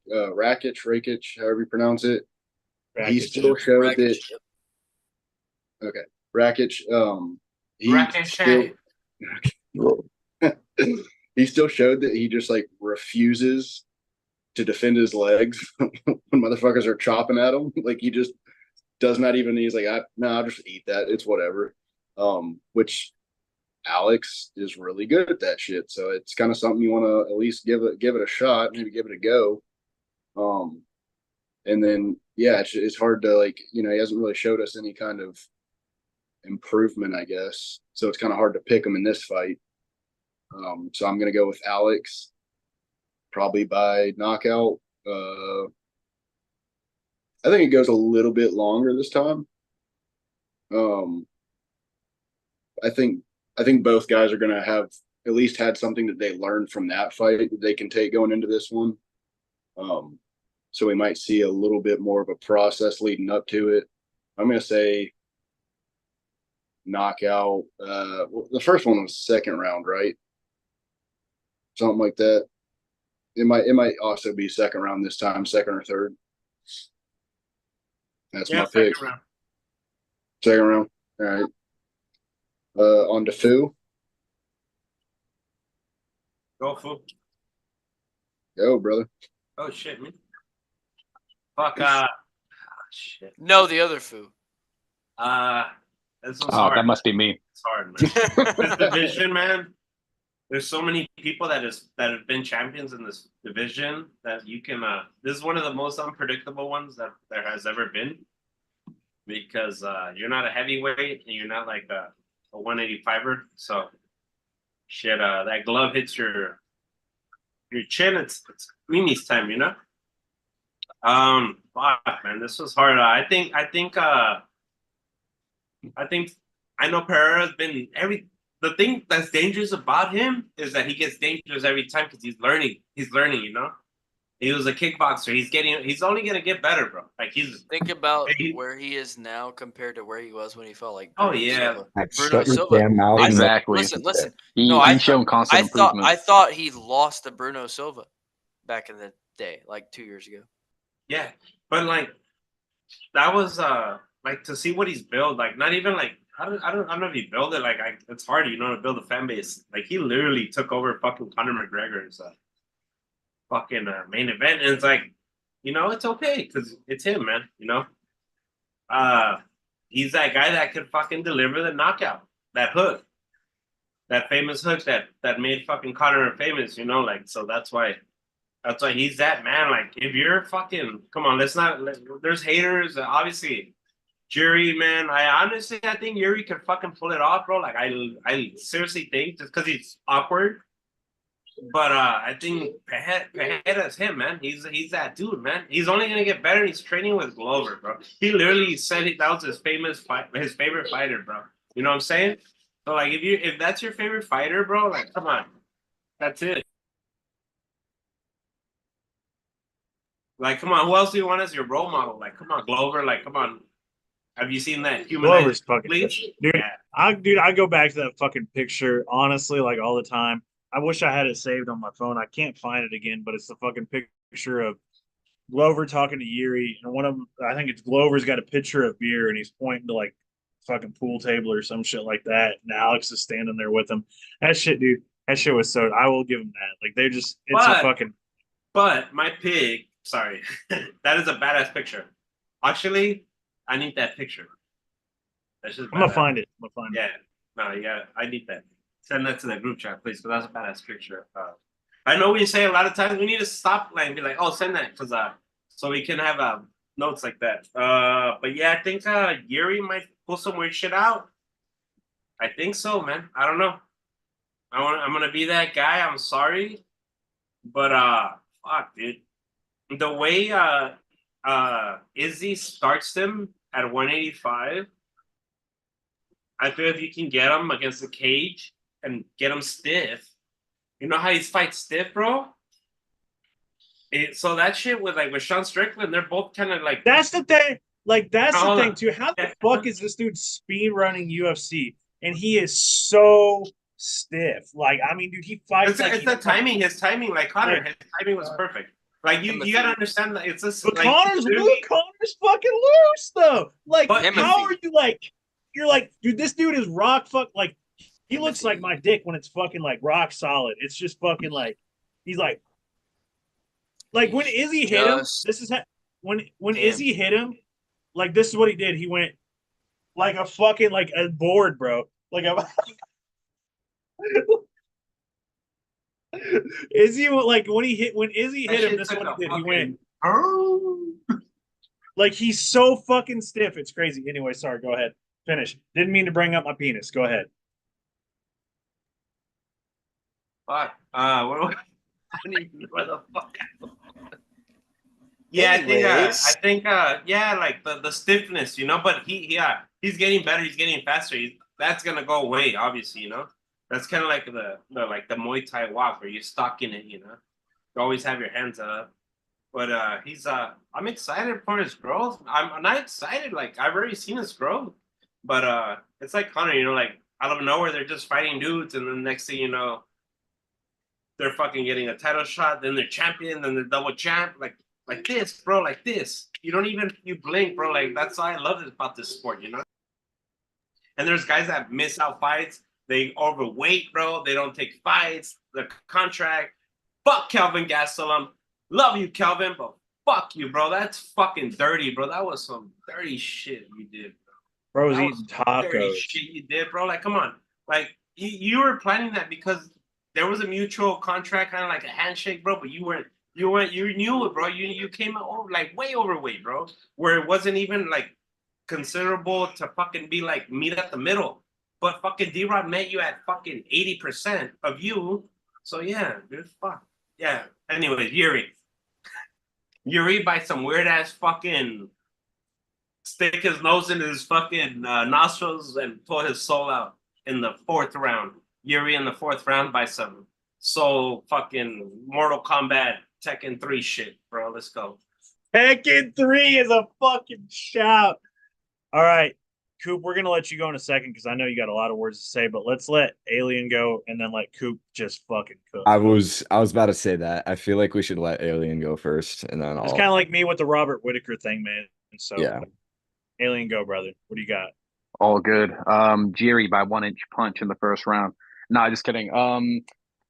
however you pronounce it, he still showed that. Okay, Rakic. he still showed that he just like refuses to defend his legs when motherfuckers are chopping at him. Like he just does not even. He's like, no, I'll just eat that. It's whatever. Which Alex is really good at that shit. So it's kind of something you want to at least give it a shot, maybe give it a go. And then yeah, it's hard to like, he hasn't really showed us any kind of improvement, I guess. So it's kind of hard to pick him in this fight. So I'm gonna go with Alex, probably by knockout. I think it goes a little bit longer this time. I think both guys are gonna have at least had something that they learned from that fight that they can take going into this one. So we might see a little bit more of a process leading up to it. I'm gonna say knockout. The first one was second round, right? Something like that. It might also be second round this time, second or third. That's my pick. Second round. Second round. All right. On to Fu. Go Fu. Go, brother. Oh shit, me. Fuck. Shit. No, the other Fu. This one's hard. That must be me. It's hard, man. This division, man. There's so many people that have been champions in this division that you can. This is one of the most unpredictable ones that there has ever been, because you're not a heavyweight and you're not like a 185er. So, shit, that glove hits your chin. It's Mimi's time, you know. Fuck, man, this was hard. I know Pereira's been the thing that's dangerous about him is that he gets dangerous every time because he's learning. He's learning, you know. He was a kickboxer. He's only gonna get better, bro. Like think about where he is now compared to where he was when he felt like Bruno Silva. Bruno Silva. Exactly. Listen. He's shown constant improvement. I thought he lost to Bruno Silva back in the day, like 2 years ago. Yeah, but like that was like to see what he's built. Like not even like I don't know if he built it. Like it's hard, you know, to build a fan base. Like he literally took over fucking Conor McGregor's fucking main event, and it's like, you know, it's okay because it's him, man. You know, he's that guy that could fucking deliver the knockout, that hook, that famous hook that made fucking Conor famous. You know, like so that's why he's that man. Like if you're fucking, come on, there's haters, obviously. Yuri, man, I think Yuri can fucking pull it off, bro. Like I seriously think just because he's awkward. But I think Pereira's him, man. He's that dude, man. He's only gonna get better. He's training with Glover, bro. He literally said that was his favorite fighter, bro. You know what I'm saying? So like, if that's your favorite fighter, bro, like come on, that's it. Like come on, who else do you want as your role model? Like come on, Glover. Like come on. Have you seen that Glover's fucking bleach? Dude, yeah. I go back to that fucking picture honestly, like all the time. I wish I had it saved on my phone. I can't find it again, but it's the fucking picture of Glover talking to Yuri, and one of them, I think it's Glover's got a picture of beer, and he's pointing to like fucking pool table or some shit like that, and Alex is standing there with him. That shit, dude. That shit was so. I will give him that. Like it's a fucking. But my pig, sorry, that is a badass picture. Actually, I need that picture. That's just. I'm gonna find it. Yeah, no, yeah, I need that. Send that to the group chat, please, because that's a badass picture. I know we say a lot of times we need to stop and be like, oh, send that, because so we can have notes like that. But yeah, I think Yuri might pull some weird shit out. I think so, man. I don't know. I'm gonna be that guy. I'm sorry, but fuck, dude. The way Izzy starts him at 185, I feel if you can get him against the cage and get him stiff, you know how he's fight stiff, bro. So that shit with Sean Strickland, they're both kind of like. That's the thing. Like that's the thing too. How the fuck is this dude speed running UFC and he is so stiff? Like I mean, dude, he fights. It's the timing. His timing, like Conor, his timing was perfect. Like you gotta understand that it's just. But like, Conor's fucking loose though. Like how are you like? You're like, dude, this dude is rock fuck. Like He looks like my dick when it's fucking like rock solid. It's just fucking like he's like when Izzy hit him. This is when Izzy hit him. Like this is what he did. He went like a fucking like a board, bro. Like a Izzy like when Izzy hit him. This is what he did. He went like he's so fucking stiff. It's crazy. Anyway, sorry. Go ahead. Finish. Didn't mean to bring up my penis. Go ahead. Fuck. Where the fuck? Yeah, I think, yeah, like the stiffness, you know. But he's getting better. He's getting faster. That's gonna go away, obviously, you know. That's kind of like the Muay Thai walk where you're stuck in it, you know. You always have your hands up. But I'm excited for his growth. I'm not excited. Like I've already seen his growth. But it's like Connor, you know, like out of nowhere they're just fighting dudes, and then the next thing you know, they're fucking getting a title shot. Then they're champion. Then they're double champ. Like this, bro. Like this. You blink, bro. Like that's all I love about this sport, you know. And there's guys that miss out fights. They overweight, bro. They don't take fights. The contract. Fuck Kelvin Gastelum. Love you, Kelvin, but fuck you, bro. That's fucking dirty, bro. That was some dirty shit you did, bro. Bro was eating tacos. Dirty shit you did, bro. Like, come on. Like, you were planning that because there was a mutual contract, kind of like a handshake, bro. But you knew it, bro. You came out like way overweight, bro. Where it wasn't even like considerable to fucking be like meet at the middle. But fucking D-Rod met you at fucking 80% of you. So yeah, dude, fuck. Yeah. Anyway, Yuri by some weird ass fucking stick his nose in his fucking nostrils and pull his soul out in the 4th round. Yuri in the 4th round by some soul fucking Mortal Kombat Tekken 3 shit, bro. Let's go. Tekken 3 is a fucking shout. All right, Coop, we're gonna let you go in a second because I know you got a lot of words to say, but let's let Alien go and then let Coop just fucking cook. I was about to say that. I feel like we should let Alien go first, and then It's kind of like me with the Robert Whitaker thing, man. And so yeah. Alien, go, brother. What do you got? All good. Jiri by 1-inch punch in the first round. No, just kidding.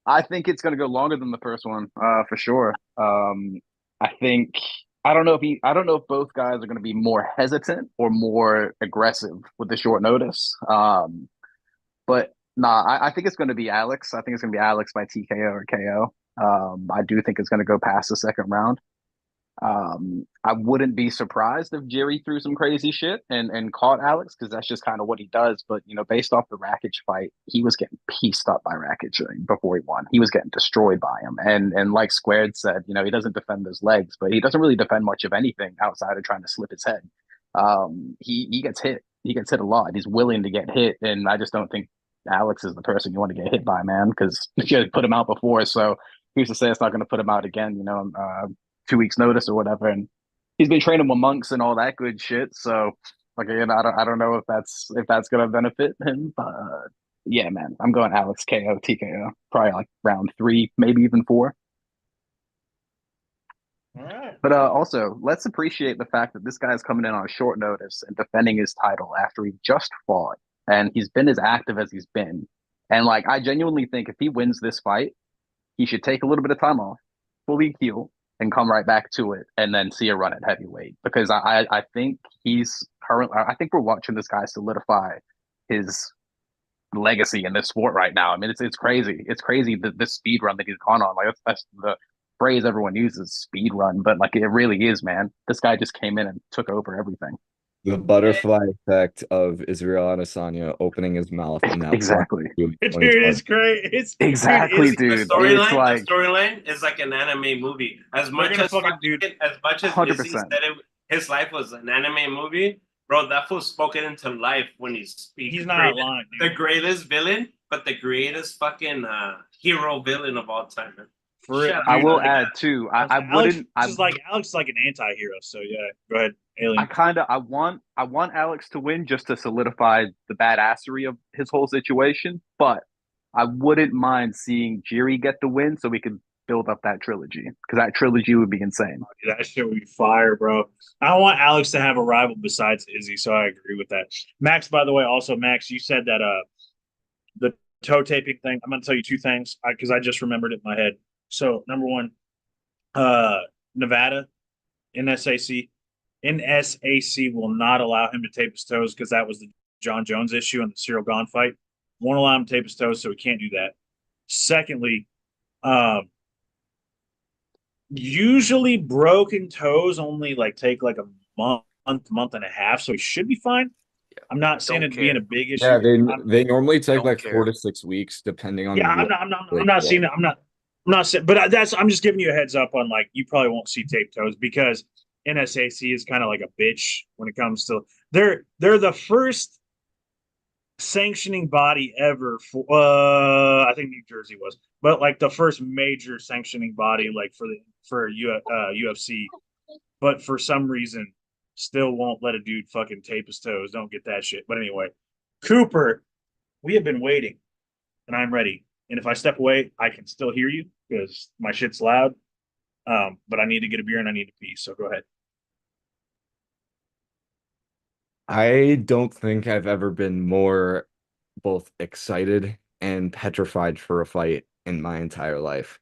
I think it's gonna go longer than the first one, for sure. I don't know if both guys are gonna be more hesitant or more aggressive with the short notice. But nah, I think it's gonna be Alex. I think it's gonna be Alex by TKO or KO. I do think it's gonna go past the second round. I wouldn't be surprised if Jerry threw some crazy shit and caught Alex because that's just kind of what he does. But you know, based off the Rakic fight, he was getting pieced up by Rakic before he won. He was getting destroyed by him. And like Squared said, you know, he doesn't defend his legs, but he doesn't really defend much of anything outside of trying to slip his head. He gets hit. He gets hit a lot. He's willing to get hit, and I just don't think Alex is the person you want to get hit by, man, because you put him out before. So who's to say it's not going to put him out again? You know. 2 weeks notice or whatever, and he's been training with monks and all that good shit. So like again, I don't know if that's gonna benefit him. But yeah, man, I'm going Alex KO TKO probably like round 3, maybe even 4. All right. But also let's appreciate the fact that this guy's coming in on short notice and defending his title after he just fought, and he's been as active as he's been. And like I genuinely think if he wins this fight, he should take a little bit of time off, fully heal, and come right back to it, and then see a run at heavyweight. Because I think I think we're watching this guy solidify his legacy in this sport right now. I mean, it's crazy. It's crazy the speed run that he's gone on. Like that's the phrase everyone uses, speed run, but like it really is, man. This guy just came in and took over everything. The butterfly effect of Israel Adesanya opening his mouth in that exactly. Dude, it's great. It's exactly, dude. The storyline is like an anime movie. As much as Izzy said his life was an anime movie, bro. That fool spoken into life when he speaks. He's not lying. The greatest villain, but the greatest fucking hero villain of all time, man. I will add too. Alex is like an anti-hero. So yeah, go ahead, Alien. I want Alex to win just to solidify the badassery of his whole situation. But I wouldn't mind seeing Jiri get the win so we could build up that trilogy, because that trilogy would be insane. That shit would be fire, bro. I want Alex to have a rival besides Izzy, so I agree with that. Max, by the way, also Max, you said that the toe taping thing, I'm going to tell you two things because I just remembered it in my head. So, number one, Nevada, NSAC. NSAC will not allow him to tape his toes because that was the John Jones issue in the Cyril Gahn fight. Won't allow him to tape his toes, so he can't do that. Secondly, usually broken toes only like take like a month and a half, so he should be fine. Yeah, I'm not saying it being a big issue. Yeah, they normally take like care. 4 to 6 weeks, depending on. Yeah, I'm not seeing it. I'm not saying, but I'm just giving you a heads up on like you probably won't see taped toes because NSAC is kind of like a bitch when it comes to they're the first sanctioning body ever for I think New Jersey was, but like the first major sanctioning body like for UFC, but for some reason still won't let a dude fucking tape his toes. Don't get that shit. But anyway, Cooper, we have been waiting, and I'm ready. And if I step away, I can still hear you because my shit's loud. But I need to get a beer and I need to pee. So go ahead. I don't think I've ever been more both excited and petrified for a fight in my entire life.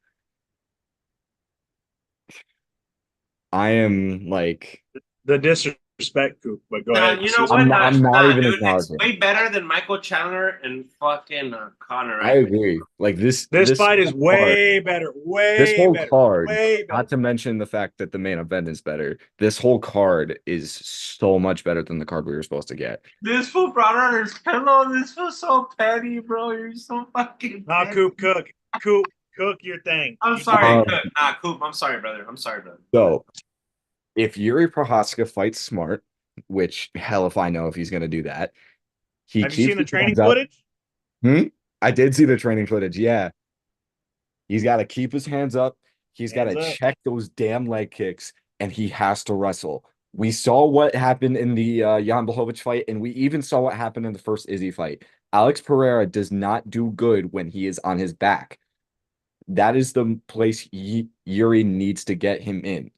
I am like The disrespect, Coop, but go ahead. You know what? I'm not even dude, acknowledging. it's way better than Michael Chandler and fucking Conor. I agree. Like this fight is way better. This whole better, card, way better. not to mention the fact that the main event is better. This whole card is so much better than the card we were supposed to get. This fool brought on his pillow. This feels so petty, bro. You're so fucking. Nah, Coop, cook your thing. I'm sorry, Coop. Nah, Coop. I'm sorry, brother. So, if Yuri Prohaska fights smart, which hell if I know if he's going to do that, have you seen the training footage? I did see the training footage. Yeah, he's got to keep his hands up. He's got to check those damn leg kicks, and he has to wrestle. We saw what happened in the Jan Blachowicz fight, and we even saw what happened in the first Izzy fight. Alex Pereira does not do good when he is on his back. That is the place Yuri needs to get him in.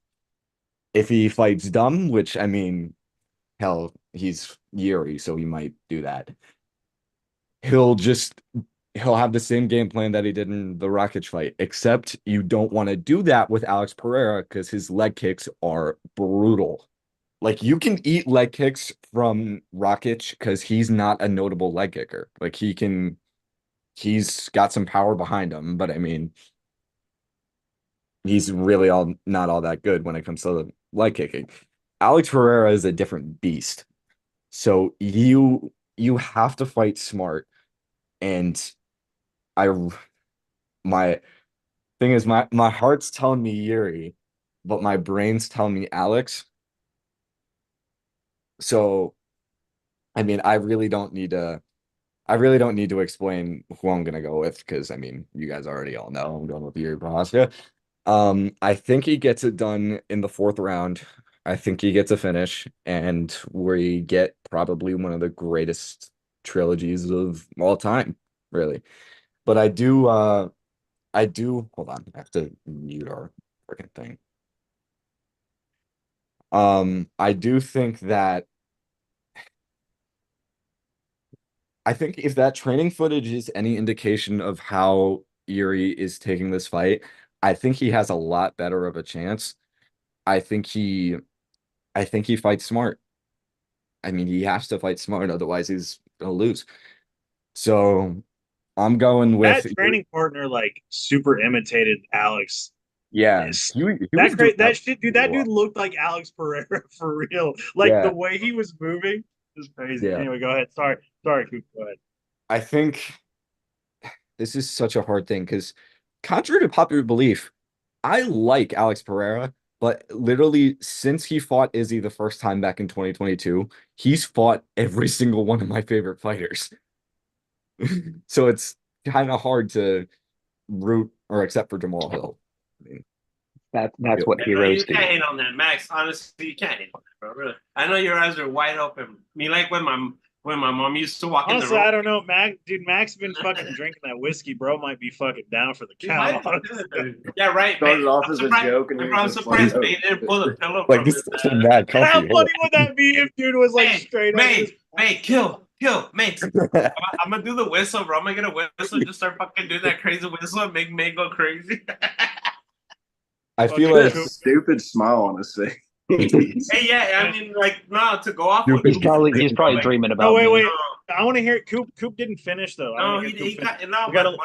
If he fights dumb, which, I mean, hell, he's Yuri, so he might do that. He'll have the same game plan that he did in the Rakic fight, except you don't want to do that with Alex Pereira because his leg kicks are brutal. Like, you can eat leg kicks from Rakic because he's not a notable leg kicker. Like, he's got some power behind him, but I mean, he's really not all that good when it comes to leg kicking. Alex Pereira is a different beast. So you have to fight smart. And my thing is my heart's telling me Yuri, but my brain's telling me Alex. So I mean, I really don't need to explain who I'm gonna go with because I mean, you guys already all know I'm going with Yuri Prohaska. I think he gets it done in the 4th round. I think he gets a finish, and we get probably one of the greatest trilogies of all time, really. But I do hold on, I have to mute our freaking thing. I do think that if that training footage is any indication of how Yuri is taking this fight, I think he has a lot better of a chance. I think he fights smart. I mean, he has to fight smart, otherwise he's gonna lose. So I'm going with that training partner, like super imitated Alex. Yeah, that's great. That shit, dude. That dude looked like Alex Pereira for real. Like the way he was moving is crazy. Yeah. Anyway, go ahead. Sorry, Coop. Go ahead. I think this is such a hard thing because, contrary to popular belief, I like Alex Pereira. But literally, since he fought Izzy the first time back in 2022, he's fought every single one of my favorite fighters. So it's kind of hard to root or except for Jamal Hill. I mean, that's what heroes do. You can't hate on that, Max. Honestly, you can't hate on that, bro. Really. I know your eyes are wide open. I mean, like when my mom used to walk in the room. I don't know, Max. Dude, Max been fucking drinking that whiskey, bro. Might be fucking down for the count. Yeah, right. Started off as a joke, and I'm surprised they didn't pull the pillow like from this is mad comfy. How funny would that be if dude was like straight up? Hey, kill. Yo, mate, I'm gonna do the whistle, bro. I'm gonna get a whistle, just start fucking doing that crazy whistle and make May go crazy. I feel Okay, like cool. Stupid smile on his face. Hey, yeah, I mean, like, no, to go off what Stupid. He's probably dreaming about No, wait, me. wait. I want to hear it. Coop didn't finish though. I No, wanna hear he Coop got finish. no. We gotta-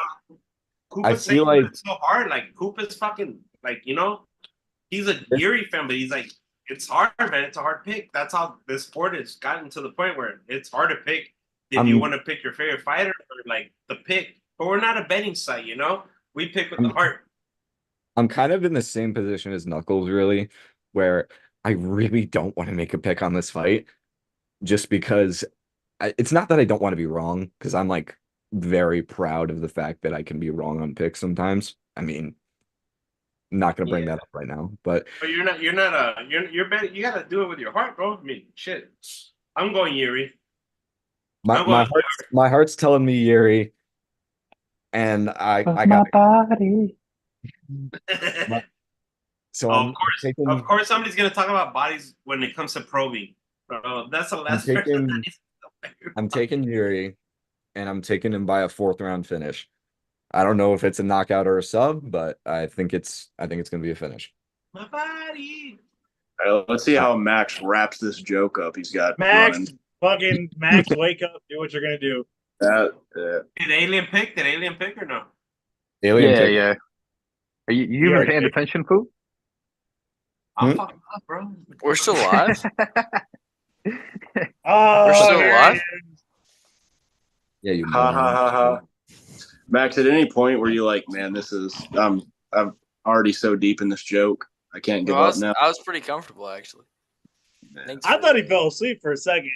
Coop I was feel saying like- it's so hard. Like Coop is fucking like he's a Yuri fan, but he's like it's hard, man. It's a hard pick. That's how this sport has gotten to the point where it's hard to pick if you want to pick your favorite fighter or like the pick. But we're not a betting site, We pick with the heart. I'm kind of in the same position as Knuckles, really, where I really don't want to make a pick on this fight, just because it's not that I don't want to be wrong, because I'm like very proud of the fact that I can be wrong on picks sometimes. I mean, I'm not gonna bring that up right now, but you're betting. You gotta do it with your heart, bro. I mean, shit. I'm going Yuri. my heart's telling me Yuri, and I got body. so of course, somebody's gonna talk about bodies when it comes to probing. Bro, that's the last. I'm taking Yuri, and I'm taking him by a 4th round finish. I don't know if it's a knockout or a sub, but I think it's gonna be a finish. My body. All right, let's see how Max wraps this joke up he's got Max, running. Max, wake up, do what you're gonna do. Did Alien pick? or no? Alien pick. Yeah. Are you even paying attention, Pooh? I'm fucking up, bro. We're still live. Oh, We're still live. Yeah, you. Ha ha ha ha. Max, at any point were you like, man, this is I'm already so deep in this joke, I can't give up now. I was pretty comfortable actually. I thought he fell asleep for a second.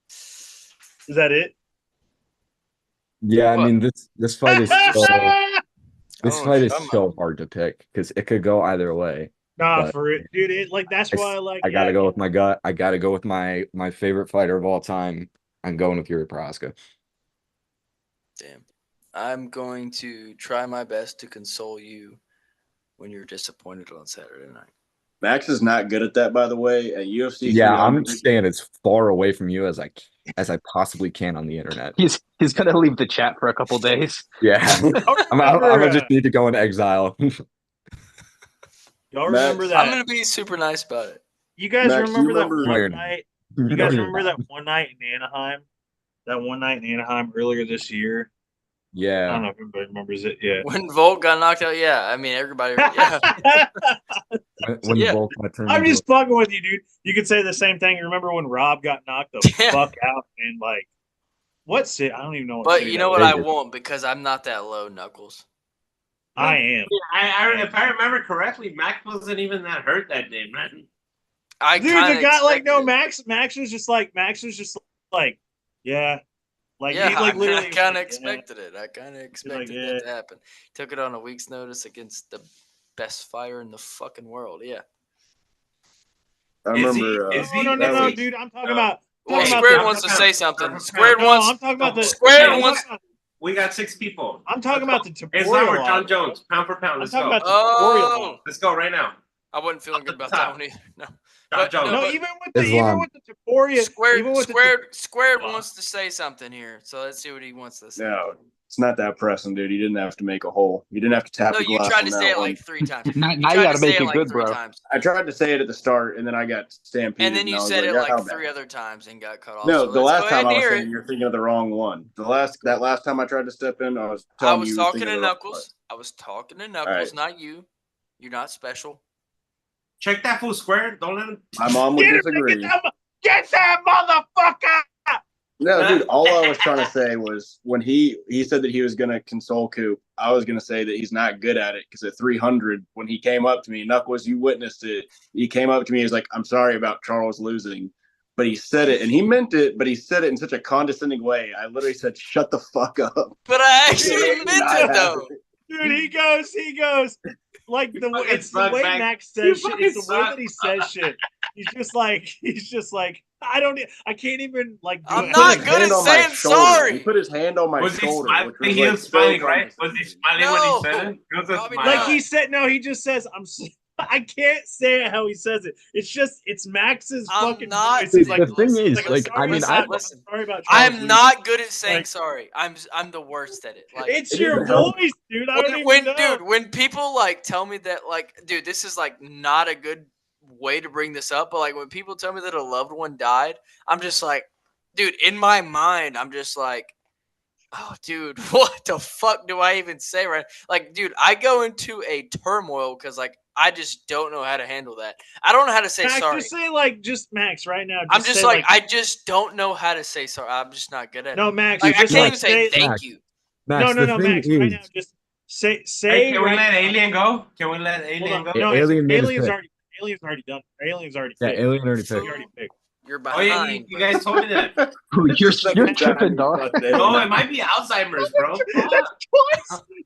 Is that it? Yeah, I mean this fight is so hard to pick because it could go either way. Nah, for it, dude. That's why I gotta go with my gut. I gotta go with my favorite fighter of all time. I'm going with Yuri Prohaska. Damn. I'm going to try my best to console you when you're disappointed on Saturday night. Max is not good at that, by the way. At UFC, yeah, I'm staying as far away from you as I possibly can on the internet. He's gonna leave the chat for a couple days. Yeah, I'm gonna just need to go in exile. Y'all remember that? I'm gonna be super nice about it. You guys Max, remember that one night? You guys remember that one night in Anaheim? That one night in Anaheim earlier this year? Yeah. I don't know if everybody remembers it. Yeah. When Volt got knocked out, yeah. I mean, everybody. Yeah. when Volt got turned I'm just fucking with you, dude. You could say the same thing. Remember when Rob got knocked the fuck out and what's it? I don't even know. But you know what? I won't because I'm not that low, Knuckles. I am. If I remember correctly, Max wasn't even that hurt that day, man. Dude, the guy Max was just like, yeah. I kind of expected it. I kind of expected that to happen. Took it on a week's notice against the best fighter in the fucking world. Yeah. I remember. No, dude. I'm talking about. Well, Squared wants to say something. Squared wants. I'm talking about the Squared wants. We got 6 people. I'm talking about the Topuria. It's not John Jones. Pound for pound. Let's go. Let's go right now. I wasn't feeling good about that one either. No. Even with the Topuria, Squared wants to say something here, so let's see what he wants to say. No, it's not that pressing, dude. You didn't have to make a hole. You didn't have to tap the glass. No, you tried to say it like 3 times. Now you got to make it good, bro. I tried to say it at the start, and then I got stampeded. And then you said it like 3 other times and got cut off. No, so the last time I was saying it. you're thinking of the wrong one. That last time I tried to step in, I was talking to Knuckles. I was talking to Knuckles, not you. You're not special. Check that fool, Square. Don't let him. My mom would disagree. Get that motherfucker! No, dude. All I was trying to say was when he said that he was going to console Coop, I was going to say that he's not good at it because at 300, when he came up to me, Knuckles, you witnessed it. He came up to me. He was like, "I'm sorry about Charles losing," but he said it and he meant it. But he said it in such a condescending way. I literally said, "Shut the fuck up." But I actually meant it though. Dude, he goes. Like it's the way Max says shit. It's the way that he says shit. He's just like I can't even like. I'm not good at saying sorry. He put his hand on my shoulder. He was smiling, right? Was he smiling when he said it? Like he said, no. He just says, I can't say it how he says it. It's Max's I'm fucking not. voice. He's like, The thing is, I'm like, sorry I mean, about- listen. I'm sorry about Charles I'm Lee. not good at saying Like- sorry. I'm the worst at it. Like It's It your didn't help. voice, dude. I don't even when know. dude, when people like tell me that, like, dude, this is like not a good way to bring this up, but like when people tell me that a loved one died, I'm just like, dude, in my mind, I'm just like, oh, dude, what the fuck do I even say, right? Like, dude, I go into a turmoil because like I just don't know how to handle that. I don't know how to say Max, sorry. just say just Max right now. I'm just say, like, I just don't know how to say sorry. I'm just not good at it. no, Max. Like, I just can't like even say thank Max. you. Max, no, the thing Max. Right now, is, just say. Hey, can we right let now- Alien go? Can we let Hold Alien on. go? Yeah, No, Alien made his Alien's pick. already done. Alien's already yeah, picked. Alien already He picked. already picked. You're Oh yeah, behind. you bro. guys told me that. You're Second time tripping, you dog. fucked it. No, it might be Alzheimer's, bro.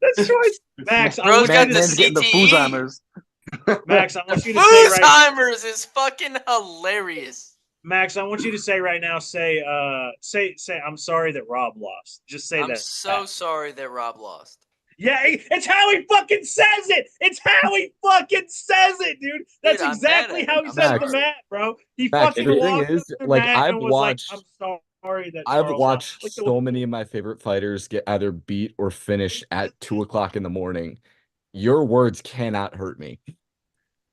That's twice. Max, I Bro's want got you the to Man's getting the CTE. Alzheimer's. Max, I want you to say right. Alzheimer's is fucking hilarious. Max, I want you to say right now. Say, I'm sorry that Rob lost. Just say I'm that. so sorry that Rob lost. Yeah, it's how he fucking says it. It's how he fucking says it, dude. That's Dude, I'm exactly mad at how it. he I'm says Max. to Matt, bro. He Max, fucking the thing walked is, up to like, Matt I've and was watched- like, "I'm sorry that I've Charles watched lost." so many of my favorite fighters get either beat or finished at 2 o'clock in the morning. Your words cannot hurt me.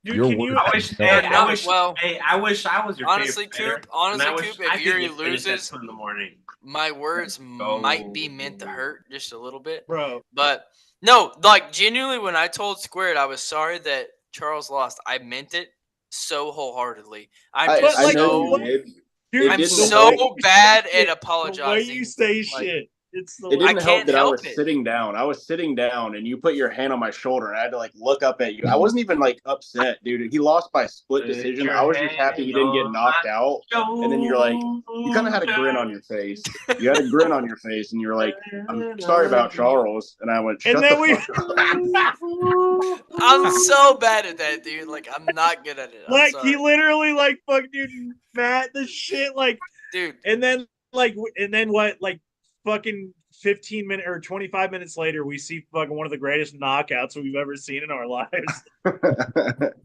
Dude, Your can you? words I wish, no hey, effect. no, I wish, well, hey, I wish I was your honestly, favorite Coop, honestly, and I wish Coop, I if could Yuri get finished at loses, 2 in the morning. my words go. might be meant to hurt just a little bit. Bro, But no, like genuinely, when I told Squared I was sorry that Charles lost, I meant it so wholeheartedly. I'm I, just I know so you did. dude, I'm didn't so help. bad shit, at apologizing. The way you say like, shit, it's the It way. didn't I help can't that I help was it. sitting down. I was sitting down, and you put your hand on my shoulder, and I had to like look up at you. I wasn't even like upset, dude. He lost by split Put decision. your I was just happy he didn't get hand knocked out. And then you're like, you kind of had a grin on your face. You had a grin on your face, and you're like, "I'm sorry about Charles." And I went, "Shut And the then we, fuck up." I'm so bad at that, dude. Like I'm not good at it. I'm like sorry. he literally like fuck, dude, Matt the shit like, Dude, and then what like fucking 15 minutes or 25 minutes later, we see fucking one of the greatest knockouts we've ever seen in our lives.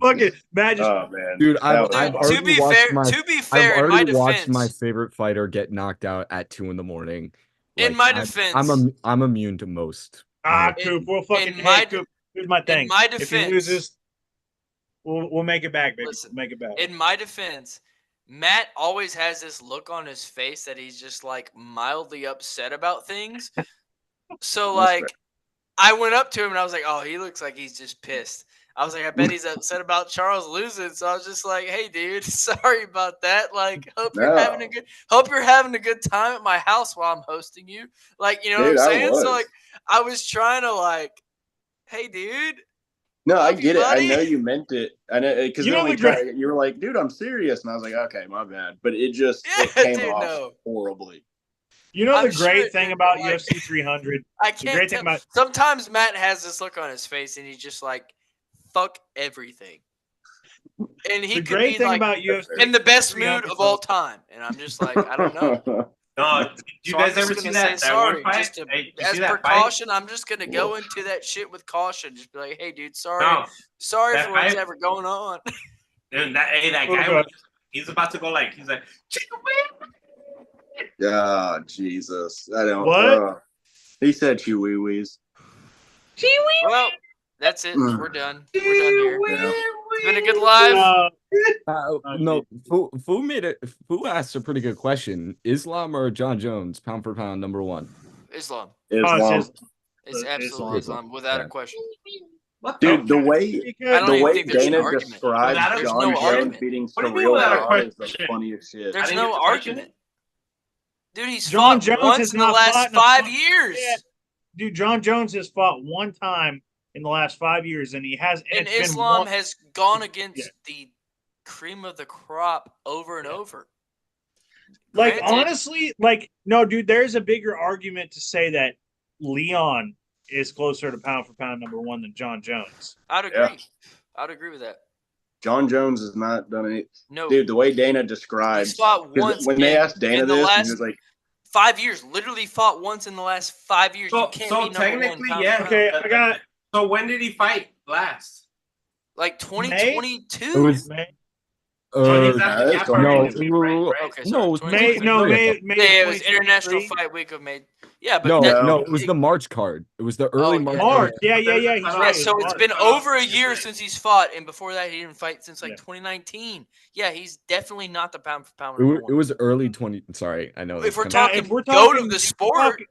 Fucking Matt just Oh man, Dude, That I've was dude, awesome. to be fair, in my watched my defense, favorite fighter get knocked out at 2 in the morning. In Like, my I'm defense- immune to most. Coop, we'll fucking in my Coop, here's my thing. in my If he defense, loses, we'll make it back, baby. Listen, We'll make it back. in my defense, Matt always has this look on his face that he's just like mildly upset about things. So That's like fair. I went up to him and I was like, "Oh, he looks like he's just pissed." I was like, "I bet he's upset about Charles losing." So I was just like, "Hey, dude, sorry about that. Like, hope you're having a good time at my house while I'm hosting you." Like, you know Dude, what I'm I saying? was. So like, I was trying to like, "Hey, dude." No, I Love you, get it. I buddy. know you meant it. I know because You then know we the tried. You were like, "Dude, I'm serious," and I was like, "Okay, my bad." But it Yeah, came dude, off no. horribly. You know I'm the sure great it thing did, about but, like, UFC 300. I The can't great tell. thing about Sometimes Matt has this look on his face, and he's just like, "Fuck everything," and he the could great be thing like about UFC in the best 300, mood of all time, and I'm just like, I don't know. No, did you So I'm guys just ever gonna see say that sorry, one fight? just to, Hey, did you as see that fight? precaution. I'm just gonna go into that shit with caution. Just be like, "Hey, dude, sorry No, for that what's fight- ever going on." and that Oh, guy, God. he's about to go like, he's like, "Chicken wing." Yeah, Jesus. I don't. What? He said chihuahuas. Well, that's it. Mm. We're done. We're done here. Yeah. It's been a good live. No, Fu asked a pretty good question. Islam or John Jones, pound for pound, number one? Islam. Islam. It's absolutely Islam. Islam, without a Yeah. question. What Dude, the way I don't the even way think there's an Dana argument. described Without a There's John no Jones argument. beating What do you mean surreal without a God is the question? funniest shit. There's think no it's a question. argument. Dude, he's John fought Jones once has in the not last fought in a 5 fight. years. Yeah. Dude, John Jones has fought one time in the last 5 years, and he has. And it's been Islam one- has gone against Yeah. the cream of the crop over and Yeah. over. Like, Granted, honestly, like, no, dude, there's a bigger argument to say that Leon is closer to pound for pound number one than John Jones. I'd agree. Yeah. I'd agree with that. John Jones has not done it. No, Dude, the way Dana described, he's fought 'cause once when they in- asked Dana in the this, and last he was like, 5 years. Literally fought once in the last 5 years. So, You can't so be number one. technically, pound yeah. for pound. Okay, I got. So when did he fight last? Like May? 2022. It was May? So he's uh asking that's for no, ratings, right? Okay, sorry. no, it was May? 2023. No, 2023. May. Yeah, it was 2023? International Fight Week of May. Yeah, but No, that, No. it was the March card. It was the early Oh, March yeah, March. card. Yeah. But there's a He's cutoff. yeah. right. It So was it's March. been over a It's year like- since he's fought, and before that he didn't fight since like Yeah. 2019. Yeah, he's definitely not the pound for pound It number was, one. early 20. Sorry, I know. If That's we're kind Now, talking, if we're go talking, to the if we're sport. talking,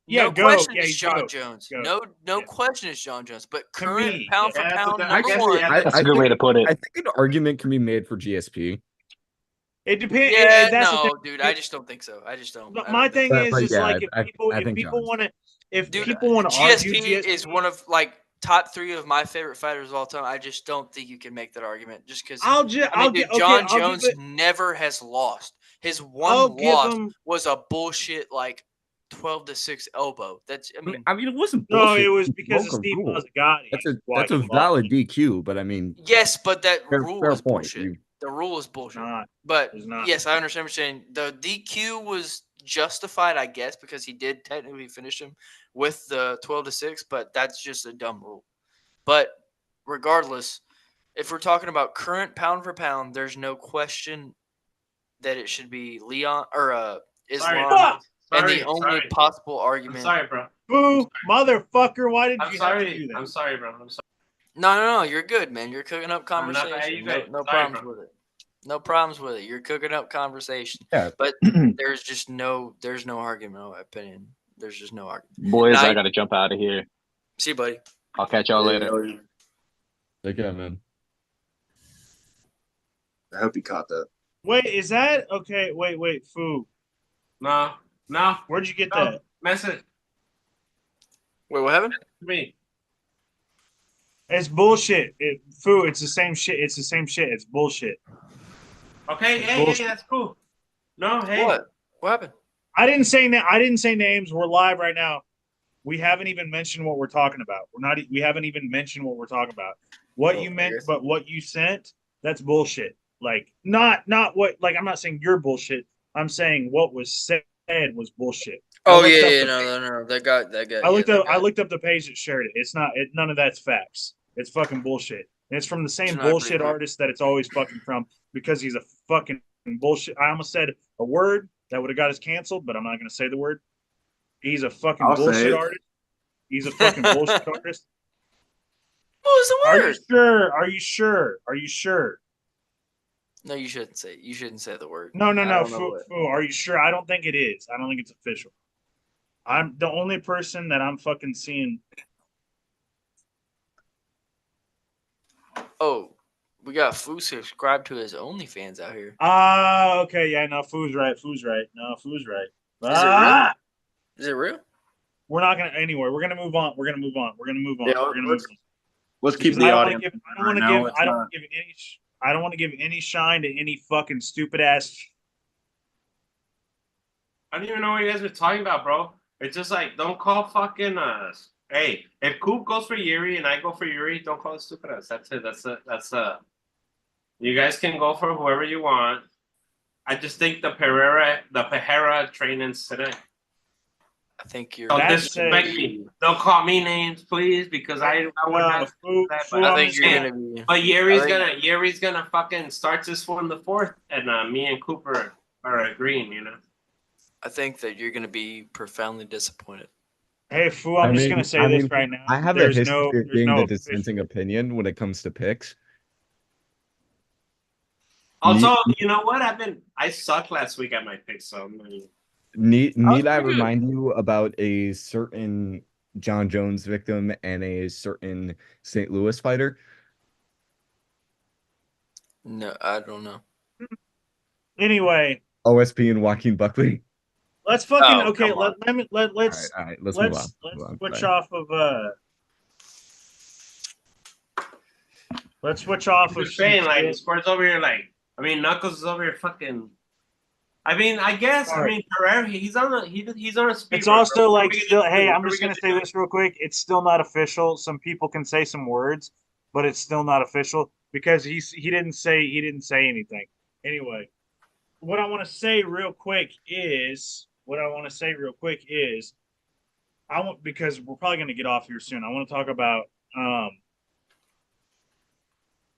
yeah, No go. question Yeah, it's he's John go. Jones. Go. No Yeah. question it's John Jones. But To current me, pound yeah. for Yeah, pound but number Actually, one. That's a good way to put it. I think an argument can be made for GSP. It depends. Yeah, That's the no, thing. dude. I just don't think so. I just don't. But I my don't think thing so. is yeah, like I if think people John's. want to Dude, people want to argue GSP GSP is one of like top 3 of my favorite fighters of all time. I just don't think you can make that argument just because. I'll Dude, give okay. John I'll give Jones it. never has lost. His I'll one give loss him. was a bullshit like 12-6 elbow. That's I mean, it wasn't No, bullshit. it was He because broke of a Steve rule. Mazzagatti. That's a valid DQ, but I mean, yes, but that rule fair is point. bullshit. The rule is It's bullshit. not. But It's not. yes, I understand what you're saying. The DQ was justified, I guess, because he did technically finish him with the 12-6, but that's just a dumb rule. But regardless, if we're talking about current pound for pound, there's no question that it should be Leon or Islam. Fuck! And the only possible I'm argument. sorry, bro. Boo, motherfucker! Why did I'm you have to sorry. do that? I'm sorry, bro. I'm sorry. No, you're good, man. You're cooking up I'm not conversation. that No sorry, problems bro. with it. No problems with it. You're cooking up conversation. Yeah. But there's just there's no argument, in my opinion. There's just no argument. Boys, And I got to jump out of here. See you, buddy. I'll catch y'all later. Take care, man. I hope you caught that. Wait, is that okay? Wait, Foo. No. Where'd you get No. that? Message Wait, what happened? me. It's bullshit. Foo, it's the same shit. It's the same shit. It's bullshit. Okay, It's hey, bullshit. that's cool. No, hey. What? What happened? I didn't say I didn't say names. We're live right now. We haven't even mentioned what we're talking about. We haven't even mentioned what we're talking about. What you meant, but what you sent, that's bullshit. Like not what. Like I'm not saying you're bullshit. I'm saying what was said was bullshit. Oh yeah, no. That guy. I looked up the page that shared it. It's not. None of that's facts. It's fucking bullshit. And it's from the same It's not pretty bullshit good. artist that it's always fucking from because he's a fucking bullshit. I almost said a word that would have got us canceled, but I'm not going to say the word. He's a fucking I'll say bullshit it. artist. He's a fucking bullshit artist. What was the Are word? you sure? Are you sure? Are you sure? No, you shouldn't say. You shouldn't say the word. No. I don't know Foo, what- Foo, are you sure? I don't think it is. I don't think it's official. I'm the only person that I'm fucking seeing. Oh, we got Foo subscribed to his OnlyFans out here. Okay, yeah, no, Foo's right. Foo's right. No, Foo's right. Is it real? Is it real? We're not gonna anyway. We're gonna move on. We're gonna move on. Yeah, let's keep Because the I don't audience. want to give. I don't want to give any. I don't want to give any shine to any fucking stupid ass. I don't even know what you guys are talking about, bro. It's just like, don't call fucking us. Hey, if Coop goes for Yuri and I go for Yuri, don't call us stupid ass. That's it. That's you guys can go for whoever you want. I just think the Pereira training's today. I think you're. Don't That disrespect said- me. Don't call me names, please, because I would not. Foo, that, Foo, but I I'm think just you're gonna- gonna be. But I think- Yuri's gonna fucking start this one the fourth, and me and Cooper are agreeing. I think that you're gonna be profoundly disappointed. Hey, Foo, I'm just gonna say this right now. I have a There's history no, of there's being no the dissenting opinion when it comes to picks. Also, you know what? I sucked last week at my picks, so I'm gonna. Need I pretty good. remind you about a certain John Jones victim and a certain St. Louis fighter? No, I don't know. Anyway, OSP and Joaquin Buckley. let's fucking Oh, okay. come on. Let's All right, let's move on. let's switch off of Let's switch off I'm of just saying, some like, shit. Square's over here, like, Knuckles is over here fucking. I guess, Sorry. Pereira, he's on a speed. It's run, also bro. What are like we still. gonna Hey, do? I'm What are just we gonna say do? this real quick. It's still not official. Some people can say some words, but it's still not official because he didn't say anything. Anyway, what I want to say real quick is I want because we're probably gonna get off here soon. I want to talk about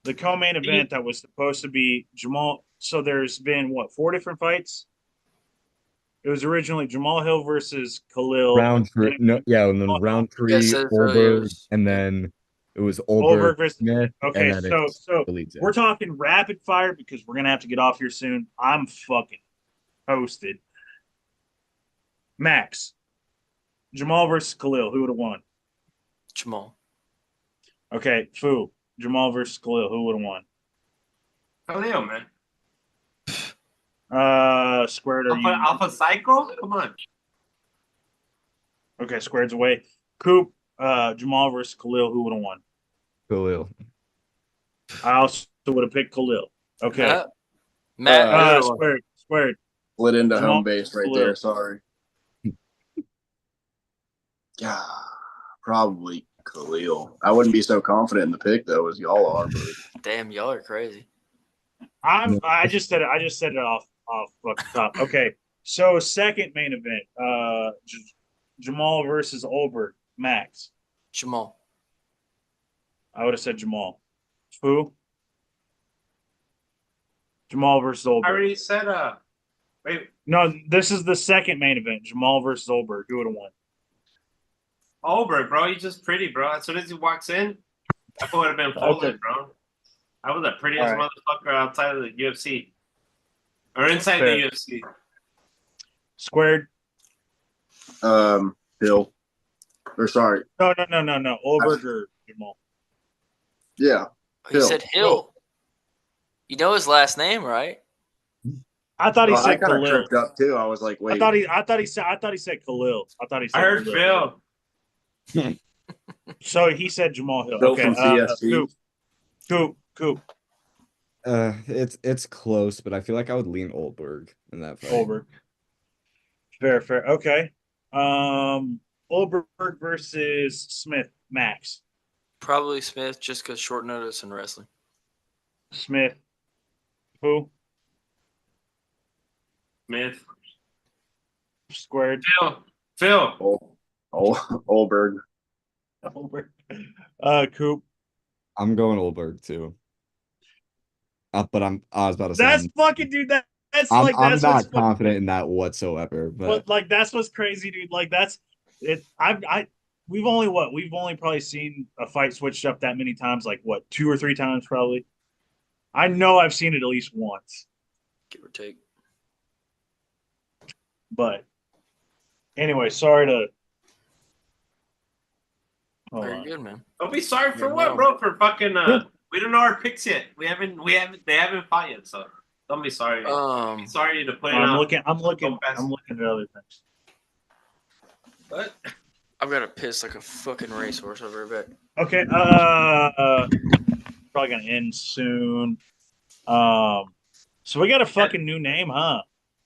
the co-main event that was supposed to be Jamal. So there's been what, 4 different fights? It was originally Jamal Hill versus Khalil. Round three, no, yeah, and then round three, so, Olberg, and then it was Olberg versus Smith, okay. and then So Elite. we're talking rapid fire because we're gonna have to get off here soon. I'm fucking toasted. Max, Jamal versus Khalil. Who would have won? Jamal. Okay, Fu, Jamal versus Khalil. Who would have won? Khalil, man. Squared, are you Alpha Psycho? Come on. okay? Squared's away. Coop, Jamal versus Khalil. Who would have won? Khalil. I also would have picked Khalil. Okay. Matt. Squared. Split into Jamal home base right Khalil. there. Sorry. Yeah, probably Khalil. I wouldn't be so confident in the pick though as y'all are. But Damn, y'all are crazy. I just said it off fucking top. Okay. So second main event, Jamal versus Olberg. Max. Jamal. I would have said Jamal. Fu. Jamal versus I Olberg. already said wait, No, this is the second main event. Jamal versus Olberg. Who would have won? Albert, bro. He's just pretty, bro. As soon as he walks in, I would have been folded, Okay. bro. I was the prettiest All right. motherfucker outside of the UFC. Or inside Fair. the UFC. Squared. Hill. Or sorry. No. Olberg or Jamal. Yeah. He said Hill. You know his last name, right? I thought he I said kind of Khalil. tripped up too. I was like, wait. I thought he said Khalil. I heard Khalil. Phil. So he said Jamal Hill. Phil Okay. from CST. Coop. It's close, but I feel like I would lean Olberg in that fight. Olberg. Fair. Okay. Olberg versus Smith. Max. Probably Smith, just because short notice in wrestling. Smith. Who? Smith. Squared. Phil. Olberg. Olberg. Coop. I'm going Olberg too. But I was about to say That's fucking dude. That's I'm like that's not what's confident in that whatsoever. But like that's what's crazy, dude. Like that's it. We've only probably seen a fight switched up that many times. Like what, 2 or 3 times probably. I know I've seen it at least once. Give or take. But anyway, sorry to. Very good, man. Don't be sorry for Yeah, what, no. bro? For fucking we don't know our picks yet. They haven't fought yet, so don't be sorry. Be sorry to put it I'm out. looking so fast. at other things. What? I've got to piss like a fucking racehorse over a bit. Okay. Probably gonna end soon. So we got a fucking new name, huh?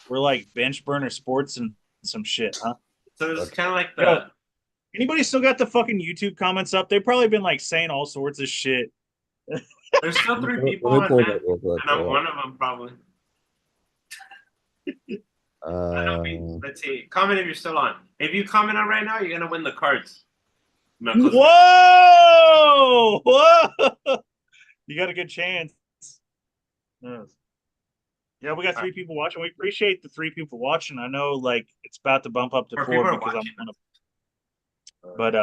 We're like Bench Burner Sports and some shit, huh? So it's kind of like the. Yo, anybody still got the fucking YouTube comments up? They've probably been like saying all sorts of shit. There's still 3 people Let me on, pull man, that real quick. and I'm one of them probably. Let's see. Comment if you're still on. If you comment on right now, you're gonna win the cards. Whoa! You got a good chance. Yes. Yeah, we got 3 people watching. We appreciate the 3 people watching. I know, like, it's about to bump up to 4 people are because I'm watching. one of. But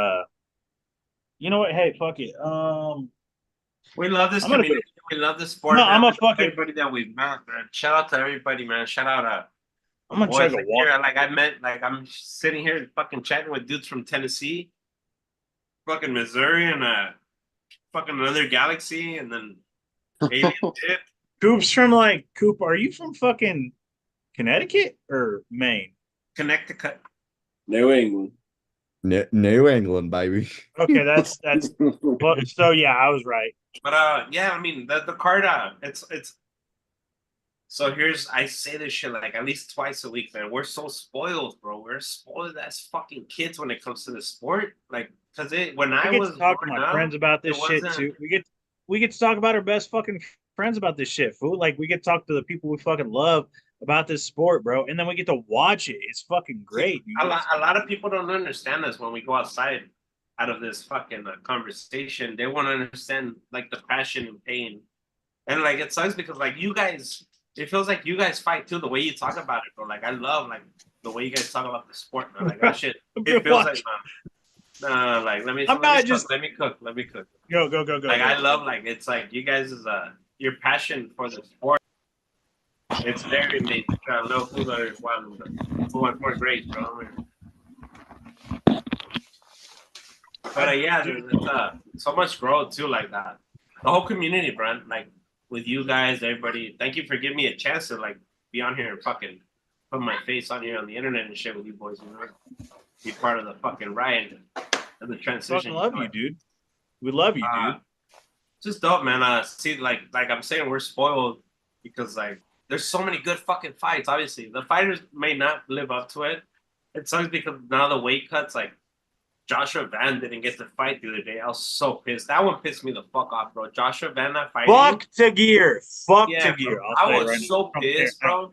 you know what? Hey, fuck it. We love this I'm gonna community. We love this sport. No, man. I'm a We love fucking- everybody that we've met, man. Shout out to everybody, man. Shout out I'm gonna boys chug a in water. here. Like I met, like I'm sitting here fucking chatting with dudes from Tennessee, fucking Missouri, and fucking another galaxy, and then alien shit. Coop's from Coop. Are you from fucking Connecticut or Maine? Connecticut. New England. New England, baby. Okay, that's. Well, so yeah, I was right. But yeah, I mean the card. It's. So I say this shit like at least twice a week, man. We're so spoiled, bro. We're spoiled as fucking kids when it comes to the sport. Like, cause when I get was to talk to my friends about this shit too. We get to talk about our best fucking friends about this shit, fool. Like we get to talk to the people we fucking love about this sport, bro, and then we get to watch it. It's fucking great. A lot of people don't understand this when we go outside out of this fucking conversation. They won't understand like the passion and pain And like it sucks because like you guys, it feels like you guys fight too. The way you talk about it, bro. Like I love like the way you guys talk about the sport, man. Like that shit. It feels like, like let me cook. Go. Like I love like it's like you guys is your passion for the sport. It's very amazing. I love who wants more grades, bro. But yeah, it's so much growth too, like that. The whole community, bro. Like with you guys, everybody. Thank you for giving me a chance to like be on here and fucking put my face on here on the internet and shit with you boys. You know, be part of the fucking riot and the transition. Fucking love you, dude. We love you, dude. Just dope, man. See, like I'm saying, we're spoiled because like there's so many good fucking fights. Obviously, the fighters may not live up to it. It sucks because now the weight cuts, like Joshua Van didn't get to fight the other day. I was so pissed. That one pissed me the fuck off, bro. Joshua Van not fighting. Fuck Tagir. Fuck Tagir. I was so pissed, bro.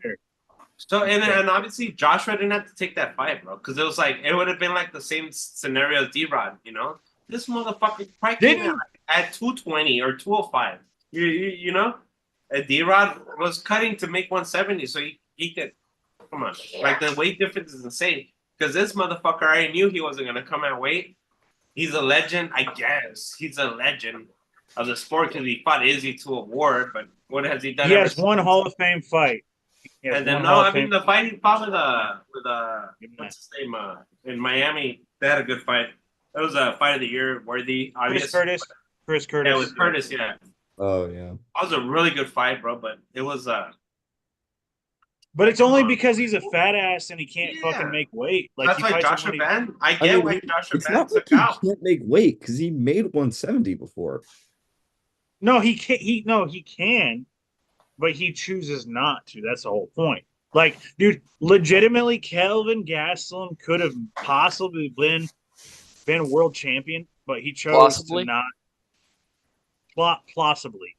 So and obviously Joshua didn't have to take that fight, bro, because it was like it would have been like the same scenario as D-Rod, you know. This motherfucker probably came out at 220 or 205. You know, and D-Rod was cutting to make 170, so he could. Come on, like the weight difference is insane. Because this motherfucker, I knew he wasn't gonna come out weight. He's a legend, I guess. He's a legend of the sport because he fought Izzy to a war. But what has he done? He has one Hall of Fame fight. And then the fight he fought with what's his name in Miami. They had a good fight. That was a fight of the year worthy. Chris Curtis. Yeah, it was Curtis. Yeah. Oh yeah. That was a really good fight, bro. But it was But it's only because he's a fat ass and he can't fucking make weight. Like that's why Joshua Van. I get why Joshua Van took out. He can't make weight because he made 170 before. No, he can't. He can, but he chooses not to. That's the whole point. Like, dude, legitimately, Kelvin Gastelum could have possibly been world champion, but he chose to not. Plausibly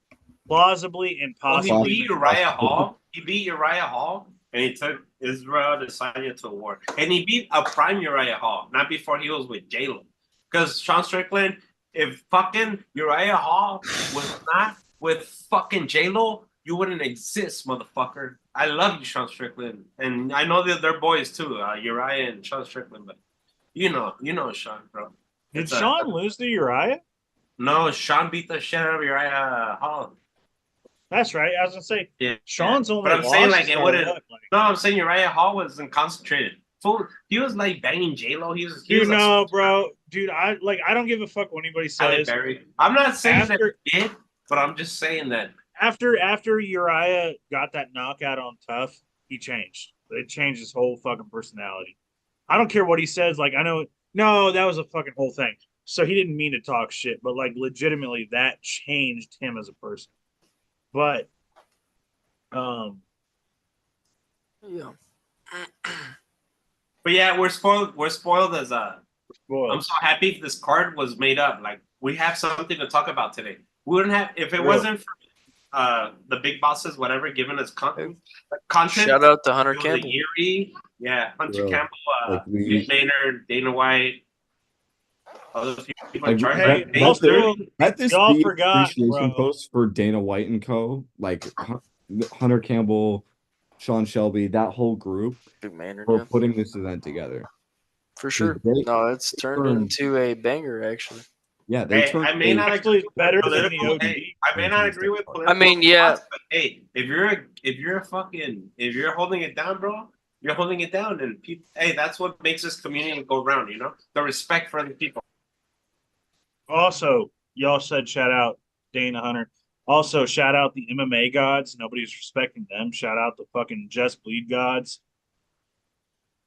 and possibly. Well, he beat Uriah Hall. And he took Israel Adesanya to a war. And he beat a prime Uriah Hall, not before he was with J-Lo. Because Sean Strickland, if fucking Uriah Hall was not with fucking J-Lo, you wouldn't exist, motherfucker. I love you, Sean Strickland. And I know that they're boys too, Uriah and Sean Strickland. But you know Sean, bro. Did Sean lose to Uriah? No, Sean beat the shit out of Uriah Hall. That's right. I was gonna say, Sean's only. But I'm saying like it wouldn't. No, I'm saying Uriah Hall wasn't concentrated. He was like banging J-Lo. He was. Bro, dude. I don't give a fuck what anybody says. I'm not saying that he did, but I'm just saying that after Uriah got that knockout on Tough, he changed. It changed his whole fucking personality. I don't care what he says. Like I know, no, that was a fucking whole thing. So he didn't mean to talk shit, but like legitimately, that changed him as a person. But, yeah. But yeah, we're spoiled. We're spoiled as I'm so happy this card was made up. Like we have something to talk about today. We wouldn't have if it wasn't for the big bosses, whatever, giving us content. Shout out to Hunter Campbell. Hunter Campbell, Nick Maynard, Dana White. At this appreciation post for Dana White and co. Like Hunter Campbell, Sean Shelby, that whole group for putting this event together. For sure. It's turned into a banger, actually. Yeah, I may not agree better than the OG. I may not agree with political. I mean, yeah. Thoughts, but hey, if you're holding it down, bro, you're holding it down, and people, hey, that's what makes this community go round. You know, the respect for other people. Also, y'all said shout out Dana Hunter. Also, shout out the MMA gods. Nobody's respecting them. Shout out the fucking Just Bleed gods.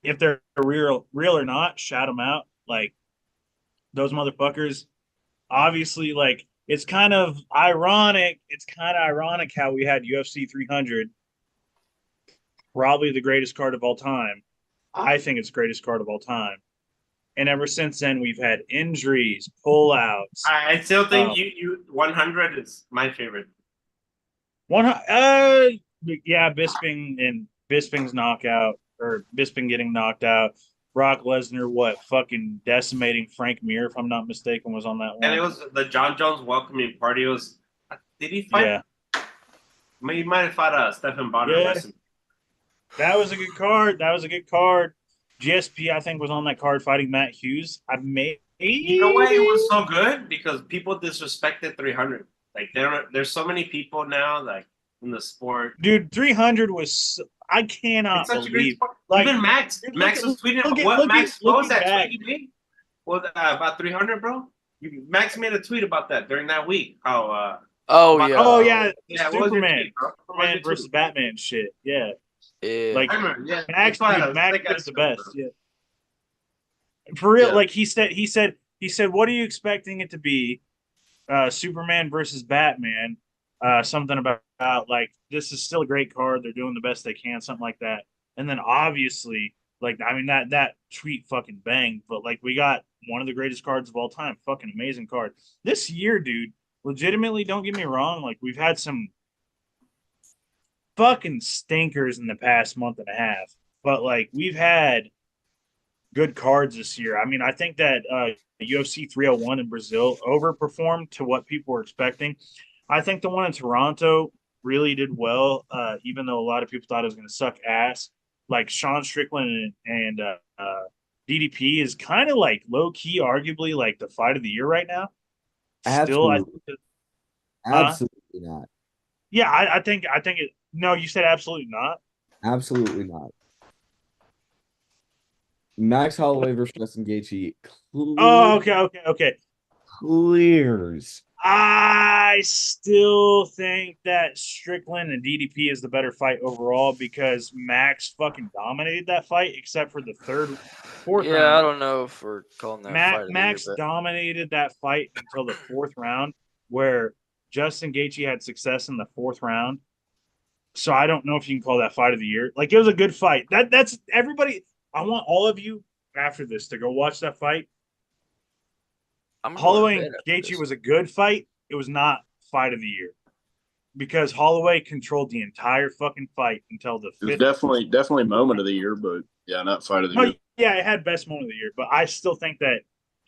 If they're real or not, shout them out. Like, those motherfuckers, obviously, like, it's kind of ironic. It's kind of ironic how we had UFC 300, probably the greatest card of all time. I think it's the greatest card of all time. And ever since then, we've had injuries, pullouts. I still think you 100 is my favorite. Bisping's knockout or Bisping getting knocked out. Brock Lesnar, fucking decimating Frank Mir, if I'm not mistaken, was on that one. And it was the John Jones welcoming party. Did he fight? Yeah. You might have fought Stephen Bonner. Yeah. That was a good card. GSP, I think, was on that card fighting Matt Hughes. You know why it was so good? Because people disrespected 300. Like there's so many people now like in the sport. Dude, 300 was. I cannot It's such a great believe. sport. Like, even Max was tweeting what was that tweet? What about 300, bro? Max made a tweet about that during that week. How yeah, Superman versus Batman shit. Yeah. Like, Max is the best. Yeah. For real, like he said, what are you expecting it to be? Superman versus Batman. Something about like this is still a great card. They're doing the best they can, something like that. And then obviously, like I mean that tweet fucking banged, but like we got one of the greatest cards of all time. Fucking amazing card. This year, dude, legitimately, don't get me wrong, like we've had some fucking stinkers in the past month and a half, but like we've had good cards this year. I mean, I think that UFC 301 in Brazil overperformed to what people were expecting. I think the one in Toronto really did well, even though a lot of people thought it was going to suck ass. Like Sean Strickland and DDP is kind of like low key, arguably like the fight of the year right now. Absolutely. Absolutely not. Yeah, I think it. No, you said absolutely not. Absolutely not. Max Holloway versus Justin Gaethje. Okay. Clears. I still think that Strickland and DDP is the better fight overall because Max fucking dominated that fight, except for the fourth round. Yeah, I don't know if we're calling that fight. Max dominated that fight until the fourth round, where Justin Gaethje had success in the fourth round. So I don't know if you can call that fight of the year. Like it was a good fight. That's everybody. I want all of you after this to go watch that fight. Holloway and Gaethje was a good fight. It was not fight of the year because Holloway controlled the entire fucking fight until the fifth. It was definitely moment of the year, but yeah, not fight of the year. Yeah, it had best moment of the year, but I still think that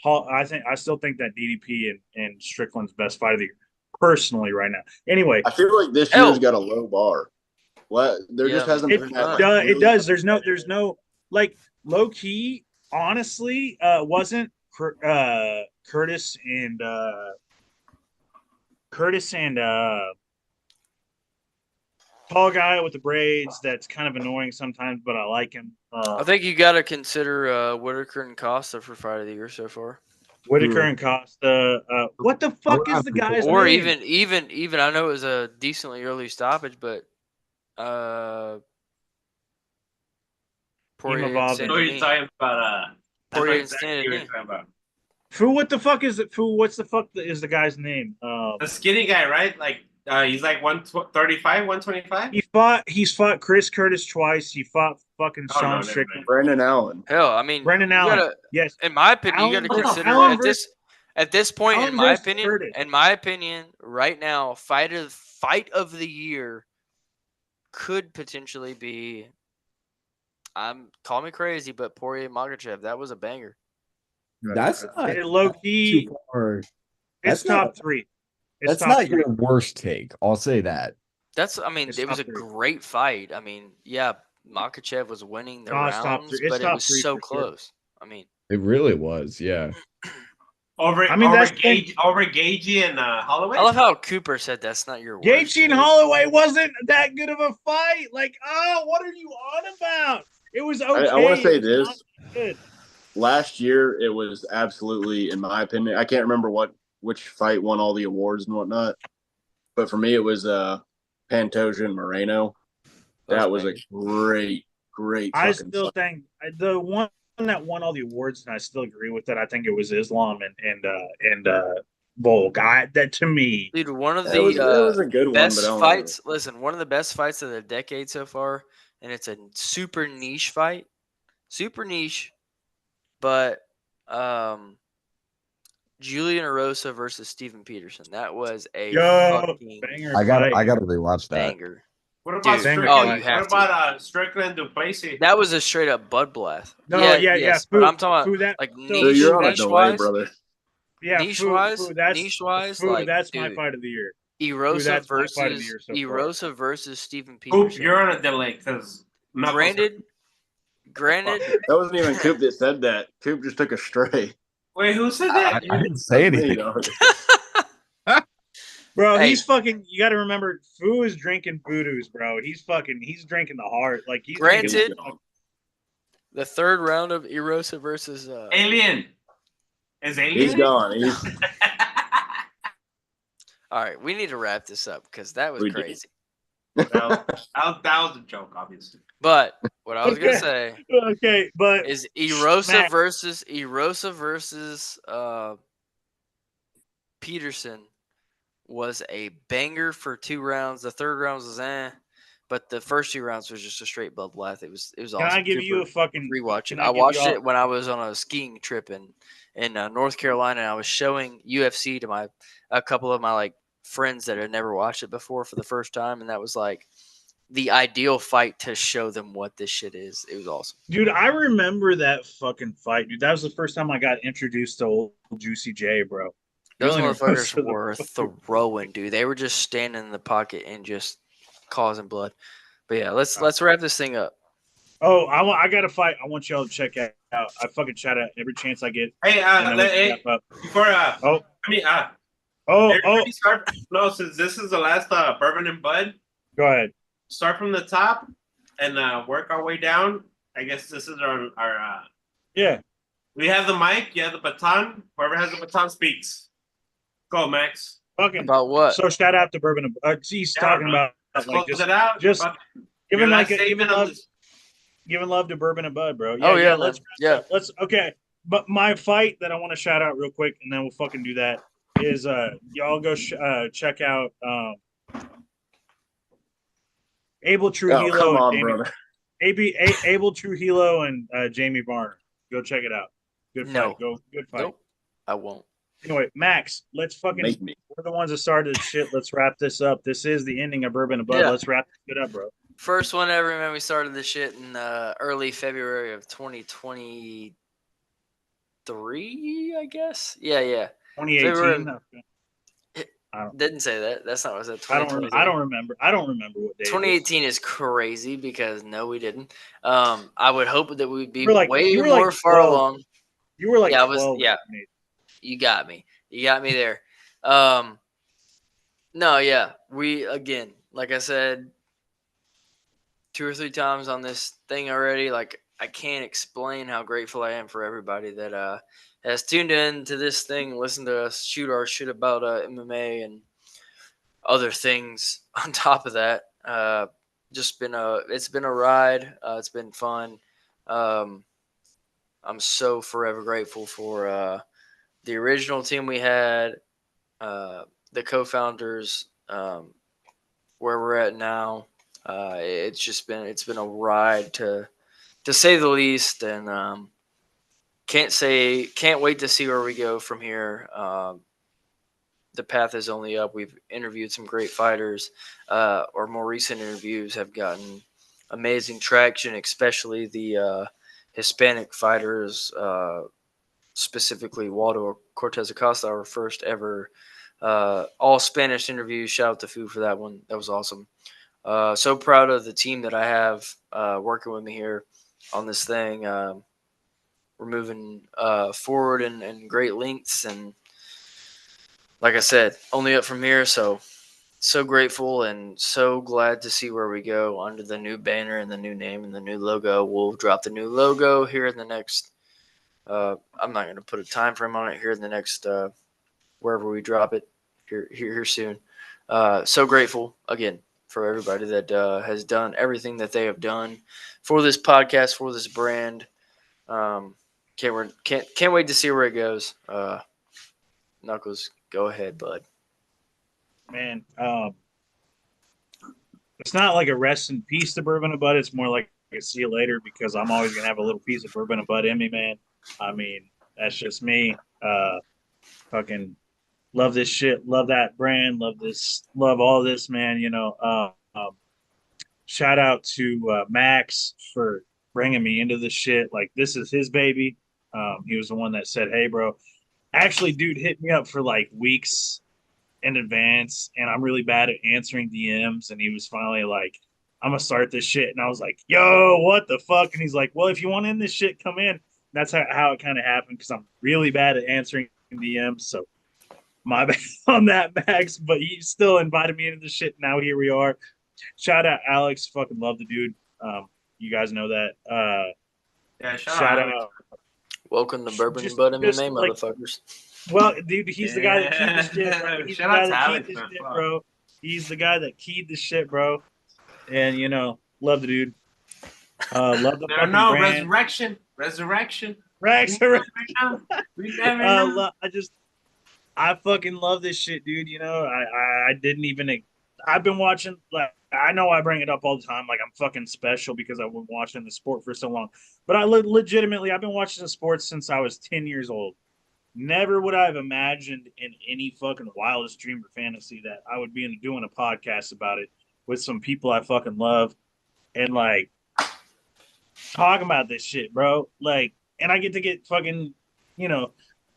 I still think that DDP and Strickland's best fight of the year personally right now. Anyway, I feel like this year's got a low bar. There just hasn't been that. It does. There's no like low key. Honestly, wasn't Curtis and tall guy with the braids that's kind of annoying sometimes, but I like him. I think you got to consider Whitaker and Costa for fight of the year so far. Whitaker and Costa. What the fuck is the guy's name? Or even I know it was a decently early stoppage, but Poirier you're talking about Poirier and Stanley. Fu, what the fuck is it? Fu, what's the fuck is the guy's name? The skinny guy, right? Like he's like 135, 125. He's fought Chris Curtis twice. He fought fucking Sean Strickland. Brandon Allen. Hell, I mean Brendan Allen. Yes. In my opinion, you got to consider at this point. In my opinion, right now, fight of the year could potentially be. Call me crazy, but Poirier Makhachev, that was a banger. That's not low key. Too far. It's top three. That's not your worst take. I'll say that. It was a great fight. I mean, yeah, Makhachev was winning the rounds, but it was so close. I mean, it really was. Yeah. Over Gaethje and Holloway. I love how Cooper said that's not your worst. Gaethje and Holloway wasn't that good of a fight. Like, what are you on about? It was okay. I want to say this. Last year, it was absolutely, in my opinion, I can't remember which fight won all the awards and whatnot, but for me, it was Pantoja and Moreno. That was a great. I still think the one that won all the awards, and I still agree with that. I think it was Islam and Volk. That to me, dude, one of the was a good best one, fights. Listen, one of the best fights of the decade so far, and it's a super niche fight, but Julian Erosa versus Steven Peterson. That was a fucking banger. I gotta rewatch that. Banger. What about Strickland? What about Strickland Duplessis? That was a straight up bloodbath. No, yeah. But I'm talking about like niche, you're on a niche wise, brother. Yeah, niche wise, that's like, my fight of the year. Erosa that's my fight of the versus year so far. Erosa versus Steven Coop, Peterson. you're on a delay because Granted, That wasn't even Coop that said that. Coop just took a stray. Wait, who said I that? didn't say anything. Bro, Hey. he's fucking. You got to remember, Fu is drinking voodoos, bro. He's drinking the heart. Like he's Granted, drinking, the third round of Erosa versus Alien. Is Alien? He's gone. He's all right, we need to wrap this up because that was We did. crazy. that was a joke, obviously. But what I was gonna Okay. say okay, but is Erosa Matt. versus Peterson was a banger for 2 rounds. The third round was but the first 2 rounds was just a straight bloodbath. It was awesome. Can I give you a fucking rewatch it? can I give watched y'all- it when I was on a skiing trip in North Carolina. And I was showing UFC to a couple of my like friends that had never watched it before for the first time, and that was like the ideal fight to show them what this shit is. It was awesome. Dude, I remember that fucking fight, dude. That was the first time I got introduced to old Juicy J, bro. Those Really motherfuckers most were throwing, dude. They were just standing in the pocket and just causing blood. But yeah, let's wrap this thing up. Oh, I got a fight. I want y'all to check out. I fucking shout out every chance I get. Hey, and then we can hey, wrap up. before Oh, I mean, oh, everybody start. No, since this is the last Bourbon and Bud, go ahead. start from the top and work our way down. I guess this is our Yeah. we have the mic, you have the baton. Whoever has the baton speaks. Go, Max. Fucking. About what? So shout out to Bourbon. He's talking about Let's like close it out. just giving like giving giving love to Bourbon and Bud, bro. Oh, yeah, let's okay. But my fight that I want to shout out real quick, and then we'll fucking do that. Is y'all go check out Abel Trujillo come on, and Jamie, brother. Abel Trujillo and Jamie Varner. Go check it out. Good fight. No. Good fight. Nope. I won't. Anyway, Max, let's fucking. Make me. We're the ones that started this shit. Let's wrap this up. This is the ending of Bourbon and Bud. Yeah. Let's wrap it up, bro. First one ever, man. We started this shit in early February of 2023, I guess. Yeah. 2018. Didn't say that. That's not what I said. I don't remember. I don't remember what day. 2018 is crazy because no, we didn't. I would hope that we'd be You were like- way you were more like far 12. along. You were like Yeah, I 12. was. Yeah, you got me. You got me there. No, yeah. We again, like I said, 2 or 3 times on this thing already. Like I can't explain how grateful I am for everybody that has tuned in to this thing, listened to us shoot our shit about MMA and other things on top of that. It's been a ride. It's been fun. I'm so forever grateful for the original team we had, the co-founders, where we're at now. It's been a ride to say the least, and can't wait to see where we go from here. The path is only up. We've interviewed some great fighters. Our more recent interviews have gotten amazing traction, especially the Hispanic fighters, specifically Waldo Cortez Acosta, our first ever all Spanish interview. Shout out to Fu for that one. That was awesome. So proud of the team that I have working with me here on this thing. We're moving forward in great lengths, and like I said, only up from here. So grateful and so glad to see where we go under the new banner and the new name and the new logo. We'll drop the new logo here in the next. I'm not going to put a time frame on it here in the next wherever we drop it here soon. So grateful again for everybody that has done everything that they have done for this podcast, for this brand. Can't wait to see where it goes. Knuckles, go ahead, bud. Man, it's not like a rest in peace to Bourbon and Bud. It's more like a see you later, because I'm always gonna have a little piece of Bourbon and Bud in me, man. I mean, that's just me. Fucking love this shit. Love that brand. Love all this, man. You know. Shout out to Max for bringing me into this shit. Like, this is his baby. He was the one that said, "Hey, bro." Actually, dude hit me up for like weeks in advance, and I'm really bad at answering DMs. And he was finally like, "I'm gonna start this shit," and I was like, "Yo, what the fuck?" And he's like, "Well, if you want in this shit, come in." That's how it kind of happened because I'm really bad at answering DMs. So my bad on that, Max. But he still invited me into the shit. Now here we are. Shout out Alex. Fucking love the dude. You guys know that. Yeah, Shout Alex. out. Welcome to Bourbon and Just, Bud just MMA, like, motherfuckers. well, dude, he's the guy that keyed the shit, bro. Yeah. He's Shout the out guy to that Alex, keyed the man. shit, Fuck. bro. He's the guy that keyed the shit, bro. And love the dude. Love the fucking No, brand. resurrection. Rex. We never know. I fucking love this shit, dude. I didn't even. I've been watching. Like, I know I bring it up all the time. Like, I'm fucking special because I've been watching the sport for so long. But legitimately, I've been watching the sport since I was 10 years old. Never would I have imagined in any fucking wildest dream or fantasy that I would be doing a podcast about it with some people I fucking love and like talking about this shit, bro. Like, and I get to get fucking,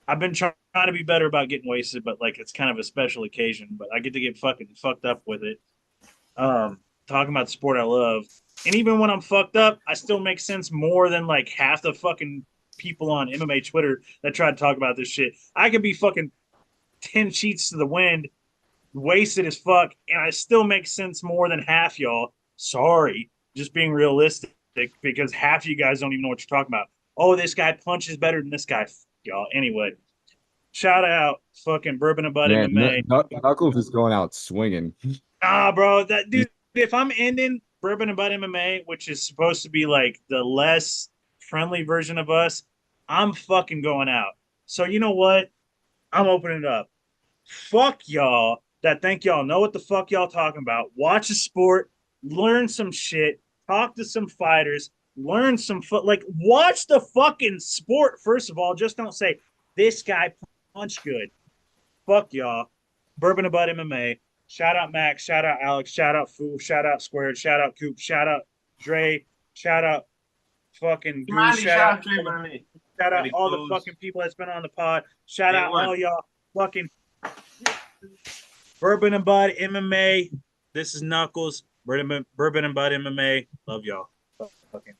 I've been trying to be better about getting wasted, but like it's kind of a special occasion. But I get to get fucking fucked up with it. Talking about the sport I love, and even when I'm fucked up, I still make sense more than like half the fucking people on MMA Twitter that try to talk about this shit. I could be fucking 10 sheets to the wind, wasted as fuck, and I still make sense more than half y'all. Sorry, just being realistic because half you guys don't even know what you're talking about. Oh, this guy punches better than this guy, y'all. Anyway, shout out fucking Bourbon and Bud Man, MMA. Knuckles is going out swinging. Nah, bro, that dude. If I'm ending Bourbon and Bud MMA, which is supposed to be like the less friendly version of us, I'm fucking going out. So you know what? I'm opening it up. Fuck y'all that think y'all know what the fuck y'all talking about. Watch a sport, learn some shit, talk to some fighters, learn some like watch the fucking sport first of all. Just don't say this guy punch good. Fuck y'all. Bourbon and Bud MMA. Shout out Max. Shout out Alex. Shout out Foo. Shout out Squared. Shout out Coop. Shout out Dre. Shout out fucking Goose. Shout out all the fucking people that's been on the pod. Shout out all y'all fucking Bourbon and Bud MMA. This is Knuckles. Bourbon and Bud MMA. Love y'all. Fucking.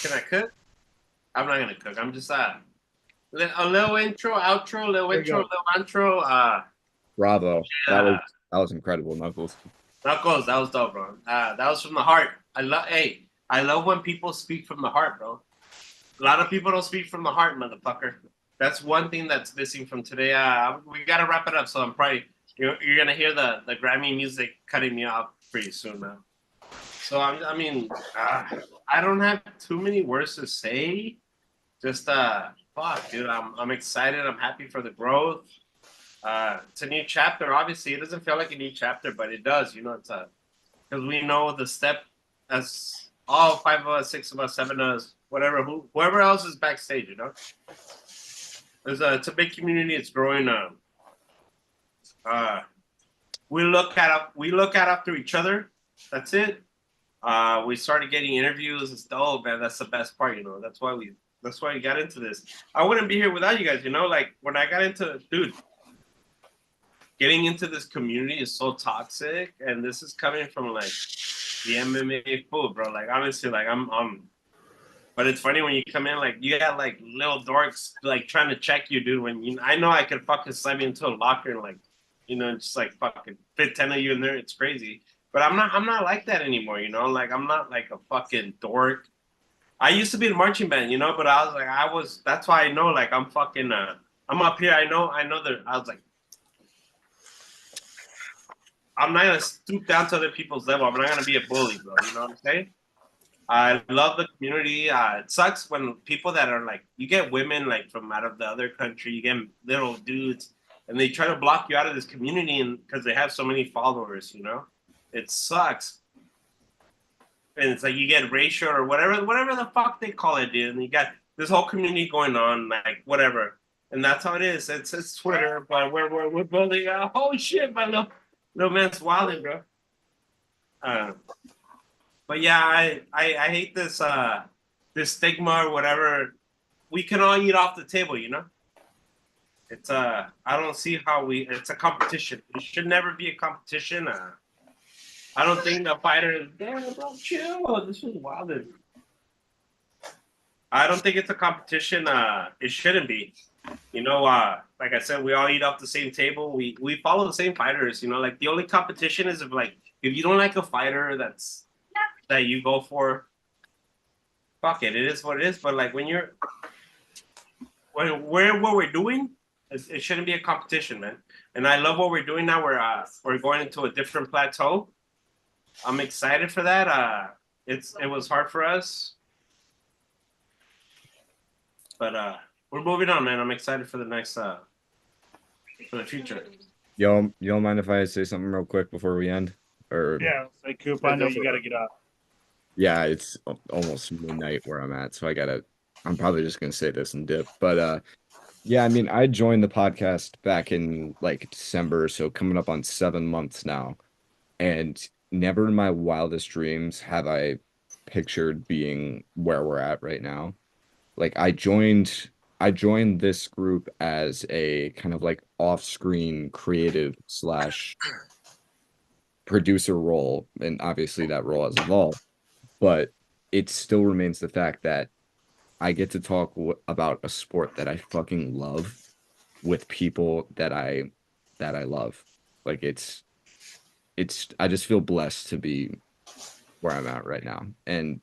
Can I cook? I'm not gonna cook. I'm just a little intro, outro, little. Bravo. That was incredible, Knuckles. Knuckles, that was dope, bro. That was from the heart. I love when people speak from the heart, bro. A lot of people don't speak from the heart, motherfucker. That's one thing that's missing from today. We gotta wrap it up, so I'm probably you're gonna hear the Grammy music cutting me off pretty soon now. So I mean, I don't have too many words to say. Just fuck, dude. I'm excited. I'm happy for the growth. It's a new chapter. Obviously, it doesn't feel like a new chapter, but it does. It's because we know the step as all 5 of us, 6 of us, 7 of us, whoever else is backstage. It's a big community. It's growing. We look at after each other. That's it. We started getting interviews. It's dope, man. That's the best part. That's why we got into this. I wouldn't be here without you guys. Like when I got into, dude, getting into this community is so toxic, and this is coming from like the MMA food, bro. Like honestly, like I'm. But it's funny when you come in, like you got like little dorks like trying to check you, dude. When I know I could fucking slam you into a locker and like, just like fucking fit 10 of you in there. It's crazy. But I'm not like that anymore, Like I'm not like a fucking dork. I used to be in marching band, but that's why I know, like I'm fucking I'm up here. I know that I was like, I'm not gonna stoop down to other people's level. I'm not gonna be a bully, bro. You know what I'm saying? I love the community. It sucks when people that are like, you get women like from out of the other country, you get little dudes, and they try to block you out of this community, and because they have so many followers, it sucks. And it's like you get racial or whatever the fuck they call it, dude. And you got this whole community going on, like whatever, and that's how it is. It's Twitter, but we're building. Oh shit, my little man's wilding, bro. But yeah, I hate this this stigma or whatever. We can all eat off the table, It's I don't see how it's a competition. It should never be a competition. I don't think the fighter is damn bro, chill. This is wild. I don't think it's a competition. It shouldn't be. You know, like I said, we all eat off the same table. We follow the same fighters. You know, like the only competition is if you don't like a fighter that you go for, fuck it. It is what it is. But like when what we're doing, it shouldn't be a competition, man. And I love what we're doing now. We're going into a different plateau. I'm excited for that. It was hard for us, but we're moving on, man. I'm excited for the next for the future. You don't mind if I say something real quick before we end? Or Yeah, say Coop. I know you got to get out. yeah, it's almost midnight where I'm at, so I'm probably just gonna say this and dip. But yeah, I mean, I joined the podcast back in like December, so coming up on 7 months now, and never in my wildest dreams have I pictured being where we're at right now. Like I joined this group as a kind of like off-screen creative slash producer role, and obviously that role has evolved, but it still remains the fact that I get to talk about a sport that I fucking love with people that I love. Like it's I just feel blessed to be where I'm at right now. And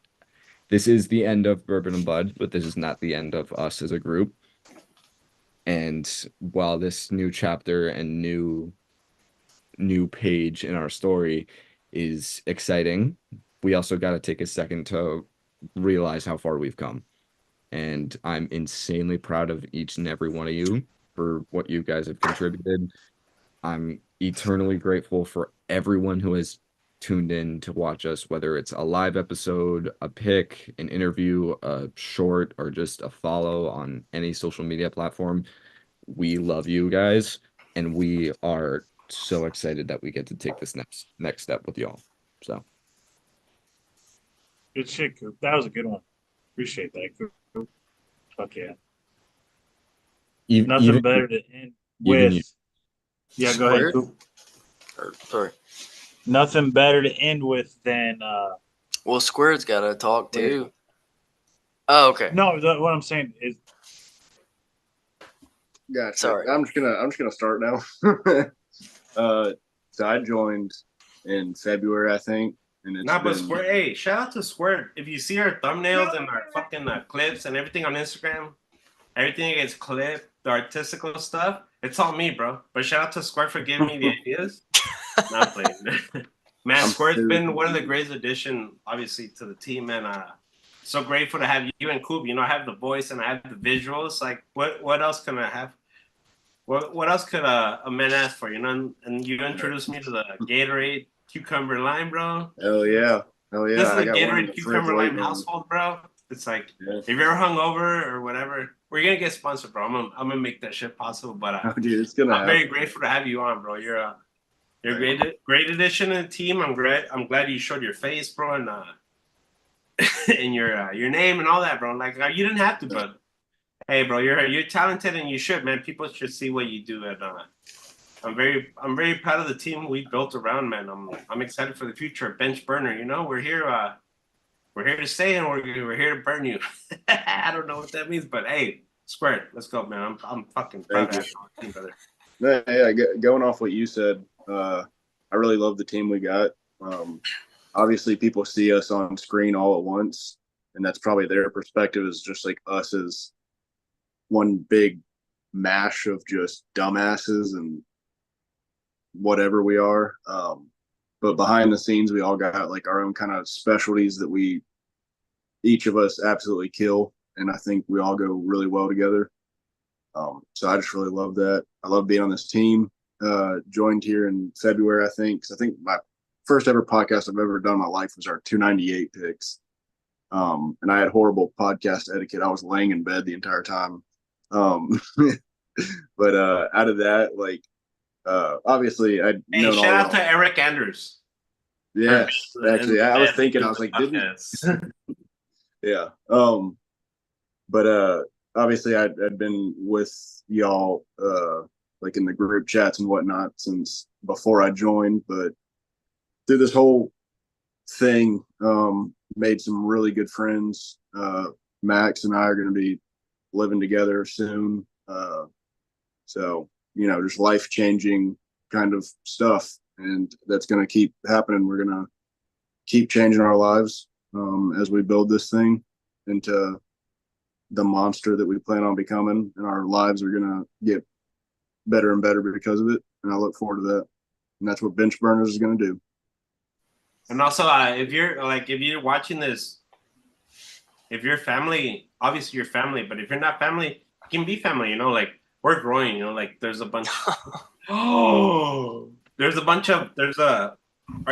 this is the end of Bourbon and Bud, but this is not the end of us as a group. And while this new chapter and new page in our story is exciting, we also got to take a second to realize how far we've come. And I'm insanely proud of each and every one of you for what you guys have contributed. I'm eternally grateful for everyone who has tuned in to watch us, whether it's a live episode, a pick, an interview, a short, or just a follow on any social media platform. We love you guys, and we are so excited that we get to take this next step with y'all. So Good shit, Coop. That was a good one. Appreciate that, Coop. Fuck yeah. Nothing even better to end even you. with. Yeah, go ahead, Squared? Coop. Sorry. Nothing better to end with than Well, Squared's got to talk too. Oh, okay. no. What I'm saying is, Gotcha. Sorry. I'm just gonna start now. So I joined in February, I think, and it's Nah, but been Square, hey, shout out to Square. If you see our thumbnails and our fucking clips and everything on Instagram, everything gets clipped, the artistical stuff, it's all me, bro. But shout out to Square for giving me the ideas. Not playing. Man, Square's been one of the greatest addition, obviously, to the team, and so grateful to have you and Coop. You know, I have the voice and I have the visuals. Like, what else can I have? What else could a man ask for? You know, and you introduced me to the Gatorade cucumber lime, bro. hell yeah. This is I a got one in Gatorade the fridge cucumber lime waiting on me. household, bro. It's like Yeah. if you're hungover or whatever, we're gonna get sponsored, bro. I'm gonna make that shit possible. But Oh, dude, it's gonna I'm happen. very grateful to have you on, bro. You're a great addition to the team. I'm glad you showed your face, bro, and and your name and all that, bro. Like you didn't have to, but hey, bro, you're talented and you should, man. People should see what you do, and I'm very proud of the team we built around, man. I'm excited for the future. Bench burner, you know, we're here to stay and we're here to burn you. I don't know what that means, but hey, Squared, let's go, man. I'm fucking proud of our team, brother. Yeah, going off what you said, I really love the team we got. Obviously, people see us on screen all at once, and that's probably their perspective is just like us as one big mash of just dumbasses and whatever we are. But behind the scenes, we all got like our own kind of specialties that each of us absolutely kill, and I think we all go really well together. So I just really love that. I love being on this team. Joined here in February, I think, because I think my first ever podcast I've ever done in my life was our 298 picks. And I had horrible podcast etiquette. I was laying in bed the entire time. But out of that, like, obviously, I Hey, shout out to Eric Anders. Yes, actually, I was thinking, I was like, didn't yes. yeah. But obviously I'd been with y'all like in the group chats and whatnot since before I joined, but through this whole thing, made some really good friends. Max and I are going to be living together soon. So, just life changing kind of stuff. And that's going to keep happening. We're going to keep changing our lives as we build this thing into the monster that we plan on becoming. And our lives are going to get better and better because of it. And I look forward to that. And that's what Bench Burners is going to do. And also, if you're watching this, if you're family, obviously you're family, but if you're not family, you can be family, like we're growing, like there's a bunch our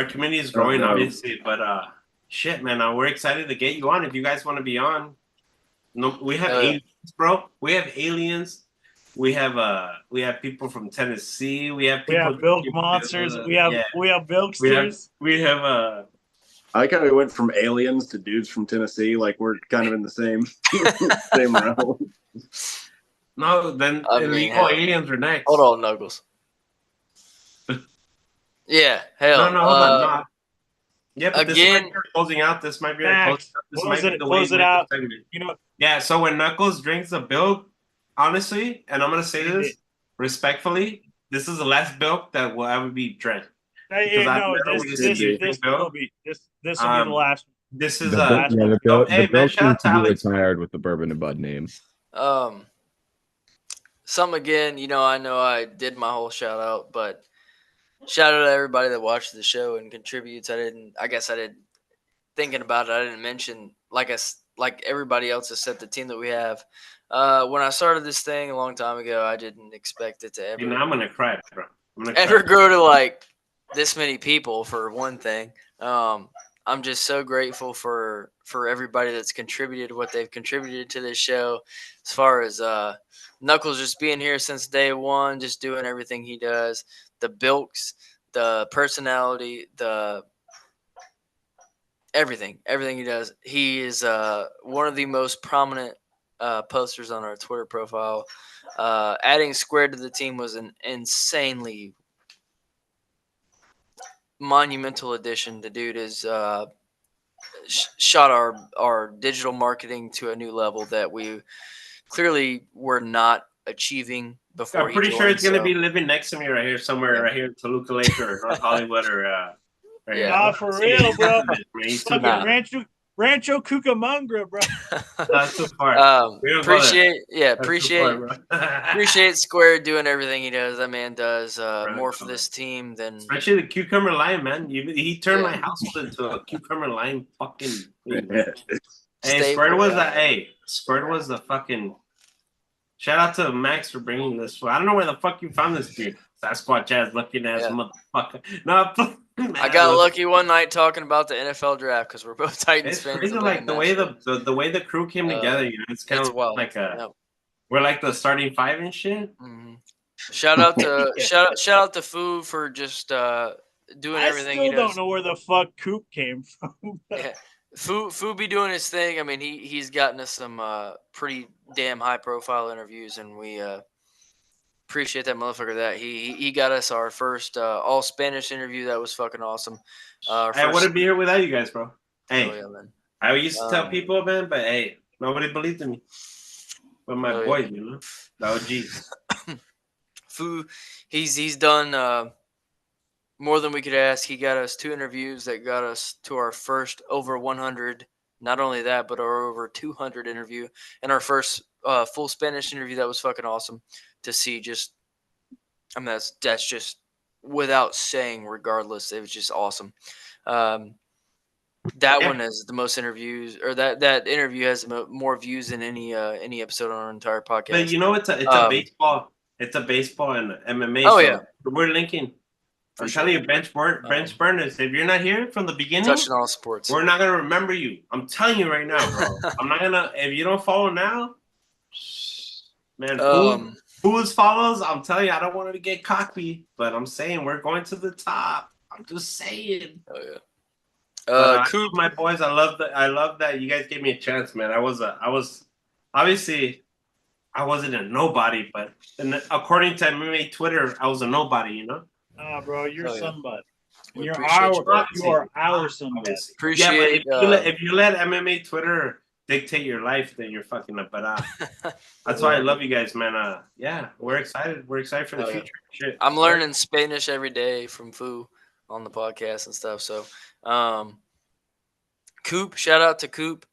community is growing, obviously, but shit, man, we're excited to get you on. If you guys want to be on, no, we have aliens, bro. We have aliens. We have people from Tennessee. We have bilk monsters. We have bilksters. We have I kind of went from aliens to dudes from Tennessee. Like we're kind of in the same realm. No, then aliens are next. Hold on, Nuggles. Yeah, hell. No, hold on. No. Yeah, but again, this might be closing out. This might be close it out. Yeah, so when Knuckles drinks a bilk, honestly, and I'm gonna say this respectfully, this is the last bilk that will ever be drank. This will be the last. This is the bilk shout to be retired with the Bourbon and Bud name. Some again, I know I did my whole shout out, but shout out to everybody that watches the show and contributes. I guess I didn't thinking about it. I didn't mention like everybody else has said the team that we have. When I started this thing a long time ago, I didn't expect it to ever. I'm gonna cry, bro. Ever grow to like this many people for one thing. I'm just so grateful for everybody that's contributed what they've contributed to this show. As far as Knuckles just being here since day one, just doing everything he does, the bilks, the personality, the everything he does. He is one of the most prominent posters on our Twitter profile. Adding Square to the team was an insanely monumental addition. The dude has shot our digital marketing to a new level that we clearly were not achieving before. I'm pretty sure it's going to be living next to me right here somewhere, right here in Toluca Lake or North Hollywood or for real, bro. Fucking Rancho Cucamonga, bro. That's the part. Appreciate Square doing everything he does. That man does more for this team than especially the cucumber lime, man. He turned my household into a cucumber lime fucking thing. Hey, Square was the fucking. Shout out to Max for bringing this. I don't know where the fuck you found this dude. Sasquatch ass looking ass motherfucker. No, I got lucky one night talking about the NFL draft because we're both Titans fans. It's like the way the way the crew came together. It's kind of like we're like the starting five and shit. Mm-hmm. Shout out to Foo for just doing everything. I still don't know where the fuck Coop came from. Foo be doing his thing. I mean, he's gotten us some pretty damn high profile interviews, and we appreciate that motherfucker. That he got us our first all Spanish interview. That was fucking awesome. I wouldn't be here without you guys, bro. Hey, man. I used to tell people, man, but hey, nobody believed in me. But my boys, the OGs. Foo, he's done more than we could ask. He got us 2 interviews that got us to our first over 100. Not only that, but our over 200 interview and our first full Spanish interview. That was fucking awesome to see. Just, I mean, that's just without saying. Regardless, it was just awesome. That one has the most interviews, or that interview has more views than any episode on our entire podcast. But it's a baseball. It's a baseball and MMA. Oh, yeah. We're linking. I'm telling you, bench burners. If you're not here from the beginning, touching all sports, we're not gonna remember you. I'm telling you right now, bro. I'm not gonna. If you don't follow now, man, who follows? I'm telling you, I don't want to get cocky, but I'm saying we're going to the top. I'm just saying. Oh yeah. Coop, my boys, I love that you guys gave me a chance, man. I was obviously I wasn't a nobody, but according to MMA Twitter, I was a nobody. You know. Nah, bro, you're Oh, yeah. somebody. And We you're appreciate you, bro. you are our somebody. Yeah, but Appreciate. if you let MMA Twitter dictate your life, then you're fucking up. But that's why I love you guys, man. Yeah, we're excited. We're excited for the Oh, yeah. future. Shit. I'm learning Spanish every day from Fu on the podcast and stuff. So, Coop, shout out to Coop.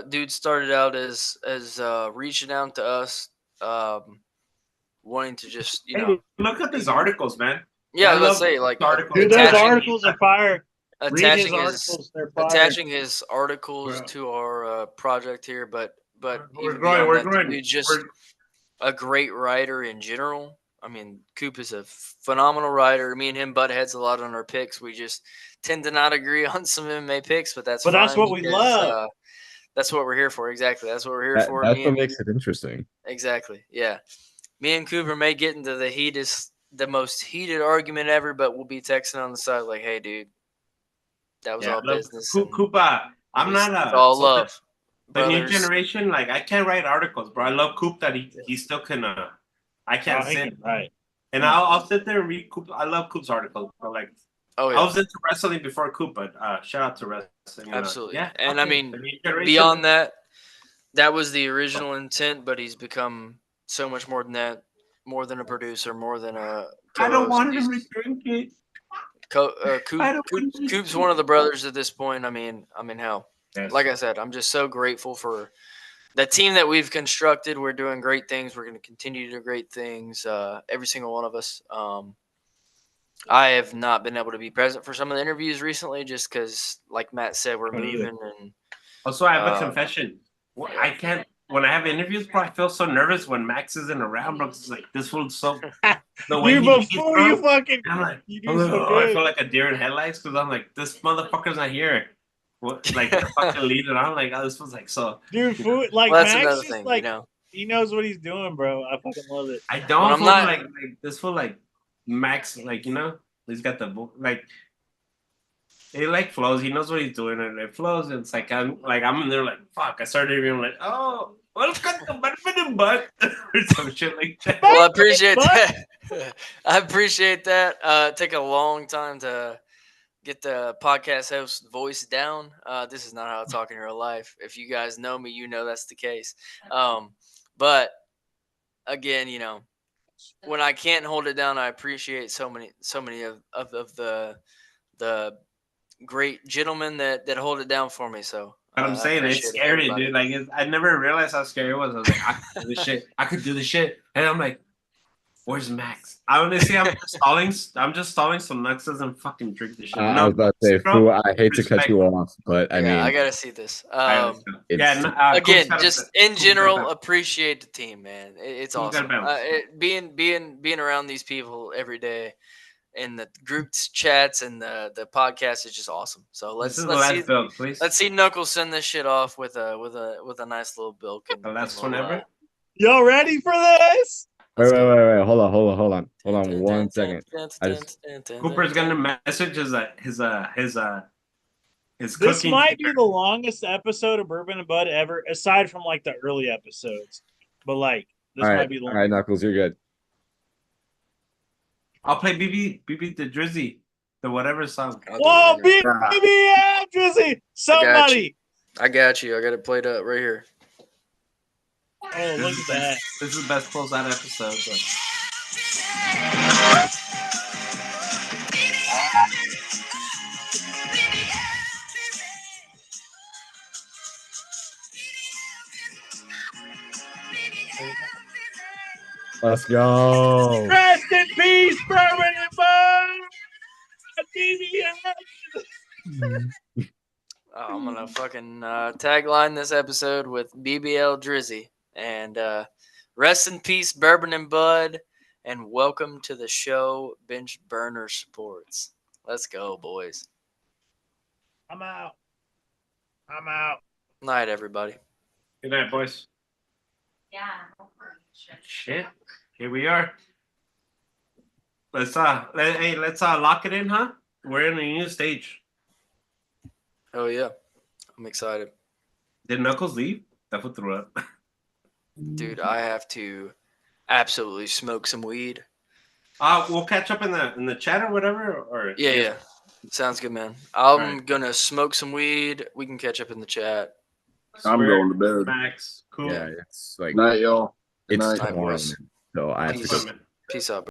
Dude started out as reaching out to us, wanting to just Hey, look at these articles, man. yeah, I let's love say like articles. Dude, those attaching, articles are fire. Read his attaching his articles, they're fire. attaching his articles Bro. to our project here, but We're even growing. beyond We're that, the growing. dude's just a great writer in general. I mean, Coop is a phenomenal writer. Me and him butt heads a lot on our picks. We just tend to not agree on some MMA picks, but that's But that's fine what we because, love. that's what we're here for. Exactly. That's what we're here for. That's Me what and makes it interesting. exactly. Yeah. Me and Cooper may get into the most heated argument ever, but we'll be texting on the side like, "Hey, dude, that was all business." and Koopa. I'm it's not all so love, the new brothers. generation. Like I can't write articles, bro. I love Coop that he still can. I can't sit. Right. And I'll sit there and read Coop. I love Coop's articles. But like, Oh I yeah, was into wrestling before Coop, but shout out to wrestling. absolutely. Yeah, And I okay, mean, the new generation. beyond that, that was the original intent, but he's become so much more than that. More than a producer, more than a I don't co-host. want him to drink it. Coop's one of the brothers at this point. I mean, hell, Yes. like I said, I'm just so grateful for the team that we've constructed. We're doing great things. We're going to continue to do great things. Every single one of us. I have not been able to be present for some of the interviews recently, just because, like Matt said, we're moving. And Also, I have a confession. I can't. When I have interviews, bro, I feel so nervous when Max isn't around, bro. It's like this one's so. The way Dude, he before you fucking, I'm like, you do so I good. feel like a deer in headlights because I'm like, this motherfucker's not here. What, like, fucking lead it on. Like, oh, this was like so. Dude, food, like well, that's Max another just thing, like he knows what he's doing, bro. I fucking love it. I don't When I'm feel not- like this feel like Max, like he's got the book, like it like flows. He knows what he's doing, and it flows. And it's like I'm in there, like fuck. I started even like, oh, welcome to butt or some shit like that. Well, I appreciate that. I appreciate that. Take a long time to get the podcast host voice down. This is not how I talk in real life. If you guys know me, you know that's the case. But again, when I can't hold it down, I appreciate so many of the great gentlemen that hold it down for me. So But I'm saying it's scary, dude. Like I never realized how scary it was. I was like, I could do this shit. I could do this shit, and I'm like, where's Max? Honestly, I'm just stalling. I'm just stalling so Max doesn't fucking drink this shit. I was about to say, Fu, I hate to cut you off, but I mean, I gotta see this. Again, just in general, appreciate the team, man. It's awesome. Being around these people every day, and the group chats and the podcast is just awesome. So let's see Knuckles send this shit off with a nice little bilk. And the last one ever. Y'all ready for this? Wait. Hold on 1 second. Cooper's gonna message his This cooking. might be the longest episode of Bourbon and Bud ever, aside from like the early episodes. But like this might be long. All right, Knuckles, you're good. I'll play BB the Drizzy, the whatever song. Whoa, BB Drizzy! Somebody! I got you. I got it played up right here. Oh, look at that. This is the best closeout episode. So. Let's go. Rest in peace, Bourbon and Bud! I'm gonna fucking tagline this episode with BBL Drizzy and rest in peace, Bourbon and Bud, and welcome to the show, Bench Burner Sports. Let's go, boys. I'm out. Night, everybody. Good night, boys. Yeah. Shit. Here we are. Let's lock it in, huh? We're in a new stage. Oh yeah, I'm excited. Did Knuckles leave? That would throw up. Dude, I have to absolutely smoke some weed. We'll catch up in the chat or whatever. Or Yeah. Sounds good, man. I'm right. gonna smoke some weed. We can catch up in the chat. I'm going to bed. Max, cool. Yeah, it's like Night, y'all. Good it's night. Night, tomorrow, boys. man. So I have to Peace. go. Fun, man. Peace out.